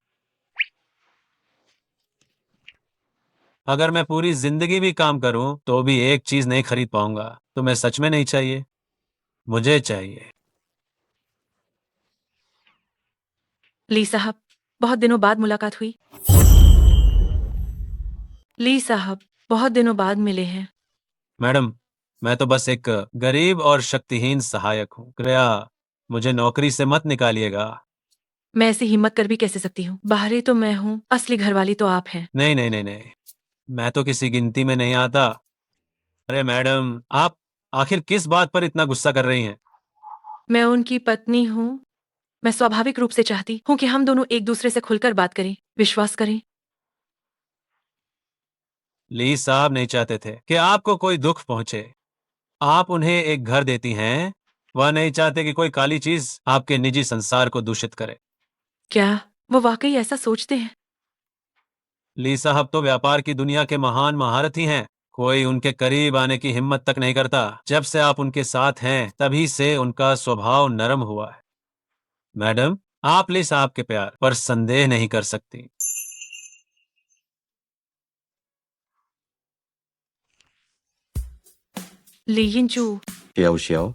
अगर मैं पूरी जिंदगी भी काम करूं तो भी एक चीज नहीं खरीद पाऊंगा। तुम्हें सच में नहीं चाहिए? मुझे चाहिए। ली साहब, बहुत दिनों बाद मुलाकात हुई। ली साहब, बहुत दिनों बाद मिले हैं। मैडम, मैं तो बस एक गरीब और शक्तिहीन सहायक हूँ। कृपया मुझे नौकरी से मत निकालिएगा। मैं ऐसी हिम्मत कर भी कैसे सकती हूँ? बाहरी तो मैं हूँ, असली घरवाली तो आप हैं। नहीं नहीं नहीं नहीं, मैं तो किसी गिनती में नहीं आता। अरे मैडम, आप आखिर किस बात पर इतना गुस्सा कर रही हैं? मैं उनकी पत्नी हूँ। मैं स्वाभाविक रूप से चाहती हूँ कि हम दोनों एक दूसरे से खुलकर बात करें, विश्वास करें। ली साहब नहीं चाहते थे कि आपको कोई दुख पहुंचे। आप उन्हें एक घर देती हैं, वह नहीं चाहते कि कोई काली चीज आपके निजी संसार को दूषित करे। क्या वो वाकई ऐसा सोचते हैं? ली साहब तो व्यापार की दुनिया के महान महारथी हैं। कोई उनके करीब आने की हिम्मत तक नहीं करता। जब से आप उनके साथ हैं तभी से उनका स्वभाव नरम हुआ है। मैडम, आप ली साहब के प्यार पर संदेह नहीं कर सकती। लियिनचू, शियाओ शियाओ,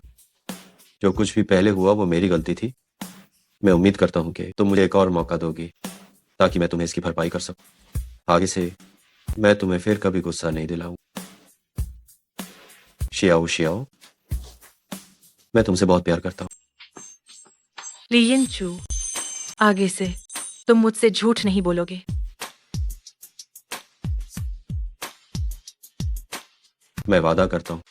जो कुछ भी पहले हुआ वो मेरी गलती थी। मैं उम्मीद करता हूँ कि तुम मुझे एक और मौका दोगी ताकि मैं तुम्हें इसकी भरपाई कर सकूं। आगे से मैं तुम्हें फिर कभी गुस्सा नहीं दिलाऊं। शियाओ शियाओ, मैं तुमसे बहुत प्यार करता हूँ। लियिनचू, आगे से तुम मुझसे झूठ नहीं बोलोगे। मैं वादा करता हूँ।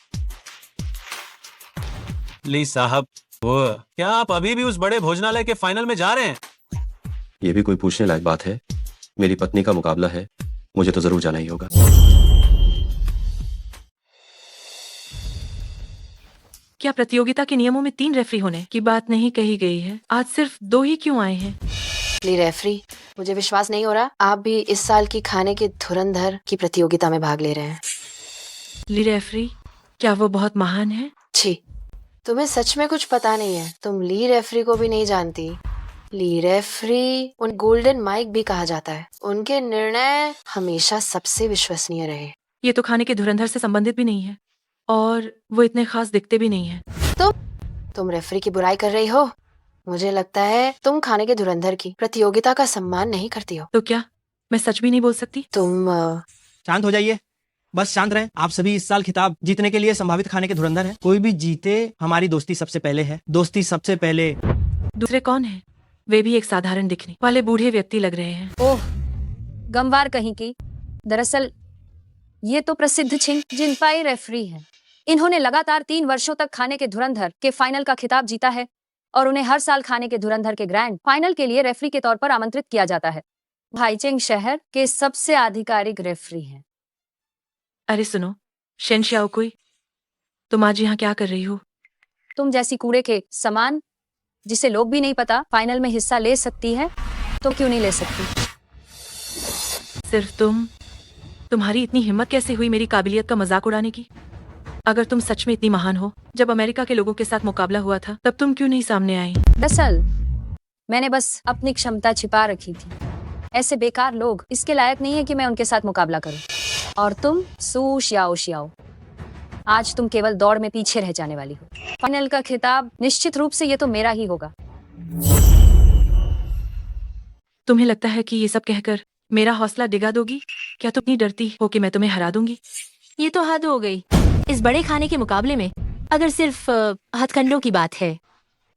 ली साहब, वो क्या आप अभी भी उस बड़े भोजनालय के फाइनल में जा रहे हैं? ये भी कोई पूछने लायक बात है? मेरी पत्नी का मुकाबला है, मुझे तो जरूर जाना ही होगा। क्या प्रतियोगिता के नियमों में 3 रेफरी होने की बात नहीं कही गई है? आज सिर्फ 2 ही क्यों आए हैं? ली रेफरी, मुझे विश्वास नहीं हो रहा आप भी इस साल की खाने के धुरंधर की प्रतियोगिता में भाग ले रहे हैं। ली रेफरी, क्या वो बहुत महान है? छी, तुम्हें सच में कुछ पता नहीं है। तुम ली रेफरी को भी नहीं जानती। ली रेफरी उन गोल्डन माइक भी कहा जाता है। उनके निर्णय हमेशा सबसे विश्वसनीय रहे। ये तो खाने के धुरंधर से संबंधित भी नहीं है और वो इतने खास दिखते भी नहीं है। तुम रेफरी की बुराई कर रही हो। मुझे लगता है तुम खाने के धुरंधर की प्रतियोगिता का सम्मान नहीं करती हो। तो क्या मैं सच भी नहीं बोल सकती? तुम शांत हो जाइए, बस शांत रहें। आप सभी इस साल खिताब जीतने के लिए संभावित खाने के धुरंधर हैं। कोई भी जीते, हमारी दोस्ती सबसे पहले है। दोस्ती सबसे पहले। दूसरे कौन है? वे भी एक साधारण दिखने वाले बूढ़े व्यक्ति लग रहे हैं। ओह, गमवार कहीं की। दरअसल ये तो प्रसिद्ध छिंग जिनपाई रेफरी हैं। इन्होंने लगातार 3 वर्षों तक खाने के धुरंधर के फाइनल का खिताब जीता है और उन्हें हर साल खाने के धुरंधर के ग्रैंड फाइनल के लिए रेफरी के तौर पर आमंत्रित किया जाता है। भाईचेंग शहर के सबसे आधिकारिक रेफरी हैं। अरे सुनो, शेन शाओकुई, तुम आज यहाँ क्या कर रही हो? तुम जैसी कूड़े के समान जिसे लोग भी नहीं पता फाइनल में हिस्सा ले सकती है, तो क्यों नहीं ले सकती? सिर्फ तुम्हारी इतनी हिम्मत कैसे हुई मेरी काबिलियत का मजाक उड़ाने की? अगर तुम सच में इतनी महान हो, जब अमेरिका के लोगों के साथ मुकाबला हुआ था तब तुम क्यों नहीं सामने आई? दरअसल मैंने बस अपनी क्षमता छिपा रखी थी। ऐसे बेकार लोग इसके लायक नहीं है कि मैं उनके साथ मुकाबला करूं। और तुम सू शियाओ शियाओ, आज तुम केवल दौड़ में पीछे रह जाने वाली हो। फाइनल का खिताब निश्चित रूप से ये तो मेरा ही होगा। तुम्हें लगता है कि ये सब कहकर मेरा हौसला डिगा दोगी? क्या तुम इतनी डरती हो कि मैं तुम्हें हरा दूंगी? ये तो हद हो गई। इस बड़े खाने के मुकाबले में अगर सिर्फ हथकंडों की बात है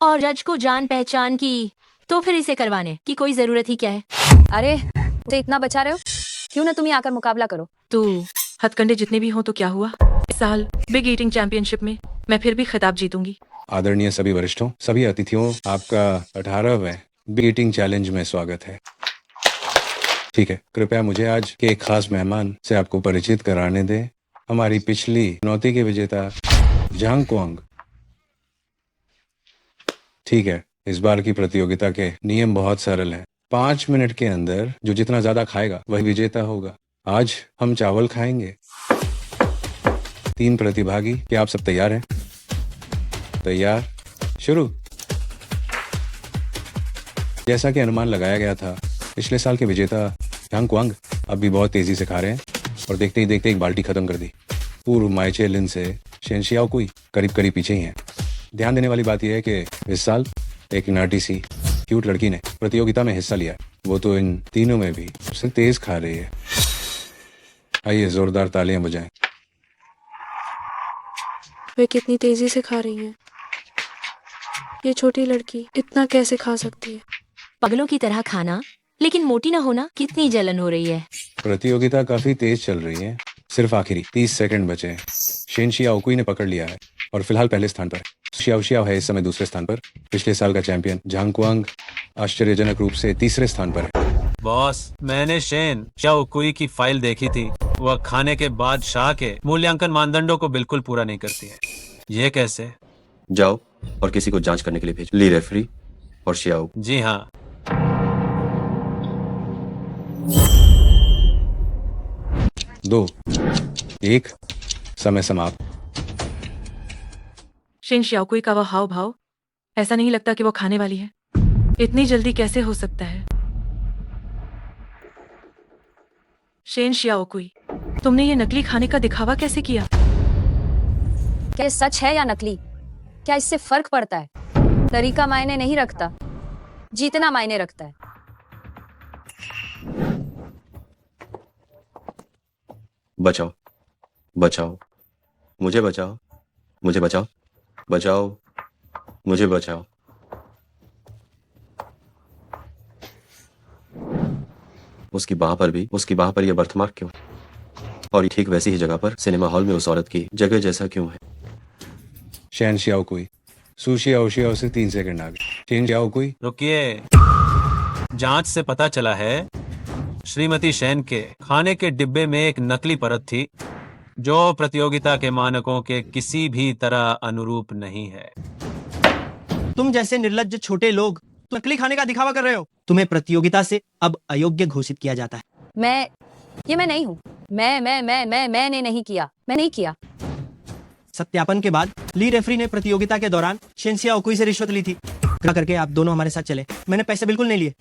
और जज को जान पहचान की, तो फिर इसे करवाने की कोई जरूरत ही क्या है? अरे तो इतना बचा रहे हो, क्यों ना तुम ही आकर मुकाबला करो। तू हथकंडे जितने भी हों तो क्या हुआ? इस साल बिग ईटिंग चैंपियनशिप में मैं फिर भी खिताब जीतूंगी। आदरणीय सभी वरिष्ठों, सभी अतिथियों, आपका 18वें बिग ईटिंग चैलेंज में स्वागत है। ठीक है, कृपया मुझे आज के एक खास मेहमान से आपको परिचित कराने दें। हमारी पिछली चुनौती के विजेता झांग कुआंग। ठीक है, इस बार की प्रतियोगिता के नियम बहुत सरल हैं। 5 मिनट के अंदर जो जितना ज्यादा खाएगा वही विजेता होगा। आज हम चावल खाएंगे। 3 प्रतिभागी, क्या आप सब तैयार हैं? तैयार, शुरू। जैसा कि अनुमान लगाया गया था, पिछले साल के विजेता झांग कुआंग अब भी बहुत तेजी से खा रहे हैं और देखते ही देखते एक बाल्टी खत्म कर दी। पूर्व माइचे लिन से शेन शियाओकुई करीब करीब पीछे ही हैं। ध्यान देने वाली बात यह है कि इस साल एक नाटी सी क्यूट लड़की ने प्रतियोगिता में हिस्सा लिया है। वो तो इन तीनों में भी सबसे तेज खा रही है। आइए जोरदार तालियां बजाएं। वे कितनी तेजी से खा रही हैं। ये छोटी लड़की इतना कैसे खा सकती है? पगलों की तरह खाना लेकिन मोटी ना होना, कितनी जलन हो रही है। प्रतियोगिता काफी तेज चल रही है। सिर्फ आखिरी 30 सेकंड बचे हैं। शेन शियाओकुई ने पकड़ लिया है और फिलहाल पहले स्थान पर है। शियाओ शियाओ है इस समय दूसरे स्थान पर। पिछले साल का चैंपियन झांग कुआंग आश्चर्यजनक रूप से तीसरे स्थान पर है। बॉस, मैंने शेन शियाओकुई की फाइल देखी थी। वह खाने के बाद शाह के मूल्यांकन मानदंडों को बिल्कुल पूरा नहीं करती है। ये कैसे? जाओ और किसी को जांच करने के लिए भेजो। ली रेफरी और शियाओ। जी हाँ। दो, एक, समय समाप्त। शेन शियाओकुई का वह हाव भाव, ऐसा नहीं लगता कि वो खाने वाली है। इतनी जल्दी कैसे हो सकता है? शेन शियाओकुई, तुमने ये नकली खाने का दिखावा कैसे किया? क्या ये सच है या नकली? क्या इससे फर्क पड़ता है? तरीका मायने नहीं रखता, जीतना मायने रखता है। बचाओ, बचाओ, मुझे बचाओ, मुझे बचाओ, बचाओ, मुझे बचाओ। उसकी बाह पर यह बर्थमार्क क्यों? और ये ठीक वैसी ही जगह पर सिनेमा हॉल में उस औरत की जगह जैसा क्यों है? शेन शियाओकुई सू शियाओ शियाओ से 3 सेकंड आगे। शेन शियाओकुई, रुकिए। जांच से पता चला है श्रीमती शेन के खाने के डिब्बे में एक नकली परत थी जो प्रतियोगिता के मानकों के किसी भी तरह अनुरूप नहीं है। तुम जैसे निर्लज्ज छोटे लोग तो नकली खाने का दिखावा कर रहे हो। तुम्हें प्रतियोगिता से अब अयोग्य घोषित किया जाता है। मैं नहीं हूँ। मैंने नहीं किया। मैं नहीं किया। सत्यापन के बाद ली रेफरी ने प्रतियोगिता के दौरान शेन शियाओकुई से रिश्वत ली थी। कृपा करके आप दोनों हमारे साथ चले। मैंने पैसे बिल्कुल नहीं लिए।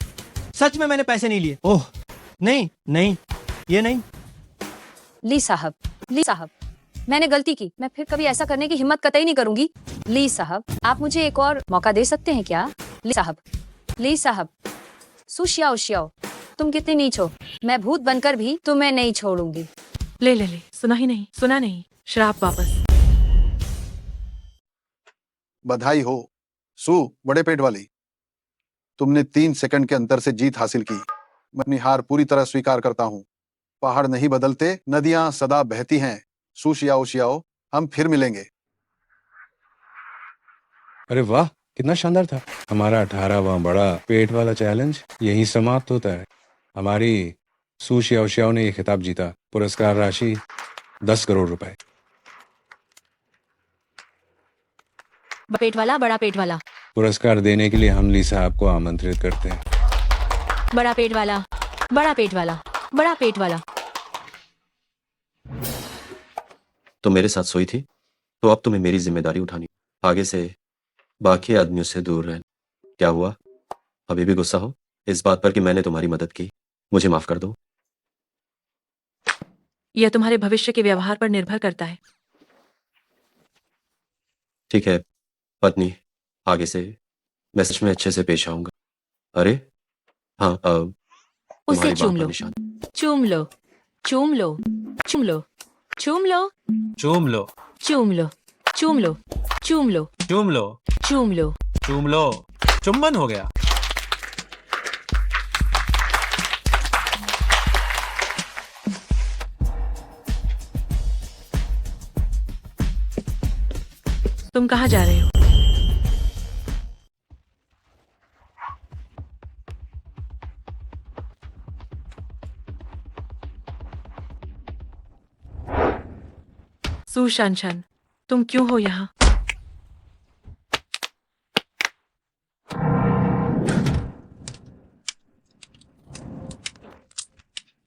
सच में मैंने पैसे नहीं लिए। ओह नहीं नहीं, ये नहीं। ली साहब, मैंने गलती की। मैं फिर कभी ऐसा करने की हिम्मत कतई नहीं करूंगी। ली साहब, आप मुझे एक और मौका दे सकते हैं क्या? ली साहब, सू शियाओ शियाओ, तुम कितनी नीच हो। मैं भूत बनकर भी तुम्हें नहीं छोड़ूंगी। ले, सुना नहीं। श्राप वापस। बधाई हो सू बड़े पेट वाली। तुमने 3 सेकंड के अंतर से जीत हासिल की। मैं अपनी हार पूरी तरह स्वीकार करता हूँ। पहाड़ नहीं बदलते, नदियां सदा बहती हैं। सू शियाओ शियाओ, हम फिर मिलेंगे। अरे वाह, कितना शानदार था। हमारा 18वां बड़ा पेट वाला चैलेंज यहीं समाप्त होता है। हमारी सू शियाओ शियाओ ने यह खिताब जीता। पुरस्कार राशि 10 करोड़ रुपए। बड़ा पेट वाला। पुरस्कार देने के लिए हम ली साहब को आमंत्रित करते हैं। बड़ा पेट वाला। तो मेरे साथ सोई थी, तो अब तुम्हें मेरी जिम्मेदारी उठानी। आगे से बाकी आदमियों से दूर रहना। क्या हुआ? अभी भी गुस्सा हो इस बात पर कि मैंने तुम्हारी मदद की? मुझे माफ कर दो। यह तुम्हारे भविष्य के व्यवहार पर निर्भर करता है। ठीक है पत्नी, आगे से मैं सच में अच्छे से पेश आऊंगा। अरे हाँ, उसे तुम्हारी बात पर निशान। चूम लो। चुम्बन हो गया। तुम कहाँ जा रहे हो? सू शानशान, तुम क्यों हो यहाँ?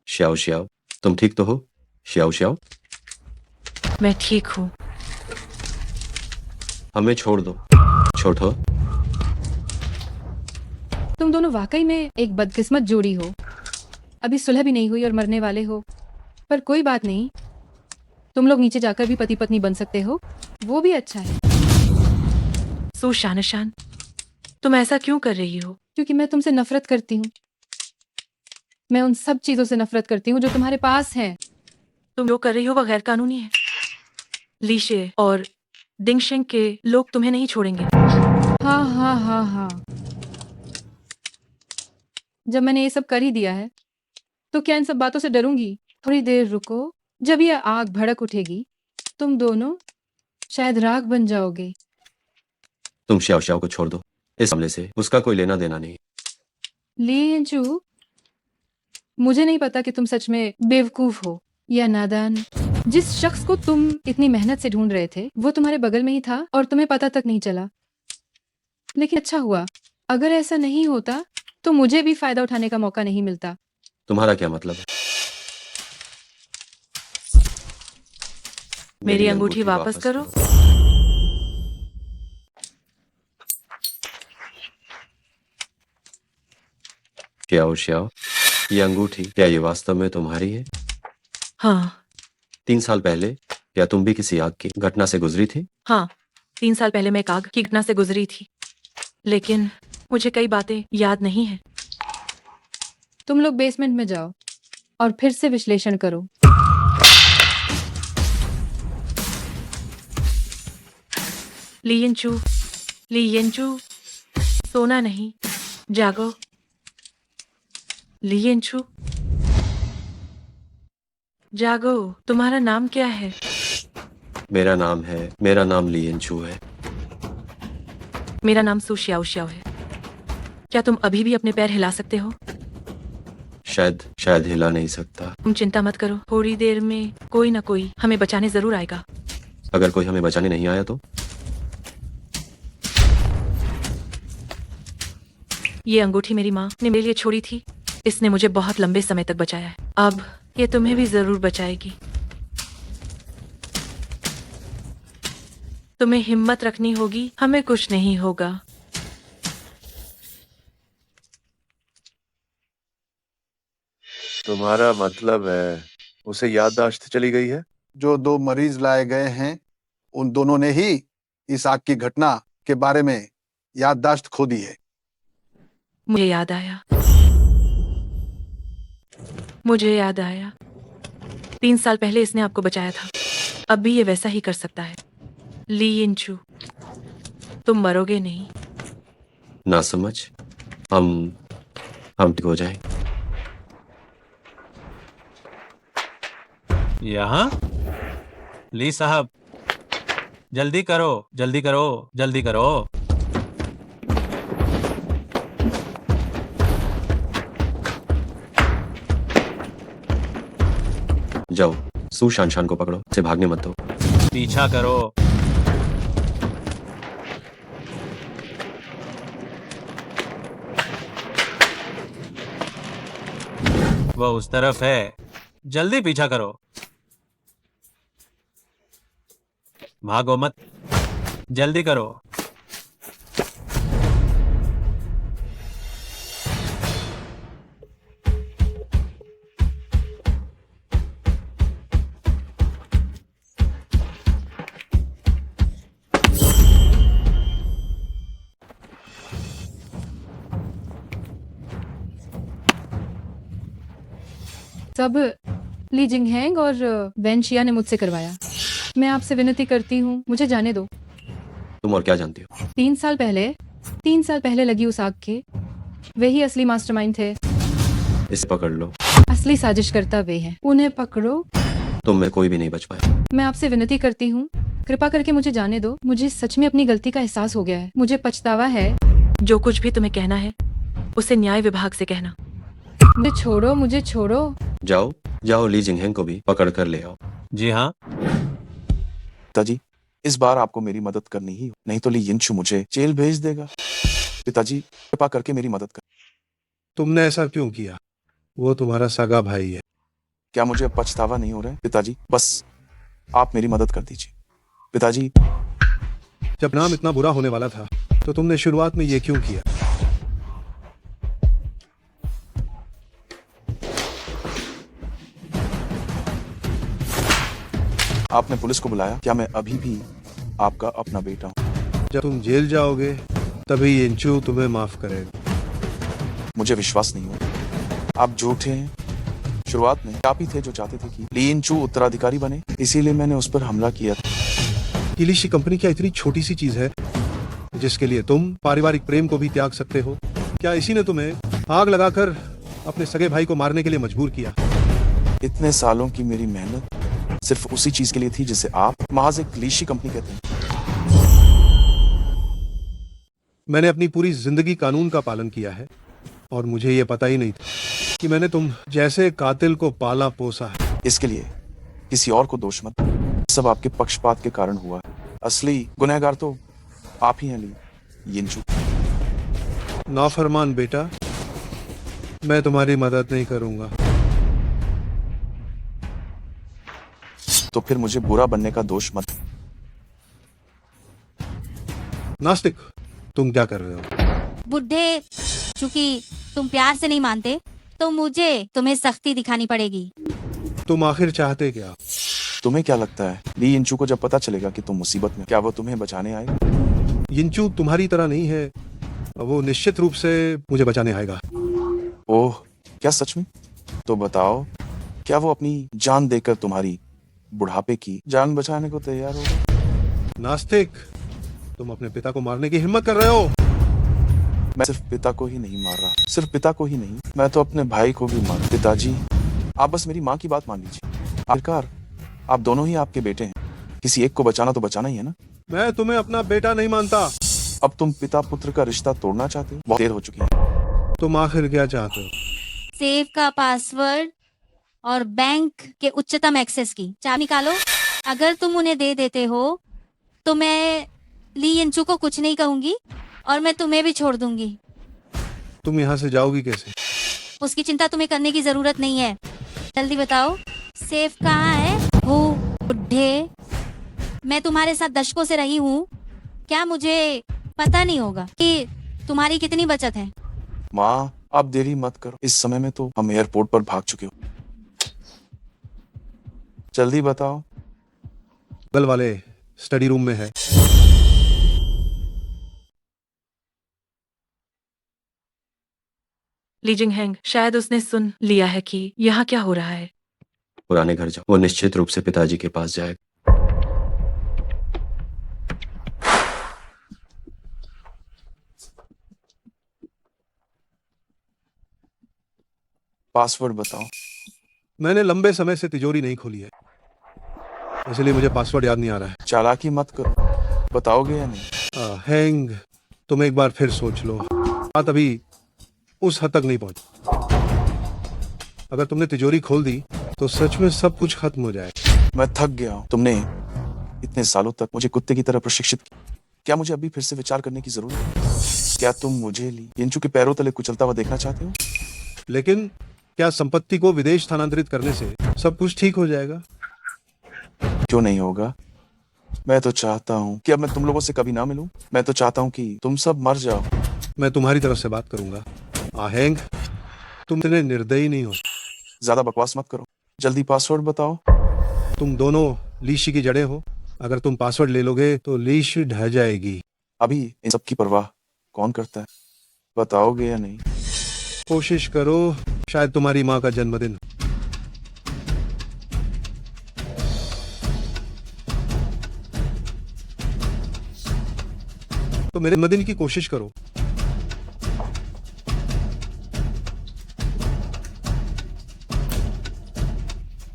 श्याओ श्याओ, तुम ठीक तो हो? श्याओ श्याओ, मैं ठीक हूँ। हमें छोड़ दो छोटो। तुम दोनों वाकई में एक बदकिस्मत जोड़ी हो। अभी सुलह भी नहीं हुई और मरने वाले हो। पर कोई बात नहीं, तुम लोग नीचे जाकर भी पति पत्नी बन सकते हो, वो भी अच्छा है। सू शानशान, तुम ऐसा क्यों कर रही हो? क्योंकि मैं तुमसे नफरत करती हूँ। मैं उन सब चीजों से नफरत करती हूँ जो तुम्हारे पास हैं। तुम जो कर रही हो वह गैर कानूनी है। लीशे और डिंगशेंग के लोग तुम्हें नहीं छोड़ेंगे। हाँ हाँ हाँ हाँ, जब मैंने ये सब कर ही दिया है तो क्या इन सब बातों से डरूंगी? थोड़ी देर रुको, जब ये आग भड़क उठेगी तुम दोनों शायद राख बन जाओगे। तुम श्याओ श्याओ को छोड़ दो, इस मामले से उसका कोई लेना देना नहीं। लींचू, मुझे नहीं पता कि तुम सच में बेवकूफ हो या नादान। जिस शख्स को तुम इतनी मेहनत से ढूंढ रहे थे वो तुम्हारे बगल में ही था और तुम्हें पता तक नहीं चला। लेकिन अच्छा हुआ, अगर ऐसा नहीं होता तो मुझे भी फायदा उठाने का मौका नहीं मिलता। तुम्हारा क्या मतलब है? मेरी अंगूठी वापस करो। श्याओ श्याओ, ये अंगूठी क्या ये वास्तव में तुम्हारी है? हाँ 3 साल पहले क्या तुम भी किसी आग की घटना से गुजरी थी? हाँ, 3 साल पहले मैं एक आग की घटना से गुजरी थी, लेकिन मुझे कई बातें याद नहीं है। तुम लोग बेसमेंट में जाओ और फिर से विश्लेषण करो। लीयेंचू, लीयेंचू, सोना नहीं, जागो। लीयेंचू, जागो। तुम्हारा नाम क्या है? मेरा नाम लियेंचू है। मेरा नाम सू श्याओ श्याओ है। क्या तुम अभी भी अपने पैर हिला सकते हो? शायद हिला नहीं सकता। तुम चिंता मत करो, थोड़ी देर में कोई ना कोई हमें बचाने जरूर आएगा। अगर कोई हमें बचाने नहीं आया तो? ये अंगूठी मेरी माँ ने मेरे लिए छोड़ी थी। इसने मुझे बहुत लंबे समय तक बचाया है। अब ये तुम्हें भी जरूर बचाएगी। तुम्हें हिम्मत रखनी होगी, हमें कुछ नहीं होगा। तुम्हारा मतलब है उसे याददाश्त चली गई है? जो 2 मरीज लाए गए हैं उन दोनों ने ही इस आग की घटना के बारे में याददाश्त खो दी है। मुझे याद आया 3 साल पहले इसने आपको बचाया था। अब भी ये वैसा ही कर सकता है। लीयेंचू, तुम मरोगे नहीं। ना समझ, हम ठीक हो जाएं। यहाँ ली साहब, जल्दी करो जल्दी करो जल्दी करो। जाओ, सू शानशान को पकड़ो, से भागने मत दो। पीछा करो। वह उस तरफ है, जल्दी पीछा करो। भागो मत, जल्दी करो। सब ली जिंगहेंग और वेन शिया ने मुझसे करवाया। मैं आपसे विनती करती हूँ, मुझे जाने दो। तुम और क्या जानती हो? 3 साल पहले लगी उस आग के वे ही असली मास्टरमाइंड थे। इसे पकड़ लो। असली साजिशकर्ता वे हैं, उन्हें पकड़ो। तुम में कोई भी नहीं बच पाया। मैं आपसे विनती करती हूँ, कृपा करके मुझे जाने दो। मुझे सच में अपनी गलती का एहसास हो गया है। मुझे पछतावा है। जो कुछ भी तुम्हें कहना है उसे न्याय विभाग से कहना। मुझे छोड़ो। जाओ ली जिंगहेंग को भी पकड़ कर ले आओ। जी हाँ, पिताजी, इस बार आपको मेरी मदद करनी ही हो, नहीं तो ली यिनचू मुझे जेल भेज देगा। पिताजी, कृपा करके मेरी मदद कर। तुमने ऐसा क्यों किया? वो तुम्हारा सगा भाई है। क्या मुझे अब पछतावा नहीं हो रहा है? पिताजी, बस आप मेरी मदद कर दीजिए। पिताजी, जब नाम इतना बुरा होने वाला था तो तुमने शुरुआत में ये क्यों किया? आपने पुलिस को बुलाया? क्या मैं अभी भी आपका अपना बेटा हूँ? जब तुम जेल जाओगे तभी यिनचू तुम्हें माफ करेगा। मुझे विश्वास नहीं हो, आप झूठे हैं। शुरुआत में आप ही थे जो चाहते थे कि ली यिनचू उत्तराधिकारी बने, इसीलिए मैंने उस पर हमला किया था। लीशी कंपनी क्या इतनी छोटी सी चीज है जिसके लिए तुम पारिवारिक प्रेम को भी त्याग सकते हो? क्या इसी ने तुम्हें आग लगाकर अपने सगे भाई को मारने के लिए मजबूर किया? इतने सालों की मेरी मेहनत सिर्फ उसी चीज के लिए थी जिसे आप महज एक लीशी कंपनी कहते हैं। मैंने अपनी पूरी जिंदगी कानून का पालन किया है और मुझे ये पता ही नहीं था कि मैंने तुम जैसे कातिल को पाला पोसा है। इसके लिए किसी और को दोष मत, सब आपके पक्षपात के कारण हुआ है। असली गुनहगार तो आप ही हैं ली यिनचू। नाफरमान बेटा, मैं तुम्हारी मदद नहीं करूंगा। तो फिर मुझे बुरा बनने का दोष मत। नास्तिक, तुम क्या कर रहे हो? बुढ़े, चूंकि तुम प्यार से नहीं मानते तो मुझे तुम्हें सख्ती दिखानी पड़ेगी। तुम आखिर चाहते क्या? तुम्हें क्या लगता है ली यिनचू को जब पता चलेगा कि तुम मुसीबत में, क्या वो तुम्हें बचाने आएगा? यिनचू तुम्हारी तरह नहीं है, वो निश्चित रूप से मुझे बचाने आएगा। ओह, क्या सच में? तो बताओ, क्या वो अपनी जान देकर तुम्हारी बुढ़ापे की जान बचाने को तैयार होगा? नास्तिक, तुम अपने पिता को मारने की हिम्मत कर रहे हो। मैं सिर्फ पिता को ही नहीं मार रहा, सिर्फ पिता को ही नहीं, मैं तो अपने भाई को भी मार। पिताजी, आप बस मेरी माँ की बात मान लीजिए। आखिरकार आप दोनों ही आपके बेटे हैं, किसी एक को बचाना तो बचाना ही है ना। मैं तुम्हें अपना बेटा नहीं मानता। अब तुम पिता पुत्र का रिश्ता तोड़ना चाहते हो? बहुत देर हो चुकी है। तुम आखिर क्या चाहते हो? सेफ का पासवर्ड और बैंक के उच्चतम एक्सेस की चाबी निकालो। अगर तुम उन्हें दे देते हो तो मैं ली यिनचू को कुछ नहीं कहूंगी और मैं तुम्हें भी छोड़ दूंगी। तुम यहाँ से जाओगी कैसे? उसकी चिंता तुम्हें करने की जरूरत नहीं है। जल्दी बताओ, सेफ कहाँ है? हो बुढ़े, मैं तुम्हारे साथ दशकों से रही हूँ, क्या मुझे पता नहीं होगा कि तुम्हारी कितनी बचत है? माँ, आप देरी मत करो, इस समय में तो हम एयरपोर्ट पर भाग चुके हो। जल्दी बताओ। बगल वाले स्टडी रूम में है। ली जिंगहेंग, शायद उसने सुन लिया है कि यहाँ क्या हो रहा है। पुराने घर जाओ, वो निश्चित रूप से पिताजी के पास जाएगा। पासवर्ड बताओ। मैंने लंबे समय से तिजोरी नहीं खोली है, इसलिए मुझे पासवर्ड याद नहीं आ रहा है। चालाकी मत करो, बताओगे या नहीं? हैंग, तुम एक बार फिर सोच लो, बात अभी उस हद तक नहीं पहुंची। अगर तुमने तिजोरी खोल दी तो सच में सब कुछ खत्म हो जाए। मैं थक गया हूँ। तुमने इतने सालों तक मुझे कुत्ते की तरह प्रशिक्षित किया, क्या मुझे अभी फिर से विचार करने की जरूरत है? क्या तुम मुझे ली यिनचू के पैरों तले कुचलता हुआ देखना चाहते हो? लेकिन क्या संपत्ति को विदेश स्थानांतरित करने से सब कुछ ठीक हो जाएगा? क्यों नहीं होगा? मैं तो चाहता हूँ कि अब मैं तुम लोगों से कभी ना मिलूं। मैं तो चाहता हूँ कि तुम सब मर जाओ। मैं तुम्हारी तरफ से बात करूंगा। आहेंग, तुम इतने निर्दयी नहीं हो। ज्यादा बकवास मत करो, जल्दी पासवर्ड बताओ। तुम दोनों लीशी की जड़ें हो, अगर तुम पासवर्ड ले लोगे तो लीश ढह जाएगी। अभी इन सब की परवाह कौन करता है? बताओगे या नहीं? कोशिश करो, शायद तुम्हारी माँ का जन्मदिन। तो मेरे जन्मदिन की कोशिश करो।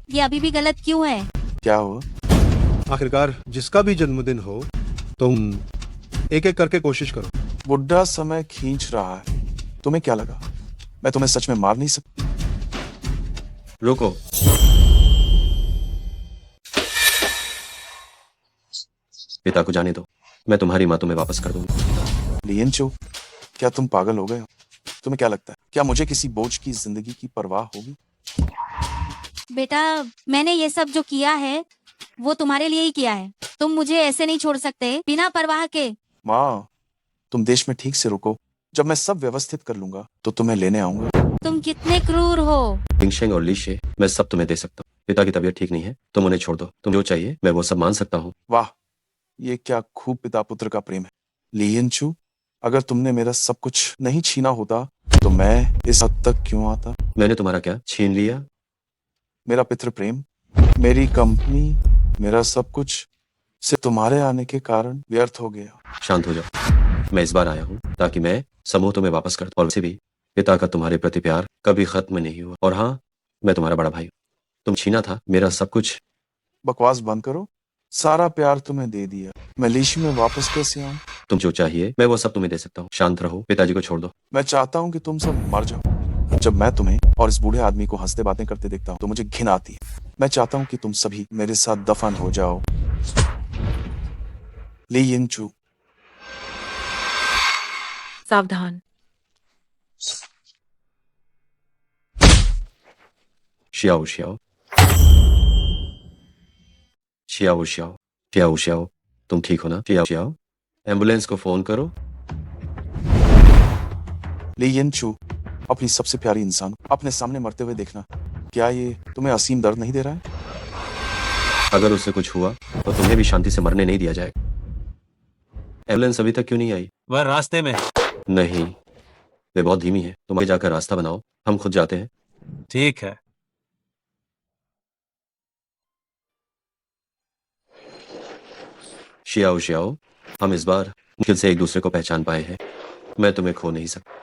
ये अभी भी गलत क्यों है? क्या हुआ? आखिरकार जिसका भी जन्मदिन हो, तुम एक एक करके कोशिश करो। बुढ़ा समय खींच रहा है। तुम्हें क्या लगा मैं तुम्हें सच में मार नहीं सकती? रुको। पिता को जाने दो, मैं तुम्हारी माँ तुम्हें वापस कर दूंगी। लियनचो, क्या तुम पागल हो गए हो? तुम्हें क्या लगता है, क्या मुझे किसी बोझ की जिंदगी की परवाह होगी? बेटा, मैंने ये सब जो किया है वो तुम्हारे लिए ही किया है। तुम मुझे ऐसे नहीं छोड़ सकते बिना परवाह के। माँ, तुम देश में ठीक से रुको, जब मैं सब व्यवस्थित कर लूंगा तो तुम्हें लेने आऊंगा। तुम कितने क्रूर हो। लिंगशेंग और लीशे, मैं सब तुम्हें दे सकता हूँ। पिता की तबीयत ठीक नहीं है, तुम उन्हें छोड़ दो। तुम जो चाहिए मैं वो सब मान सकता हूँ। वाह, ये क्या खूब पिता पुत्र का प्रेम है। लियनचू, अगर तुमने मेरा सब कुछ नहीं छीना होता तो मैं इस हद तक क्यों आता? मैंने तुम्हारा क्या छीन लिया? मेरा पितृ प्रेम, मेरी कंपनी, मेरा सब कुछ सिर्फ तुम्हारे आने के कारण व्यर्थ हो गया। शांत हो जाओ। मैं इस बार आया हूँ ताकि मैं समूह तुम्हें वापस कर दूं। और वैसे भी पिता का तुम्हारे प्रति प्यार कभी खत्म नहीं हुआ। और हाँ, मैं तुम्हारा बड़ा भाई हूँ। तुम छीना था मेरा सब कुछ। बकवास बंद करो, सारा प्यार तुम्हें दे दिया, मैं लीशी में वापस कैसे आऊं? तुम जो चाहिए मैं वो सब तुम्हें दे सकता हूँ। शांत रहो, पिताजी को छोड़ दो। मैं चाहता हूँ कि तुम सब मर जाओ। जब मैं तुम्हें और इस बूढ़े आदमी को हंसते बातें करते देखता हूँ तो मुझे घिन आती है। मैं चाहता हूँ कि तुम सभी मेरे साथ दफन हो जाओ। लियनचू, सावधान। Xiao Xiao Xiao Xiao Xiao Xiao, तुम ठीक हो ना? शियाओ शियाओ, एम्बुलेंस को फोन करो। लियनचू, अपनी सबसे प्यारी इंसान अपने सामने मरते हुए देखना, क्या ये तुम्हें असीम दर्द नहीं दे रहा है? अगर उससे कुछ हुआ तो तुम्हें भी शांति से मरने नहीं दिया जाएगा। एम्बुलेंस अभी तक क्यों नहीं आई? वह रास्ते में। नहीं, वे बहुत धीमी है। तुम आगे जाकर रास्ता बनाओ, हम खुद जाते हैं। ठीक है। शियाओ शियाओ, हम इस बार मुश्किल से एक दूसरे को पहचान पाए हैं। मैं तुम्हें खो नहीं सकता।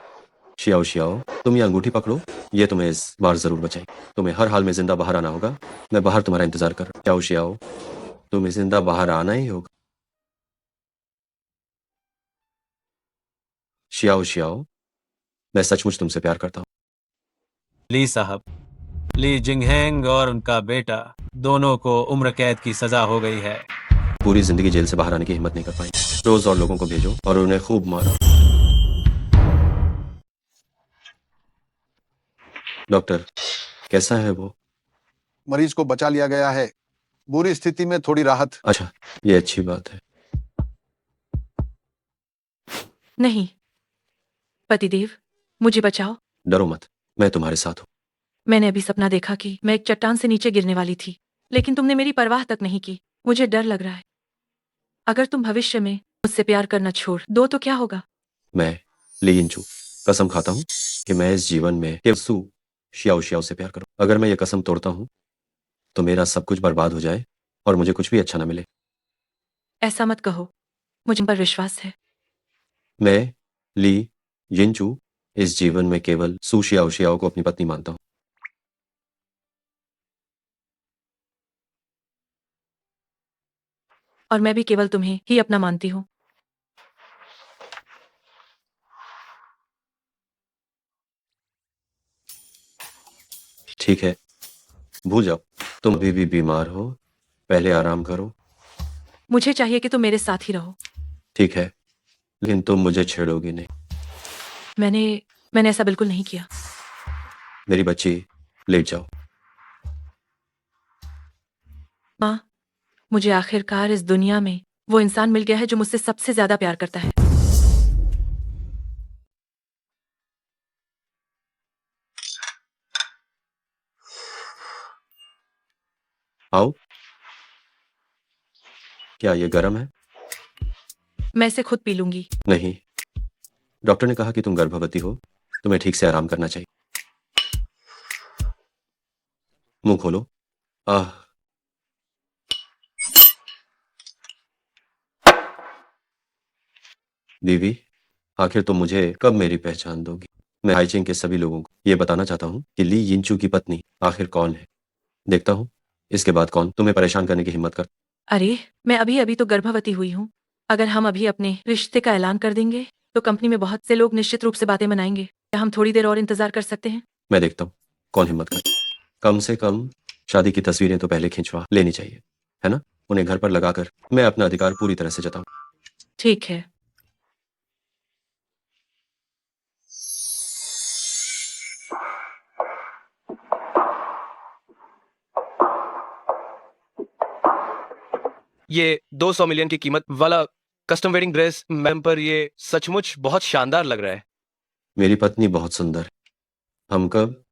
शियाओ शियाओ, तुम ये अंगूठी पकड़ो, ये तुम्हें इस बार जरूर बचाएगी। तुम्हें हर हाल में जिंदा बाहर आना होगा। मैं बाहर तुम्हारा इंतजार कर रहा हूँ। शियाओ शियाओ, तुम्हें जिंदा बाहर आना ही होगा। शियाओ शियाओ, मैं सचमुच तुमसे प्यार करता हूँ। ली साहब, ली जिंगहेंग और उनका बेटा दोनों को उम्र कैद की सजा हो गई है। पूरी जिंदगी जेल से बाहर आने की हिम्मत नहीं कर पाई। रोज और लोगों को भेजो और उन्हें खूब मारो। डॉक्टर, कैसा है वो? मरीज को बचा लिया गया है, बुरी स्थिति में थोड़ी राहत। अच्छा, ये अच्छी बात है। नहीं, पतिदेव, मुझे बचाओ। डरो मत, मैं तुम्हारे साथ हूँ। मैंने अभी सपना देखा कि मैं एक चट्टान से नीचे गिरने वाली थी, लेकिन तुमने मेरी परवाह तक नहीं की। मुझे डर लग रहा है। अगर तुम भविष्य में मुझसे प्यार करना छोड़ दो तो क्या होगा? मैं लियनचू कसम खाता हूँ कि मैं इस जीवन में केवल सू शियाओ शियाओ से प्यार करूँ। अगर मैं ये कसम तोड़ता हूँ तो मेरा सब कुछ बर्बाद हो जाए और मुझे कुछ भी अच्छा ना मिले। ऐसा मत कहो, मुझ पर विश्वास है। मैं ली यिनचू इस जीवन में केवल सू शियाओ शियाओ को अपनी पत्नी मानता हूँ। और मैं भी केवल तुम्हें ही अपना मानती हूँ। ठीक है, भूल जाओ, तुम अभी भी बीमार हो। पहले आराम करो। मुझे चाहिए कि तुम मेरे साथ ही रहो। ठीक है, लेकिन तुम मुझे छेड़ोगी नहीं। मैंने ऐसा बिल्कुल नहीं किया। मेरी बच्ची, लेट जाओ। माँ, मुझे आखिरकार इस दुनिया में वो इंसान मिल गया है जो मुझसे सबसे ज्यादा प्यार करता है। आओ। क्या ये गर्म है? मैं इसे खुद पी लूंगी। नहीं, डॉक्टर ने कहा कि तुम गर्भवती हो, तुम्हें ठीक से आराम करना चाहिए। मुंह खोलो। आह, दीवी, आखिर तुम मुझे कब मेरी पहचान दोगी? मैं हाइचिंग के सभी लोगों को ये बताना चाहता हूँ कि ली यिनचू की पत्नी आखिर कौन है। देखता हूँ इसके बाद कौन तुम्हें परेशान करने की हिम्मत कर। अरे, मैं अभी अभी तो गर्भवती हुई हूँ। अगर हम अभी अपने रिश्ते का ऐलान कर देंगे तो कंपनी में बहुत से लोग निश्चित रूप से बातें बनाएंगे। क्या हम थोड़ी देर और इंतजार कर सकते हैं? मैं देखता हूँ कौन हिम्मत कर। कम से कम शादी की तस्वीरें तो पहले खिंचवा लेनी चाहिए, है ना? उन्हें घर पर लगाकर मैं अपना अधिकार पूरी तरह से जताऊं। ठीक है। ये 200 मिलियन की कीमत वाला कस्टम वेडिंग ड्रेस मैम पर ये सचमुच बहुत शानदार लग रहा है। मेरी पत्नी बहुत सुंदर है। हम कब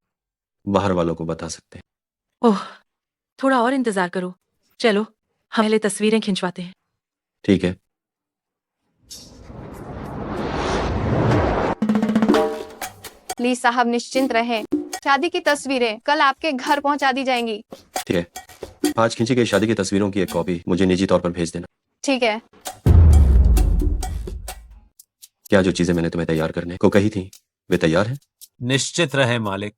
बाहर वालों को बता सकते हैं? ओह, थोड़ा और इंतजार करो। चलो हम पहले तस्वीरें खिंचवाते हैं। ठीक है। ली साहब निश्चिंत रहें, शादी की तस्वीरें कल आपके घर पहुंचा दी जाएंगी। ठीक है, आज खींची गई शादी की तस्वीरों की एक कॉपी मुझे निजी तौर पर भेज देना। ठीक है। क्या जो चीजें मैंने तुम्हें तैयार करने को कही थी वे तैयार हैं? निश्चित रहे मालिक,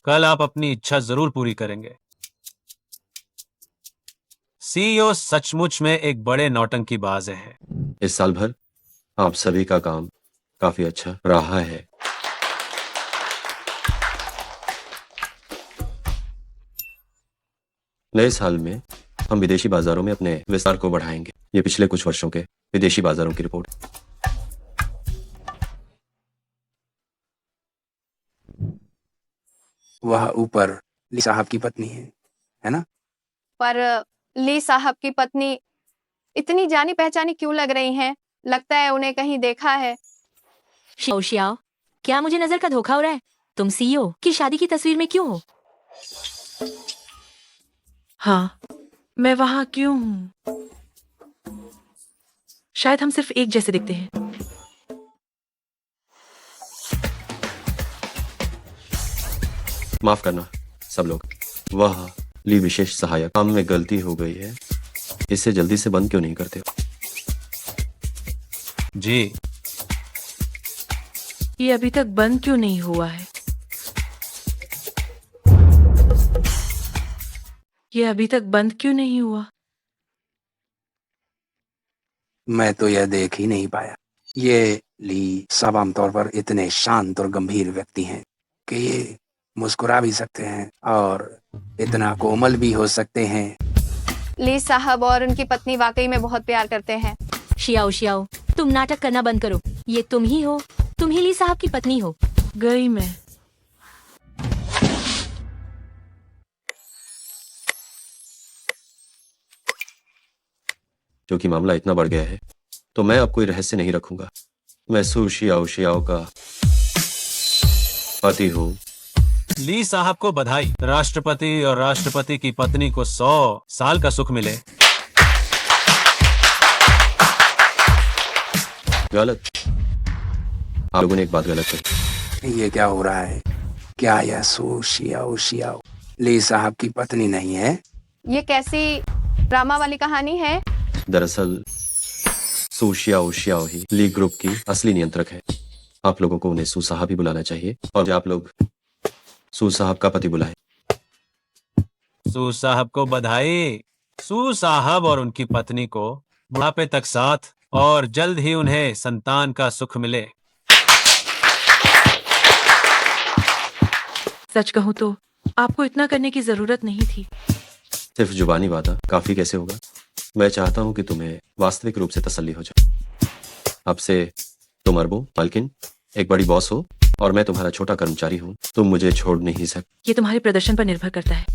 कल आप अपनी इच्छा जरूर पूरी करेंगे। सीईओ सचमुच में एक बड़े नौटंकीबाज है। इस साल भर आप सभी का काम काफी अच्छा रहा है। नए साल में हम विदेशी बाजारों में अपने विस्तार को बढ़ाएंगे। ये पिछले कुछ वर्षों के विदेशी बाजारों की रिपोर्ट। वह ऊपर ली साहब की पत्नी है ना? पर ली साहब की पत्नी इतनी जानी पहचानी क्यों लग रही हैं? लगता है उन्हें कहीं देखा है। शियाओ, क्या मुझे नजर का धोखा हो रहा है? तुम सीईओ की शादी की तस्वीर में क्यों हो? हाँ, मैं वहां क्यों हूं? शायद हम सिर्फ एक जैसे दिखते हैं। माफ करना सब लोग, वह ली विशेष सहायक, काम में गलती हो गई है। इसे जल्दी से बंद क्यों नहीं करते हो? जी, ये अभी तक बंद क्यों नहीं हुआ है? ये अभी तक बंद क्यों नहीं हुआ? मैं तो यह देख ही नहीं पाया। ये ली साहब आमतौर पर इतने शांत और गंभीर व्यक्ति हैं कि ये मुस्कुरा भी सकते हैं और इतना कोमल भी हो सकते हैं। ली साहब और उनकी पत्नी वाकई में बहुत प्यार करते हैं। शियाओ, तुम नाटक करना बंद करो। ये तुम ही हो, तुम ही ली साहब की पत्नी हो। गई मैं। क्योंकि मामला इतना बढ़ गया है तो मैं अब कोई रहस्य नहीं रखूंगा। मैं सू शियाओ का पति हूँ। ली साहब को बधाई। राष्ट्रपति और राष्ट्रपति की पत्नी को 100 साल का सुख मिले। गलत। आप लोगों ने एक बात गलत कही। ये क्या हो रहा है? क्या यह सू शियाओ ली साहब की पत्नी नहीं है? ये कैसी ड्रामा वाली कहानी है? दरअसल सू शियाओ ही ली ग्रुप की असली नियंत्रक है। आप लोगों को उन्हें सू साहब ही बुलाना चाहिए और आप लोग सू साहब का पति बुलाए। सू साहब को बधाई। सू साहब और उनकी पत्नी को बुढ़ापे तक साथ और जल्द ही उन्हें संतान का सुख मिले। सच कहूं तो आपको इतना करने की जरूरत नहीं थी। सिर्फ जुबानी वादा काफी कैसे होगा? मैं चाहता हूं कि तुम्हें वास्तविक रूप से तसल्ली हो जाए। अब से तुम अरबों मालकिन एक बड़ी बॉस हो और मैं तुम्हारा छोटा कर्मचारी हूं। तुम मुझे छोड़ नहीं सकते। ये तुम्हारे प्रदर्शन पर निर्भर करता है।